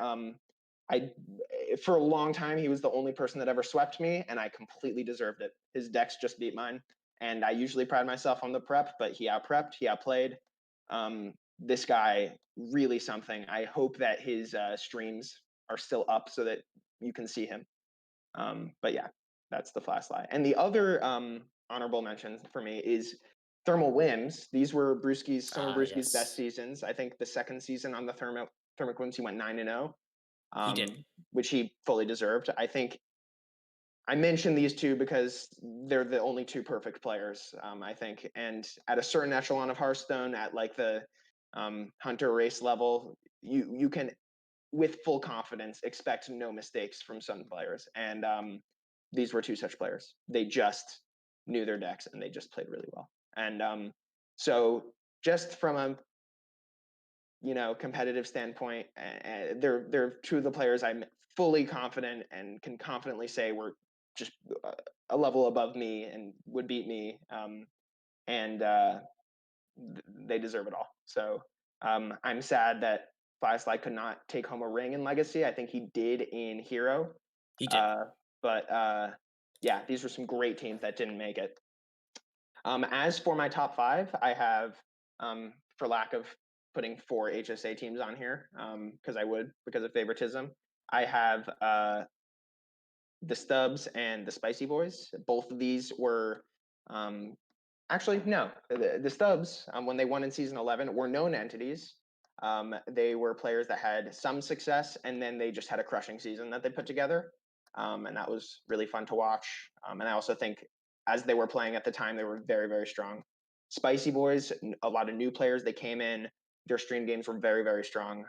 [SPEAKER 4] for a long time he was the only person that ever swept me, and I completely deserved it. His decks just beat mine, and I usually pride myself on the prep, but he outprepped, he outplayed. This guy, really something. I hope that his streams are still up so that you can see him. But yeah, that's the Flashlight. And the other honorable mention for me is Thermal Whims. These were some of Brewski's best
[SPEAKER 2] Yes.
[SPEAKER 4] seasons. I think the second season on the Thermic Whims, he went 9-0,
[SPEAKER 2] He did.
[SPEAKER 4] which he fully deserved. I think I mentioned these two because they're the only 2 perfect players, I think. And at a certain echelon of Hearthstone, at like the Hunter race level, you can, with full confidence, expect no mistakes from some players. And these were 2 such players. They just knew their decks, and they just played really well. And so just from a competitive standpoint, they're 2 of the players I'm fully confident and can confidently say were just a level above me and would beat me. And they deserve it all. So I'm sad that Firefly could not take home a ring in Legacy. I think he did in Hero.
[SPEAKER 2] He did.
[SPEAKER 4] But yeah, these were some great teams that didn't make it. As for my top 5, I have, for lack of putting 4 HSA teams on here, because I would, because of favoritism, I have the Stubbs and the Spicy Boys. Both of these were actually, no. The Stubbs, when they won in season 11, were known entities. They were players that had some success, and then they just had a crushing season that they put together. And that was really fun to watch. And I also think, as they were playing at the time, they were very, very strong. Spicy Boys, a lot of new players, they came in. Their stream games were very, very strong.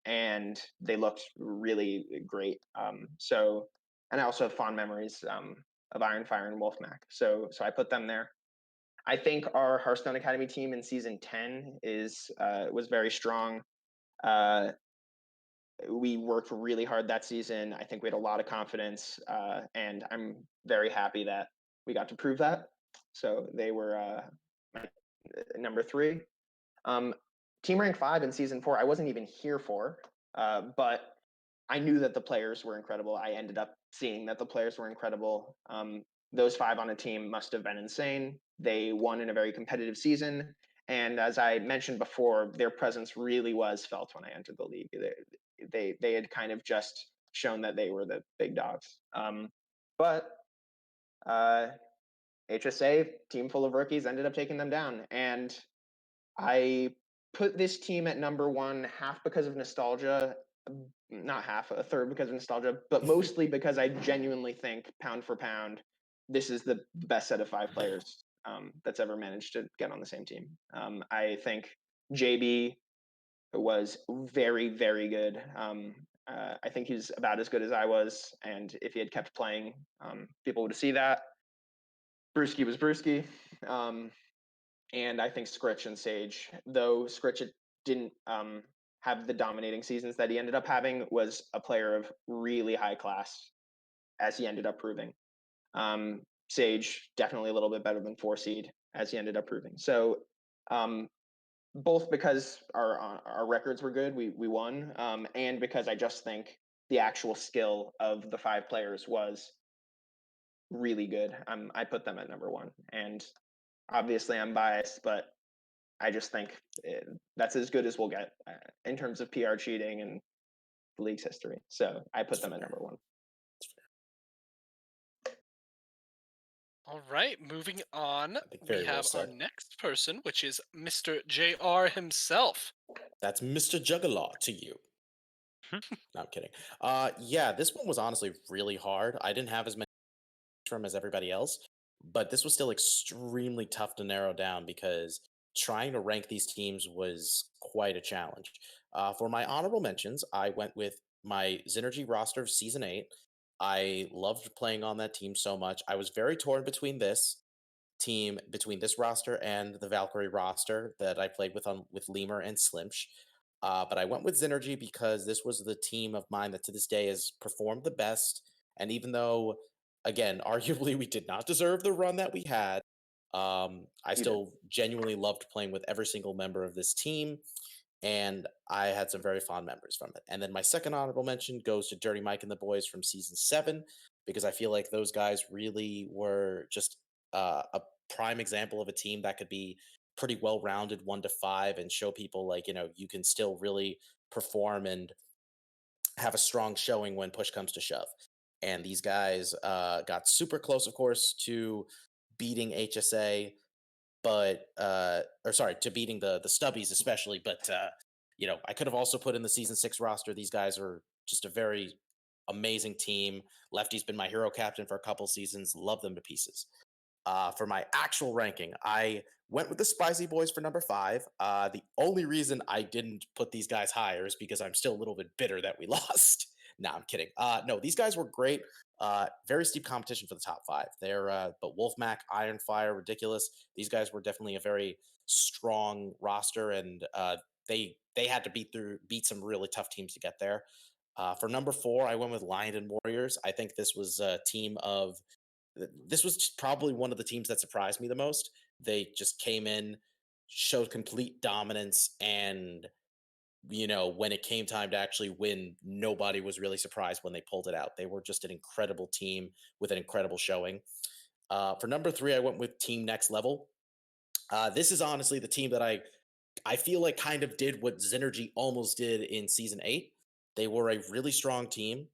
[SPEAKER 4] And they looked really great. And I also have fond memories of Iron Fire and Wolfmac. So I put them there. I think our Hearthstone Academy team in season 10 was very strong. We worked really hard that season. I think we had a lot of confidence, and I'm very happy that we got to prove that. So they were my number 3. Team rank 5 in season 4, I wasn't even here for, but I knew that the players were incredible. I ended up seeing that the players were incredible. Those 5 on a team must have been insane. They won in a very competitive season. And as I mentioned before, their presence really was felt when I entered the league. They had kind of just shown that they were the big dogs. But HSA, team full of rookies, ended up taking them down. And I put this team at number one, half because of nostalgia, not half, a third because of nostalgia, but mostly because I genuinely think, pound for pound, this is the best set of 5 players that's ever managed to get on the same team. I think JB was very, very good. I think he's about as good as I was, and if he had kept playing, people would see that. Brewski was Brewski. And I think Scritch and Sage, though Scritch didn't have the dominating seasons that he ended up having, was a player of really high class, as he ended up proving. Sage, definitely a little bit better than 4 seed, as he ended up proving. So both because our records were good, we won, and because I just think the actual skill of the 5 players was really good. I put them at number one, and obviously I'm biased, but I just think that's as good as we'll get in terms of PR cheating and the league's history. So I put them at number one.
[SPEAKER 3] All right, moving on.
[SPEAKER 2] Very
[SPEAKER 3] We
[SPEAKER 2] well
[SPEAKER 3] have our
[SPEAKER 2] said.
[SPEAKER 3] next person, which is Mr. JR himself.
[SPEAKER 2] That's Mr. Jugglerlaw to you. No, I'm kidding. Yeah, this one was honestly really hard. I didn't have as many from as everybody else, but this was still extremely tough to narrow down because trying to rank these teams was quite a challenge. For my honorable mentions, I went with my Synergy roster of Season 8. I loved playing on that team so much. I was very torn between this roster and the Valkyrie roster that I played with Leumer and Slimsch. But I went with Synergy because this was the team of mine that to this day has performed the best. And even though, again, arguably we did not deserve the run that we had, I still genuinely loved playing with every single member of this team. And I had some very fond memories from it. And then my second honorable mention goes to Dirty Mike and the boys from season 7, because I feel like those guys really were just a prime example of a team that could be pretty well rounded 1 to 5 and show people like, you can still really perform and have a strong showing when push comes to shove. And these guys got super close, of course, to beating HSA, but to beating the Stubbies especially. But I could have also put in the season 6 roster. These guys are just a very amazing team. Lefty's been my hero captain for a couple seasons. Love them to pieces. For my actual ranking, I went with the Spicy Boys for number 5. The only reason I didn't put these guys higher is because I'm still a little bit bitter that we lost. No, I'm kidding. No, these guys were great. Very steep competition for the top 5. But Wolfmac, Ironfire, Ridiculous. These guys were definitely a very strong roster, and they had to beat some really tough teams to get there. For number 4, I went with Lion and Warriors. I think this was a team of. This was probably one of the teams that surprised me the most. They just came in, showed complete dominance, and when it came time to actually win, nobody was really surprised when they pulled it out. They were just an incredible team with an incredible showing. For number 3, I went with Team Next Level. This is honestly the team that I feel like kind of did what Synergy almost did in season 8. They were a really strong team.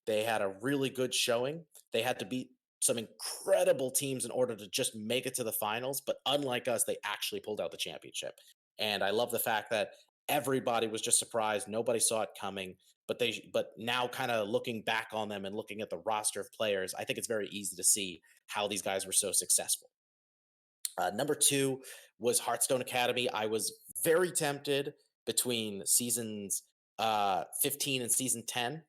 [SPEAKER 2] They had a really good showing. They had to beat some incredible teams in order to just make it to the finals. But unlike us, they actually pulled out the championship. And I love the fact that everybody was just surprised. Nobody saw it coming. But now kind of looking back on them and looking at the roster of players, I think it's very easy to see how these guys were so successful. Number 2 was Hearthstone Academy. I was very tempted between seasons 15 and season 10,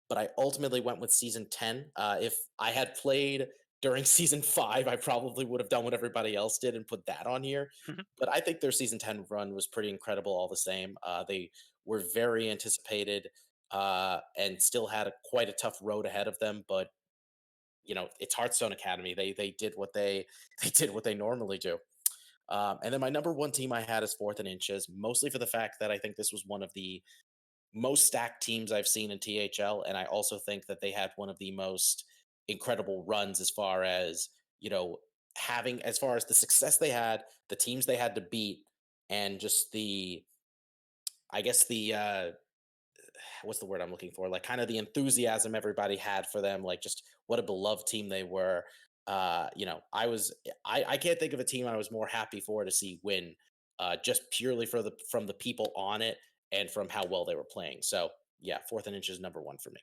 [SPEAKER 2] but I ultimately went with season 10. If I had played during season 5, I probably would have done what everybody else did and put that on here. But I think their season 10 run was pretty incredible all the same. They were very anticipated and still had quite a tough road ahead of them, but it's Hearthstone Academy. They did what they did what they normally do. And then my number 1 team I had is 4th and Inches, mostly for the fact that I think this was one of the most stacked teams I've seen in THL, and I also think that they had one of the most incredible runs as far as as far as the success they had, the teams they had to beat, and just the what's the word I'm looking for? Like kind of the enthusiasm everybody had for them, like just what a beloved team they were. I can't think of a team I was more happy for to see win just purely from the people on it and from how well they were playing. So yeah, 4th and Inch is number 1 for me.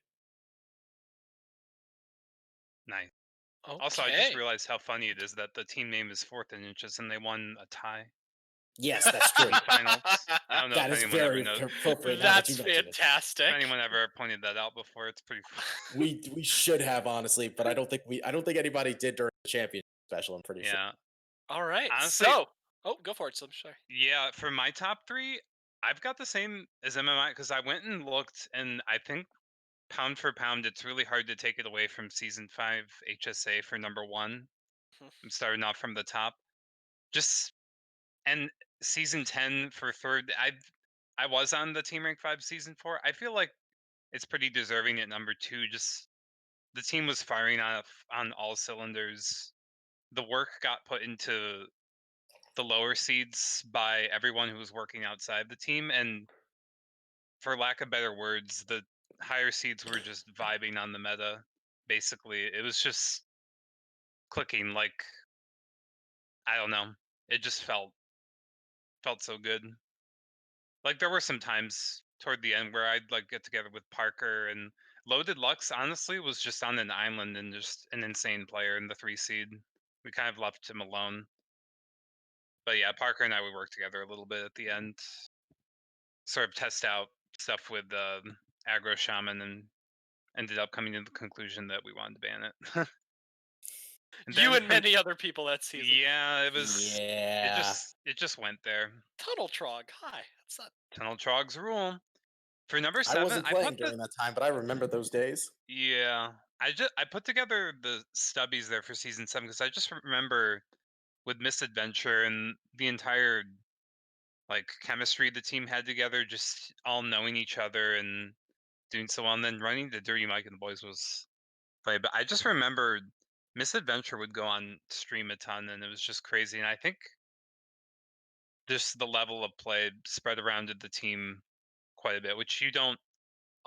[SPEAKER 5] Nice.
[SPEAKER 3] Okay.
[SPEAKER 5] Also, I just realized how funny it is that the team name is 4th and Inches, and they won a tie
[SPEAKER 2] Yes, that's true.
[SPEAKER 5] in finals. I don't know
[SPEAKER 2] That
[SPEAKER 5] if
[SPEAKER 2] is
[SPEAKER 5] anyone ever
[SPEAKER 2] very
[SPEAKER 5] knows.
[SPEAKER 2] appropriate. Now that you
[SPEAKER 3] That's
[SPEAKER 2] mention it.
[SPEAKER 3] fantastic.
[SPEAKER 5] If anyone ever pointed that out before, it's pretty funny.
[SPEAKER 2] We should have, honestly, but I don't think anybody did during the championship special. I'm pretty sure.
[SPEAKER 5] Yeah.
[SPEAKER 3] All right.
[SPEAKER 5] Honestly,
[SPEAKER 3] So, go for it. So I'm sorry.
[SPEAKER 5] yeah, for my top 3, I've got the same as MMI because I went and looked, and I think pound for pound, it's really hard to take it away from season 5 HSA for number 1. I'm starting off from the top. Just and season 10 for third. I was on the Team Rank 5 season 4. I feel like it's pretty deserving at number 2. Just the team was firing on all cylinders. The work got put into the lower seeds by everyone who was working outside the team, and for lack of better words, the higher seeds were just vibing on the meta. Basically, it was just clicking like, I don't know. It just felt so good. Like there were some times toward the end where I'd like get together with Parker, and Loaded Lux honestly was just on an island and just an insane player in the 3 seed. We kind of left him alone. But yeah, Parker and I would work together a little bit at the end, sort of test out stuff with Aggro Shaman, and ended up coming to the conclusion that we wanted to ban it.
[SPEAKER 3] You and many other people that season.
[SPEAKER 5] Yeah, it was.
[SPEAKER 2] Yeah.
[SPEAKER 5] It just went there.
[SPEAKER 3] Tunnel Trog. Hi. What's up?
[SPEAKER 5] Tunnel Trogs rule. For number 7,
[SPEAKER 2] I wasn't playing during that time, but I remember those days.
[SPEAKER 5] Yeah, I put together the stubbies there for season 7 because I just remember with Misadventure and the entire like chemistry the team had together, just all knowing each other and doing so well. And then running the Dirty Mike and the boys was play. But I just remember Misadventure would go on stream a ton, and it was just crazy. And I think just the level of play spread around the team quite a bit, which you don't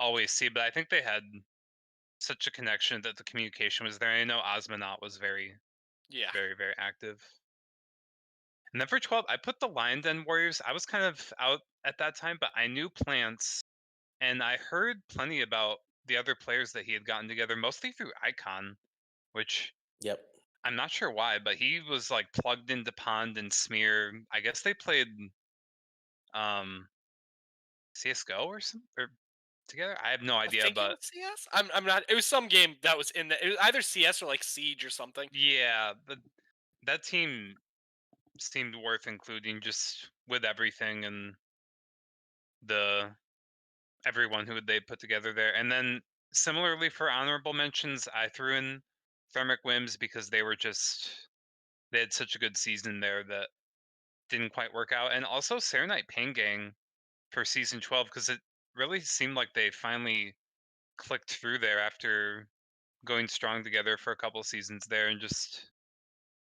[SPEAKER 5] always see. But I think they had such a connection that the communication was there. I know Osmonaut was very, very active. And then for 12, I put the Lion Den Warriors. I was kind of out at that time, but I knew Plants, and I heard plenty about the other players that he had gotten together, mostly through Icon, which I'm not sure why, but he was like plugged into Pond and Smear. I guess they played CS:GO or something or together. I have no idea, but
[SPEAKER 3] CS. I'm not. It was some game that was in the. It was either CS or like Siege or something.
[SPEAKER 5] yeah, that team seemed worth including just with everything and everyone who they put together there. And then similarly for honorable mentions, I threw in Thermic Whims because they had such a good season there that didn't quite work out. And also Serenite Pain Gang for season 12 because it really seemed like they finally clicked through there after going strong together for a couple seasons there, and just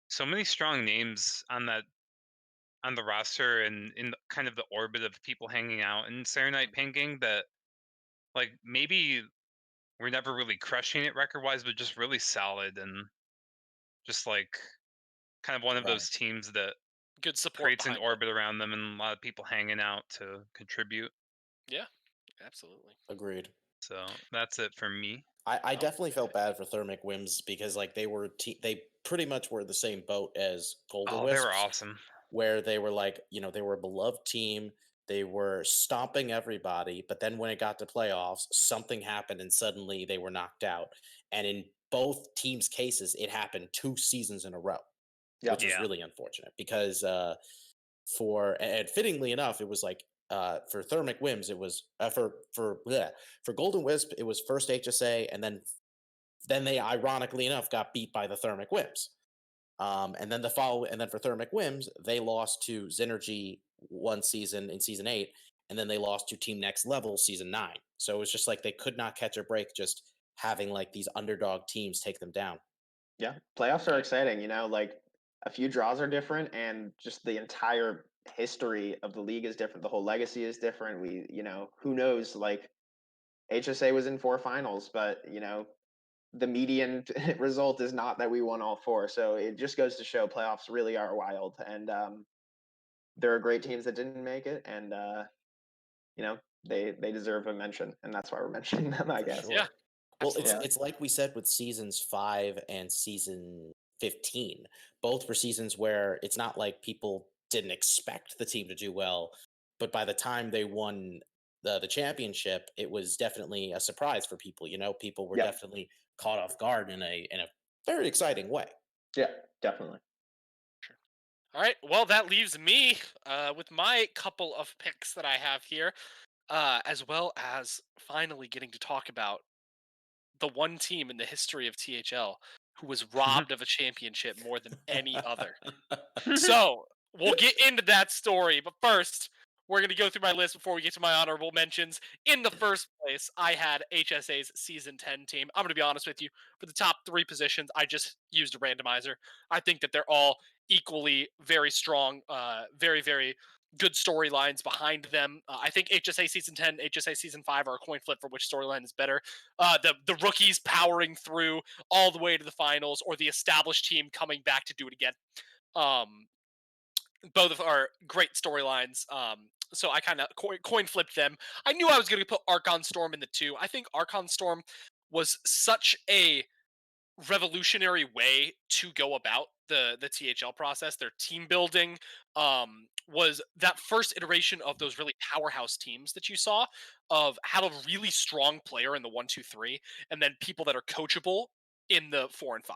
[SPEAKER 5] so many strong names on the roster and in kind of the orbit of people hanging out in Serenite Pain Gang that like maybe we're never really crushing it record wise, but just really solid and just like kind of one of those teams that
[SPEAKER 3] good support
[SPEAKER 5] creates an orbit around them and a lot of people hanging out to contribute.
[SPEAKER 3] Yeah, absolutely.
[SPEAKER 2] Agreed.
[SPEAKER 5] So that's it for me.
[SPEAKER 2] I definitely felt bad for Thermic Whims because like they pretty much were the same boat as Golden Wisps.
[SPEAKER 5] They were awesome.
[SPEAKER 2] Where they were like, they were a beloved team. They were stomping everybody, but then when it got to playoffs, something happened and suddenly they were knocked out. And in both teams' cases, it happened 2 seasons in a row, which was really unfortunate because and fittingly enough, it was like for Thermic Whims, it was for Golden Wisp, it was first HSA, and then they ironically enough got beat by the Thermic Whims. And then for Thermic Whims, they lost to Xynergy one season in season 8, and then they lost to Team Next Level season 9. So it was just like they could not catch a break, just having like these underdog teams take them down.
[SPEAKER 4] Yeah, playoffs are exciting. Like a few draws are different, and just the entire history of the league is different. The whole legacy is different. Who knows? Like HSA was in 4 finals, but the median result is not that we won all 4. So it just goes to show playoffs really are wild. And there are great teams that didn't make it, and you know, they deserve a mention, and that's why we're mentioning them, I
[SPEAKER 2] For
[SPEAKER 4] guess.
[SPEAKER 2] sure.
[SPEAKER 3] Yeah.
[SPEAKER 2] Well,
[SPEAKER 3] Absolutely.
[SPEAKER 2] it's like we said with seasons 5 and season 15. Both were seasons where it's not like people didn't expect the team to do well, but by the time they won the championship, it was definitely a surprise for people. You know, people were
[SPEAKER 4] Yeah.
[SPEAKER 2] definitely caught off guard in a very exciting way.
[SPEAKER 4] Yeah, definitely.
[SPEAKER 3] All right. Well, that leaves me with my couple of picks that I have here, as well as finally getting to talk about the one team in the history of THL who was robbed of a championship more than any other. So we'll get into that story, but first, we're going to go through my list before we get to my honorable mentions. In the first place, I had HSA's season 10 team. I'm going to be honest with you. For the top 3 positions, I just used a randomizer. I think that they're all equally very strong, very, very good storylines behind them. I think HSA season 10, HSA season 5 are a coin flip for which storyline is better. The rookies powering through all the way to the finals, or the established team coming back to do it again. Both of are great storylines. So I kind of coin flipped them. I knew I was going to put Archon Storm in the 2. I think Archon Storm was such a revolutionary way to go about the THL process. Their team building was that first iteration of those really powerhouse teams that you saw, of have a really strong player in the 1, 2, 3, and then people that are coachable in the 4 and 5.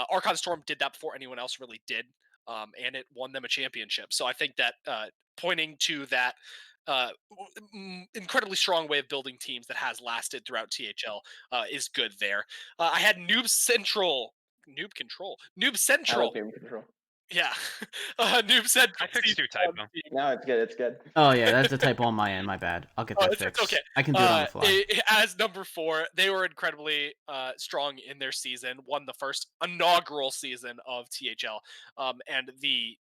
[SPEAKER 3] Archon Storm did that before anyone else really did, and it won them a championship. So I think that pointing to that incredibly strong way of building teams that has lasted throughout THL is good there. I had Noob Central.
[SPEAKER 4] Allocating control.
[SPEAKER 3] Yeah. Noob Central.
[SPEAKER 5] I fixed your typo.
[SPEAKER 4] No, it's good. It's good.
[SPEAKER 1] Oh yeah, that's a typo on my end. My bad. I'll get that
[SPEAKER 3] It's
[SPEAKER 1] fixed.
[SPEAKER 3] okay.
[SPEAKER 1] I can do it on the fly.
[SPEAKER 3] As number 4, they were incredibly strong in their season. Won the first inaugural season of THL, and the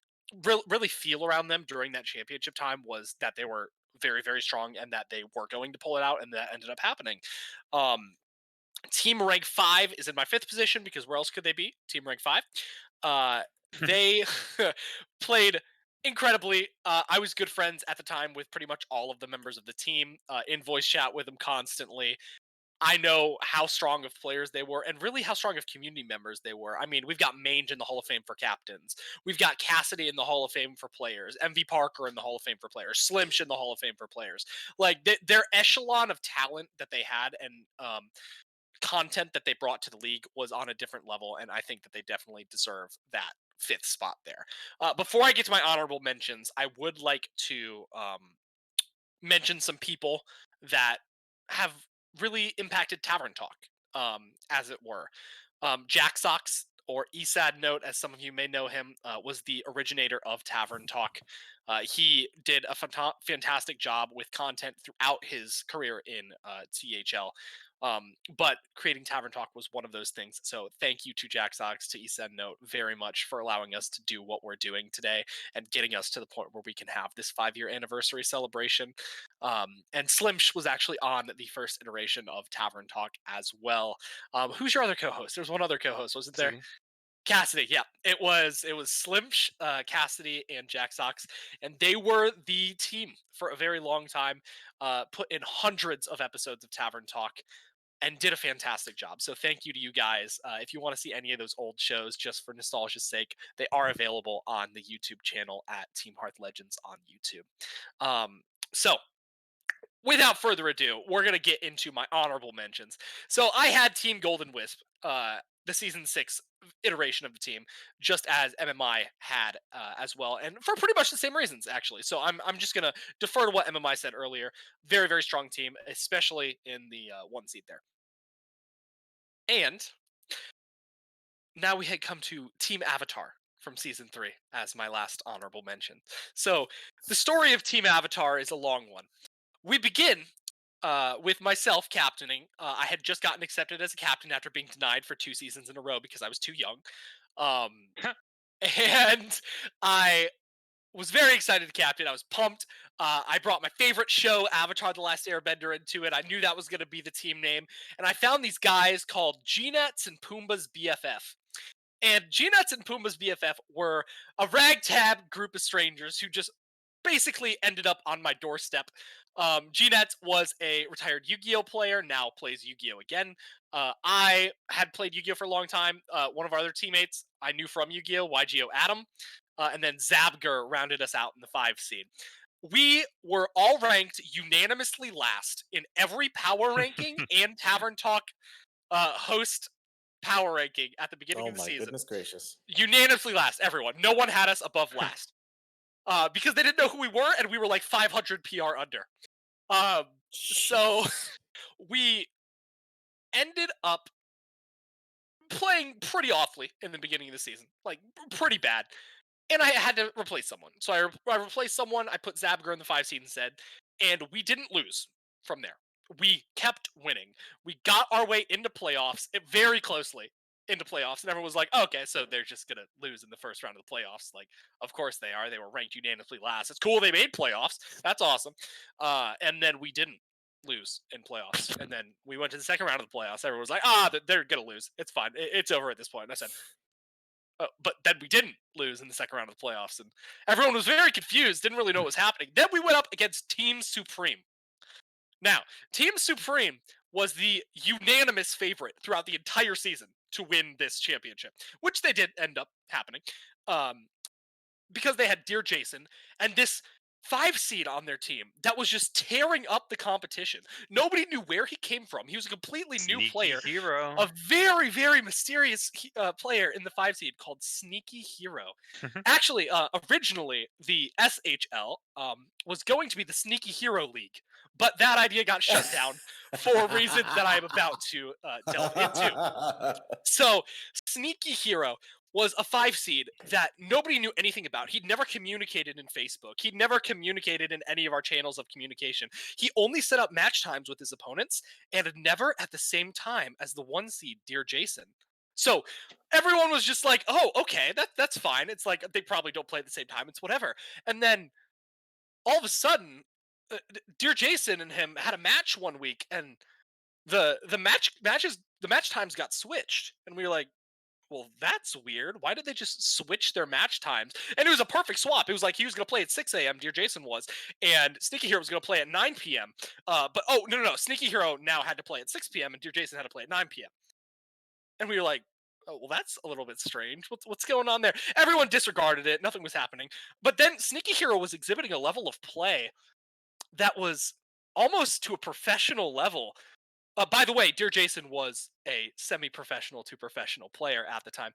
[SPEAKER 3] really feel around them during that championship time was that they were very, very strong and that they were going to pull it out, and that ended up happening. Team rank 5 is in my 5th position because where else could they be? Team rank 5. They played incredibly. I was good friends at the time with pretty much all of the members of the team, in voice chat with them constantly. I know how strong of players they were, and really how strong of community members they were. I mean, we've got Mange in the Hall of Fame for captains. We've got Cassidy in the Hall of Fame for players. MV Parker in the Hall of Fame for players. Slimsch in the Hall of Fame for players. Like, their echelon of talent that they had, and content that they brought to the league was on a different level, and I think that they definitely deserve that 5th spot there. Before I get to my honorable mentions, I would like to mention some people that have really impacted Tavern Talk, as it were. Jack Sox, or Esad Note, as some of you may know him, was the originator of Tavern Talk. He did a fantastic job with content throughout his career in THL. But creating Tavern Talk was one of those things. So thank you to Jack Sox, to Esad Note very much for allowing us to do what we're doing today and getting us to the point where we can have this 5-year anniversary celebration. And Slimsch was actually on the first iteration of Tavern Talk as well. Who's your other co-host? There's one other co-host, wasn't there? Cassidy, yeah. It was Slimsch, Cassidy, and Jack Sox, and they were the team for a very long time, put in hundreds of episodes of Tavern Talk, and did a fantastic job. So thank you to you guys. If you want to see any of those old shows, just for nostalgia's sake, they are available on the YouTube channel at Team Hearth Legends on YouTube. So without further ado, we're going to get into my honorable mentions. So I had Team Golden Wisp, the season 6 iteration of the team, just as MMI had as well, and for pretty much the same reasons, actually. So I'm just going to defer to what MMI said earlier. Very, very strong team, especially in the 1 seed there. And now we had come to Team Avatar from season 3 as my last honorable mention. So the story of Team Avatar is a long one. We begin with myself captaining. I had just gotten accepted as a captain after being denied for 2 seasons in a row because I was too young. And I was very excited to captain. I was pumped. I brought my favorite show, Avatar: The Last Airbender, into it. I knew that was going to be the team name. And I found these guys called G-Nets and Pumbaa's BFF. And G-Nuts and Puma's BFF were a ragtag group of strangers who just basically ended up on my doorstep. G-Nuts was a retired Yu-Gi-Oh player, now plays Yu-Gi-Oh again. I had played Yu-Gi-Oh for a long time. One of our other teammates I knew from Yu-Gi-Oh, YGO Adam. And then Zabger rounded us out in the 5 seed. We were all ranked unanimously last in every power ranking and Tavern Talk host power ranking at the beginning of the season.
[SPEAKER 2] Goodness gracious.
[SPEAKER 3] Unanimously last, everyone. No one had us above last. Because they didn't know who we were, and we were like 500 PR under. So we ended up playing pretty awfully in the beginning of the season. Like, pretty bad. And I had to replace someone. So I replaced someone, I put Zabger in the 5 seed instead, and we didn't lose from there. We kept winning. We got our way into playoffs very closely into playoffs, and everyone was like, oh, okay, so they're just gonna lose in the first round of the playoffs. Like, of course they are. They were ranked unanimously last. It's cool they made playoffs. That's awesome. And then we didn't lose in playoffs. And then we went to the second round of the playoffs. Everyone was like, they're gonna lose. It's fine. It's over at this point. And I said, but then we didn't lose in the second round of the playoffs, and everyone was very confused, didn't really know what was happening. Then we went up against Team Supreme. Now, Team Supreme was the unanimous favorite throughout the entire season to win this championship, which they did end up happening, because they had Dear Jason and this 5 seed on their team that was just tearing up the competition. Nobody knew where he came from. He was a completely new player.
[SPEAKER 5] Hero.
[SPEAKER 3] A very, very mysterious player in the 5 seed called Sneaky Hero. Actually, originally, the SHL was going to be the Sneaky Hero League, but that idea got shut down for reasons that I'm about to delve into. So, Sneaky Hero was a 5 seed that nobody knew anything about. He'd never communicated in Facebook. He'd never communicated in any of our channels of communication. He only set up match times with his opponents and never at the same time as the 1 seed, Dear Jason. So everyone was just like, oh, okay, that's fine. It's like they probably don't play at the same time. It's whatever. And then all of a sudden, Dear Jason and him had a match one week, and the match times got switched, and we were like, well, that's weird. Why did they just switch their match times? And it was a perfect swap. It was like he was going to play at 6 a.m., Dear Jason was, and Sneaky Hero was going to play at 9 p.m. But, no. Sneaky Hero now had to play at 6 p.m., and Dear Jason had to play at 9 p.m. And we were like, oh, well, that's a little bit strange. What's going on there? Everyone disregarded it. Nothing was happening. But then Sneaky Hero was exhibiting a level of play that was almost to a professional level. By the way, Dear Jason was a semi-professional to professional player at the time.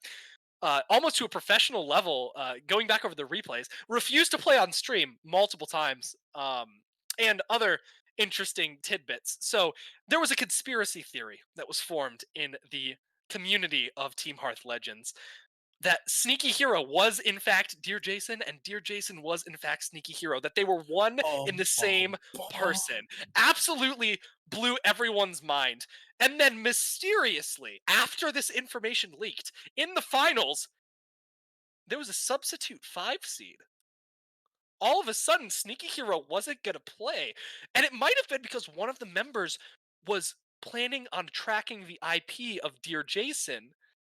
[SPEAKER 3] Almost to a professional level, going back over the replays, refused to play on stream multiple times, and other interesting tidbits. So there was a conspiracy theory that was formed in the community of Team Hearth Legends that Sneaky Hero was in fact Dear Jason, and Dear Jason was in fact Sneaky Hero, that they were one in the same person. Absolutely blew everyone's mind. And then mysteriously, after this information leaked, in the finals, there was a substitute 5 seed. All of a sudden, Sneaky Hero wasn't going to play. And it might have been because one of the members was planning on tracking the IP of Dear Jason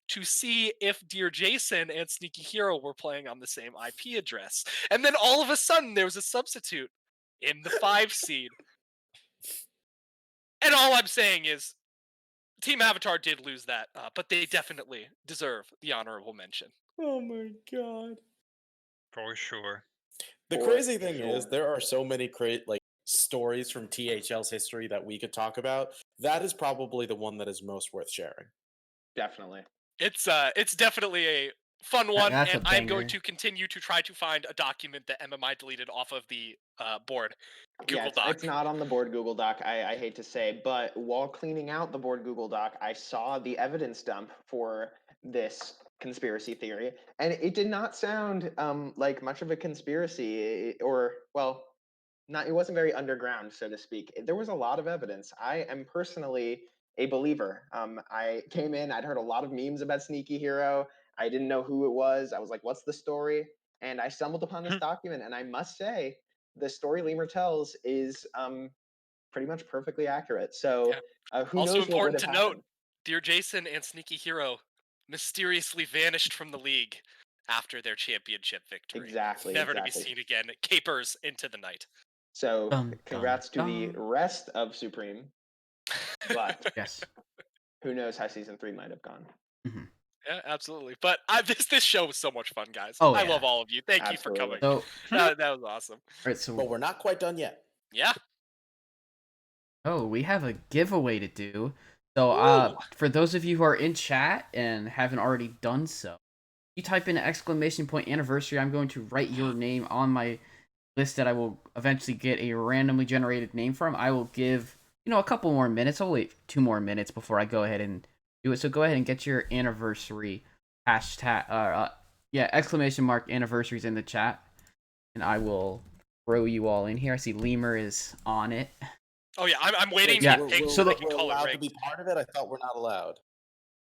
[SPEAKER 3] to see if Dear Jason and Sneaky Hero were playing on the same IP address. And then all of a sudden, there was a substitute in the 5 seed. And all I'm saying is, Team Avatar did lose that, but they definitely deserve the honorable mention.
[SPEAKER 2] Oh my god.
[SPEAKER 5] For sure.
[SPEAKER 2] The crazy thing is, there are so many stories from THL's history that we could talk about. That is probably the one that is most worth sharing.
[SPEAKER 4] Definitely.
[SPEAKER 3] It's definitely a fun one,
[SPEAKER 1] That's
[SPEAKER 3] and
[SPEAKER 1] a
[SPEAKER 3] I'm going
[SPEAKER 1] banger.
[SPEAKER 3] to continue to try to find a document that MMI deleted off of the board Google
[SPEAKER 4] Yeah,
[SPEAKER 3] Doc.
[SPEAKER 4] it's not on the board Google Doc, I hate to say, but while cleaning out the board Google Doc, I saw the evidence dump for this conspiracy theory, and it did not sound like much of a conspiracy, or, well, it wasn't very underground, so to speak. There was a lot of evidence. I am personally a believer. I came in, I'd heard a lot of memes about Sneaky Hero. I didn't know who it was. I was like, what's the story? And I stumbled upon this document, and I must say, the story Leumer tells is pretty much perfectly accurate. So who
[SPEAKER 3] Also
[SPEAKER 4] knows what would
[SPEAKER 3] important
[SPEAKER 4] have
[SPEAKER 3] to note,
[SPEAKER 4] happened?
[SPEAKER 3] Dear Jason and Sneaky Hero mysteriously vanished from the league after their championship victory.
[SPEAKER 4] Exactly.
[SPEAKER 3] Never to be seen again. Capers into the night.
[SPEAKER 4] So,
[SPEAKER 1] Dun,
[SPEAKER 4] congrats
[SPEAKER 1] dun,
[SPEAKER 4] to the
[SPEAKER 1] dun.
[SPEAKER 4] rest of Supreme, but
[SPEAKER 1] Yes.
[SPEAKER 4] who knows how season 3 might have gone.
[SPEAKER 1] Mm-hmm.
[SPEAKER 3] Yeah, absolutely. But this show was so much fun, guys.
[SPEAKER 1] Oh,
[SPEAKER 3] I
[SPEAKER 1] yeah.
[SPEAKER 3] love all of you. Thank you for
[SPEAKER 4] Absolutely.
[SPEAKER 3] coming.
[SPEAKER 1] So,
[SPEAKER 3] That was awesome.
[SPEAKER 1] right, so
[SPEAKER 2] But we're not quite done yet.
[SPEAKER 3] Yeah.
[SPEAKER 1] we have a giveaway to do. So,
[SPEAKER 3] Ooh.
[SPEAKER 1] for those of you who are in chat and haven't already done so, you type in !anniversary. I'm going to write your name on my list that I will eventually get a randomly generated name from. I will give, a couple more minutes. I'll wait 2 more minutes before I go ahead and do it. So go ahead and get your anniversary hashtag, !anniversaries in the chat. And I will throw you all in here. I see Leumer is on it.
[SPEAKER 3] Oh yeah, I'm waiting
[SPEAKER 1] Yeah,
[SPEAKER 3] to get picked
[SPEAKER 1] so
[SPEAKER 3] so
[SPEAKER 1] the-
[SPEAKER 3] they can
[SPEAKER 2] we're
[SPEAKER 3] call
[SPEAKER 2] allowed
[SPEAKER 3] it
[SPEAKER 2] to be
[SPEAKER 3] rigged.
[SPEAKER 2] part of it. I thought we're not allowed.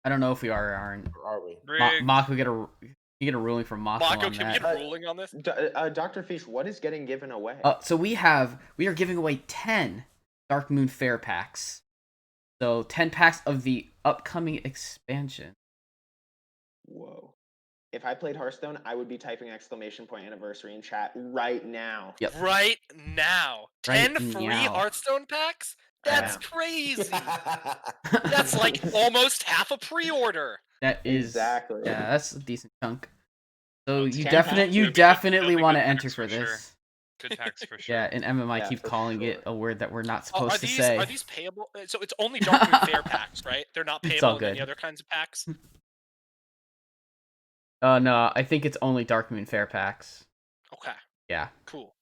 [SPEAKER 1] I don't know if we are or aren't.
[SPEAKER 2] Or are we?
[SPEAKER 5] Rigged.
[SPEAKER 1] Mock, we get a ruling from Mako
[SPEAKER 3] Mako,
[SPEAKER 1] on
[SPEAKER 3] can we
[SPEAKER 1] that.
[SPEAKER 3] get a ruling on this?
[SPEAKER 4] Doctorfeesh, what is getting given away?
[SPEAKER 1] So we are giving away 10 Dark Moon Fair packs. So 10 packs of the upcoming expansion.
[SPEAKER 4] Whoa. If I played Hearthstone, I would be typing !anniversary in chat right now.
[SPEAKER 1] Yep.
[SPEAKER 3] Right now.
[SPEAKER 1] Right
[SPEAKER 3] 10 free
[SPEAKER 1] now.
[SPEAKER 3] Hearthstone packs? That's
[SPEAKER 1] Yeah.
[SPEAKER 3] crazy. That's like almost half a pre-order.
[SPEAKER 1] That is
[SPEAKER 4] Exactly.
[SPEAKER 1] Yeah, that's a decent chunk. So
[SPEAKER 5] Well,
[SPEAKER 1] you
[SPEAKER 4] 10
[SPEAKER 1] definitely
[SPEAKER 4] packs.
[SPEAKER 1] definitely
[SPEAKER 5] They'll be
[SPEAKER 1] want to
[SPEAKER 5] good
[SPEAKER 1] enter
[SPEAKER 5] packs
[SPEAKER 1] for
[SPEAKER 5] for sure.
[SPEAKER 1] this.
[SPEAKER 5] Good packs for sure.
[SPEAKER 1] Yeah, and MMI
[SPEAKER 4] Yeah,
[SPEAKER 1] keep
[SPEAKER 4] for
[SPEAKER 1] calling
[SPEAKER 4] sure.
[SPEAKER 1] it a word that we're not
[SPEAKER 3] Oh,
[SPEAKER 1] supposed to say.
[SPEAKER 3] are these payable? So it's only Dark Moon Fair packs, right? They're not
[SPEAKER 1] It's all
[SPEAKER 3] payable in any
[SPEAKER 1] good.
[SPEAKER 3] other kinds of packs?
[SPEAKER 1] No, I think it's only Dark Moon Fair packs.
[SPEAKER 3] Okay,
[SPEAKER 1] Yeah,
[SPEAKER 3] cool.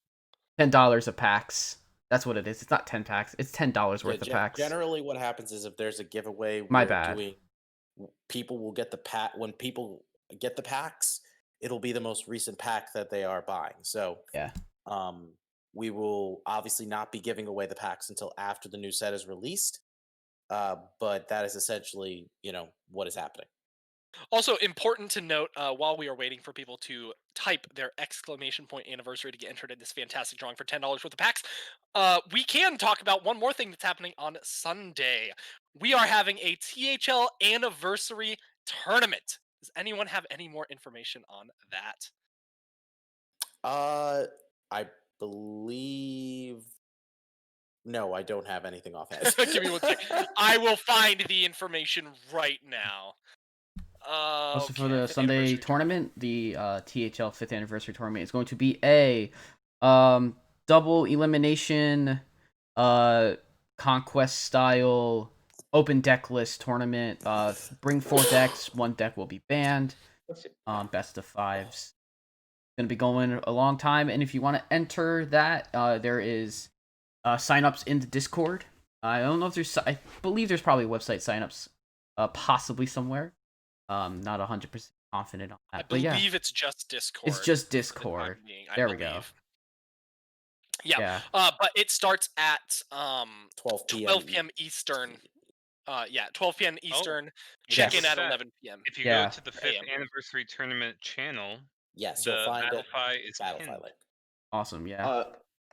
[SPEAKER 1] $10 a packs. That's what it is. It's not 10 packs. It's $10 worth of packs.
[SPEAKER 2] Generally, what happens is if there's a giveaway,
[SPEAKER 1] My
[SPEAKER 2] we're
[SPEAKER 1] bad.
[SPEAKER 2] people will get the pack. When people get the packs, it'll be the most recent pack that they are buying. So
[SPEAKER 1] Yeah.
[SPEAKER 2] we will obviously not be giving away the packs until after the new set is released. But that is essentially, what is happening.
[SPEAKER 3] Also, important to note, while we are waiting for people to type their !anniversary to get entered in this fantastic drawing for $10 worth of packs, we can talk about one more thing that's happening on Sunday. We are having a THL anniversary tournament. Does anyone have any more information on that?
[SPEAKER 2] I believe. No, I don't have anything offhand.
[SPEAKER 3] Give me 1 second. I will find the information right now.
[SPEAKER 1] Also for
[SPEAKER 3] Okay,
[SPEAKER 1] the
[SPEAKER 3] fifth
[SPEAKER 1] Sunday
[SPEAKER 3] anniversary
[SPEAKER 1] tournament, the THL 5th anniversary tournament is going to be a double elimination conquest style open deck list tournament. Bring 4 decks, 1 deck will be banned. Best of 5s. Going to be going a long time, and if you want to enter that, there is signups in the Discord. I don't know if there's. I believe there's probably website signups, possibly somewhere. Not 100% confident on that.
[SPEAKER 3] I
[SPEAKER 1] But yeah,
[SPEAKER 3] believe it's just Discord.
[SPEAKER 1] it's just
[SPEAKER 3] for the time
[SPEAKER 1] Discord.
[SPEAKER 3] being,
[SPEAKER 1] There we go.
[SPEAKER 3] believe. Yeah.
[SPEAKER 1] Yeah.
[SPEAKER 3] But it starts at
[SPEAKER 2] 12 p.m.
[SPEAKER 3] 12 p.m. Eastern. 12 p.m. Eastern. Check in
[SPEAKER 1] Yes.
[SPEAKER 3] at 11 p.m.
[SPEAKER 5] If you
[SPEAKER 1] Yeah.
[SPEAKER 5] go to the 5th
[SPEAKER 3] AM.
[SPEAKER 5] anniversary tournament channel,
[SPEAKER 2] Yes,
[SPEAKER 5] the
[SPEAKER 2] you'll find it.
[SPEAKER 5] Battlefy is
[SPEAKER 2] Battlefy
[SPEAKER 5] pinned.
[SPEAKER 2] link.
[SPEAKER 1] Awesome. Yeah.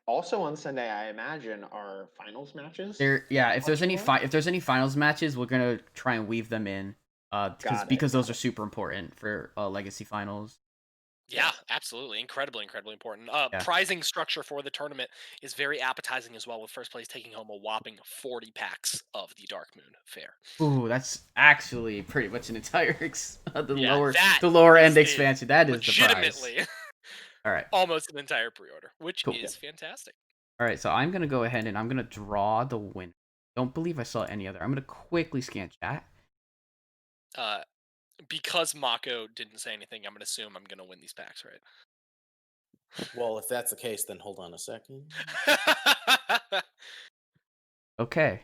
[SPEAKER 4] Also on Sunday, I imagine are finals matches.
[SPEAKER 1] If there's any
[SPEAKER 4] Watching
[SPEAKER 1] if there's any finals matches, we're gonna try and weave them in. Because those are super important for Legacy finals.
[SPEAKER 3] Yeah, absolutely. Incredibly important.
[SPEAKER 1] Yeah.
[SPEAKER 3] Prizing structure for the tournament is very appetizing as well, with first place taking home a whopping 40 packs of the Dark Moon Fair.
[SPEAKER 1] Ooh, that's actually pretty much an entire
[SPEAKER 3] that
[SPEAKER 1] lower end
[SPEAKER 3] is
[SPEAKER 1] expansion. That is the prize.
[SPEAKER 3] legitimately
[SPEAKER 1] All right.
[SPEAKER 3] almost an entire pre-order, which
[SPEAKER 1] Cool.
[SPEAKER 3] is fantastic.
[SPEAKER 1] All right, so I'm gonna go ahead and I'm gonna draw the winner. Don't believe I saw any other. I'm gonna quickly scan chat.
[SPEAKER 3] Because Mako didn't say anything, I'm gonna assume I'm gonna win these packs, right?
[SPEAKER 2] Well, if that's the case, then hold on a second.
[SPEAKER 1] Okay,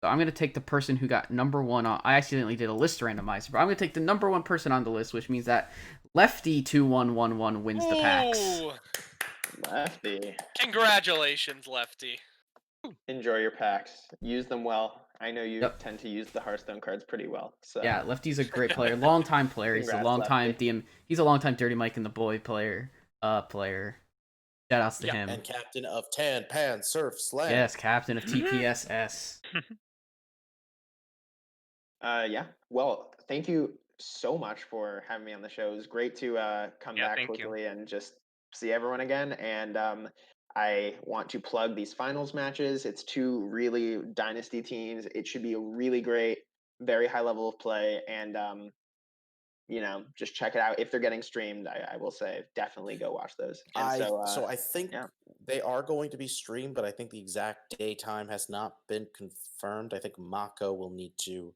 [SPEAKER 1] so I'm gonna take the person who got number 1 on. I accidentally did a list randomizer, but I'm gonna take the number 1 person on the list, which means that Lefty 2111 wins the packs.
[SPEAKER 3] Ooh,
[SPEAKER 4] Lefty.
[SPEAKER 3] congratulations, Lefty.
[SPEAKER 4] Enjoy your packs. Use them well. I know you
[SPEAKER 1] Yep.
[SPEAKER 4] tend to use the Hearthstone cards pretty well. So
[SPEAKER 1] Yeah, Lefty's a great player, long-time player. He's a
[SPEAKER 4] Congrats,
[SPEAKER 1] long-time
[SPEAKER 4] Lefty.
[SPEAKER 1] DM. He's a long-time Dirty Mike and the Boy player. Shout outs to him.
[SPEAKER 2] And captain of Tan Pan Surf Slam.
[SPEAKER 1] Yes, captain of TPSS.
[SPEAKER 4] yeah. Well, thank you so much for having me on the show. It was great to come
[SPEAKER 5] Yeah,
[SPEAKER 4] back
[SPEAKER 5] thank you.
[SPEAKER 4] quickly and just see everyone again. And I want to plug these finals matches. It's two really dynasty teams. It should be a really great, very high level of play. And just check it out if they're getting streamed. I will say definitely go watch those. And
[SPEAKER 2] I think
[SPEAKER 4] yeah.
[SPEAKER 2] they are going to be streamed, but I think the exact day time has not been confirmed. I think Mako will need to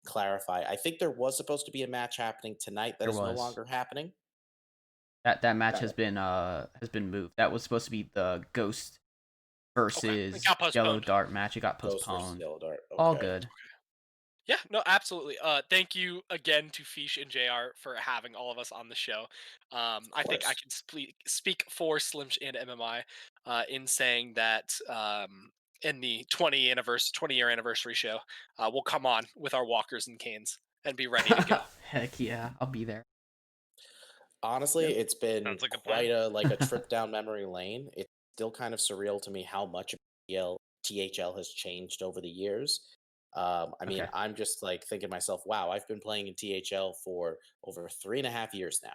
[SPEAKER 2] clarify. I think there was supposed to be a match happening tonight that
[SPEAKER 1] There
[SPEAKER 2] is no
[SPEAKER 1] was.
[SPEAKER 2] longer happening.
[SPEAKER 1] That match
[SPEAKER 4] Got
[SPEAKER 1] has
[SPEAKER 4] it.
[SPEAKER 1] been moved. That was supposed to be the Ghost
[SPEAKER 3] It
[SPEAKER 1] versus
[SPEAKER 3] got
[SPEAKER 1] Yellow
[SPEAKER 3] postponed.
[SPEAKER 1] Dart match. It got
[SPEAKER 2] Ghost versus
[SPEAKER 1] postponed.
[SPEAKER 2] Yellow Dart.
[SPEAKER 1] All
[SPEAKER 2] Okay.
[SPEAKER 1] good.
[SPEAKER 3] Yeah, no, absolutely. Thank you again to Feesh and JR for having all of us on the show. I think I
[SPEAKER 2] course.
[SPEAKER 3] can speak for Slimsch and MMI in saying that in the 20-year anniversary show, we'll come on with our walkers and canes and be ready to go.
[SPEAKER 1] Heck yeah, I'll be there.
[SPEAKER 2] Honestly,
[SPEAKER 4] Yep.
[SPEAKER 2] it's been
[SPEAKER 5] Sounds like a
[SPEAKER 2] quite
[SPEAKER 5] plan.
[SPEAKER 2] a trip down memory lane. It's still kind of surreal to me how much THL has changed over the years. I mean,
[SPEAKER 1] Okay.
[SPEAKER 2] I'm just like thinking to myself, wow, I've been playing in THL for over 3.5 years now.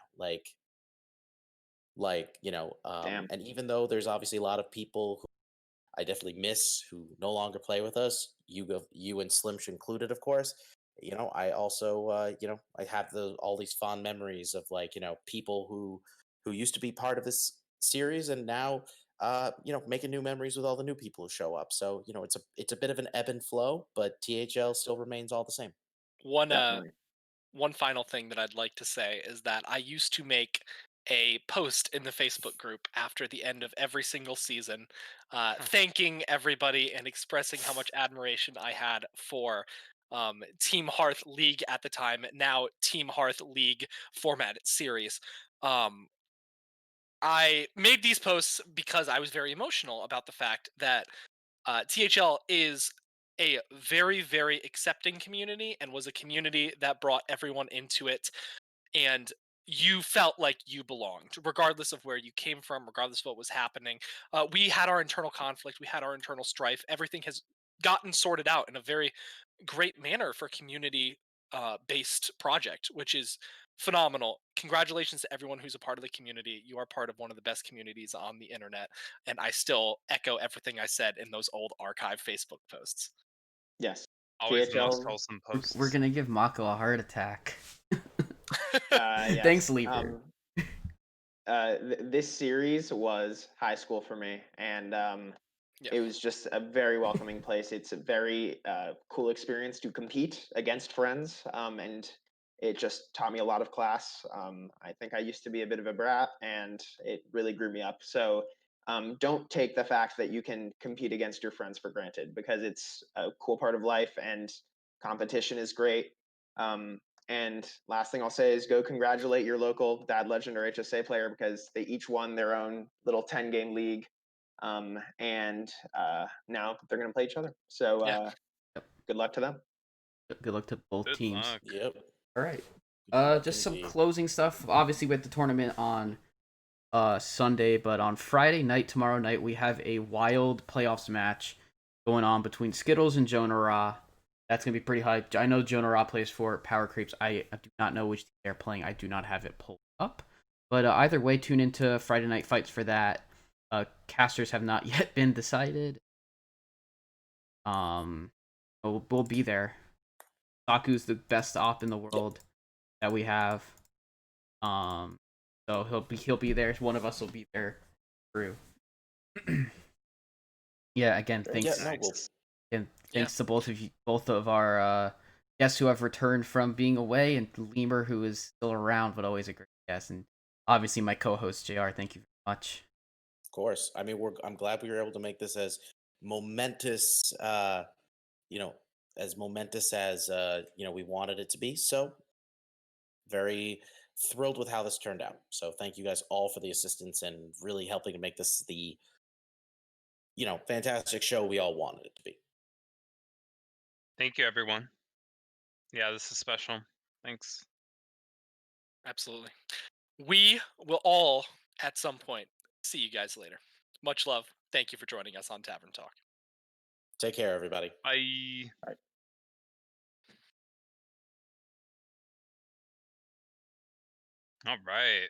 [SPEAKER 4] Damn.
[SPEAKER 2] And even though there's obviously a lot of people who I definitely miss who no longer play with us, you and Slimsch included, of course. I also, I have all these fond memories of people who used to be part of this series and now, making new memories with all the new people who show up. So it's a bit of an ebb and flow, but THL still remains all the same.
[SPEAKER 3] One
[SPEAKER 4] Definitely.
[SPEAKER 3] one final thing that I'd like to say is that I used to make a post in the Facebook group after the end of every single season, thanking everybody and expressing how much admiration I had for Team Hearth League at the time, now Team Hearth League format series. Um, I made these posts because I was very emotional about the fact that THL is a very, very accepting community and was a community that brought everyone into it. And you felt like you belonged, regardless of where you came from, regardless of what was happening. We had our internal conflict, we had our internal strife. Everything has gotten sorted out in a very great manner for community based project, which is phenomenal. Congratulations to everyone who's a part of the community. You are part of one of the best communities on the internet, and I still echo everything I said in those old archive Facebook posts.
[SPEAKER 4] Yes.
[SPEAKER 5] Always the most
[SPEAKER 4] THL.
[SPEAKER 5] wholesome
[SPEAKER 1] We're
[SPEAKER 5] posts.
[SPEAKER 1] gonna give Mako a heart attack.
[SPEAKER 4] Yes.
[SPEAKER 1] Thanks, Leumer.
[SPEAKER 4] This series was high school for me, and
[SPEAKER 3] Yeah.
[SPEAKER 4] it was just a very welcoming place. It's a very cool experience to compete against friends, and it just taught me a lot of class. I think I used to be a bit of a brat, and it really grew me up. So don't take the fact that you can compete against your friends for granted, because it's a cool part of life, and competition is great. And last thing I'll say is go congratulate your local Dad Legend or HSA player, because they each won their own little 10-game league. And now they're going to play each other. So good luck to them.
[SPEAKER 1] Good luck to both
[SPEAKER 5] Good
[SPEAKER 1] teams.
[SPEAKER 5] luck.
[SPEAKER 2] Yep.
[SPEAKER 1] All right.
[SPEAKER 2] Good luck
[SPEAKER 1] Just some
[SPEAKER 2] indeed.
[SPEAKER 1] closing stuff. Obviously, we have the tournament on Sunday, but on Friday night, tomorrow night, we have a wild playoffs match going on between Skittles and Jonah Ra. That's gonna be pretty hype. I know Jonah Ra plays for Power Creeps. I do not know which team they're playing. I do not have it pulled up. But either way, tune into Friday night fights for that. Casters have not yet been decided. We'll be there. Saku's the best op in the world that we have. So he'll be there. One of us will be there. Through. Yeah. Again, thanks.
[SPEAKER 2] Yeah, no,
[SPEAKER 5] Nice.
[SPEAKER 1] And thanks to both of our guests who have returned from being away, and Leumer, who is still around but always a great guest, and obviously my co-host JR. Thank you very much.
[SPEAKER 2] Of course. I mean, I'm glad we were able to make this as momentous, as momentous as we wanted it to be. So very thrilled with how this turned out. So thank you guys all for the assistance and really helping to make this the fantastic show we all wanted it to be.
[SPEAKER 5] Thank you, everyone. Yeah, this is special. Thanks.
[SPEAKER 3] Absolutely. We will all, at some point, see you guys later. Much love. Thank you for joining us on Tavern Talk.
[SPEAKER 2] Take care, everybody.
[SPEAKER 5] Bye.
[SPEAKER 4] Bye.
[SPEAKER 5] All right.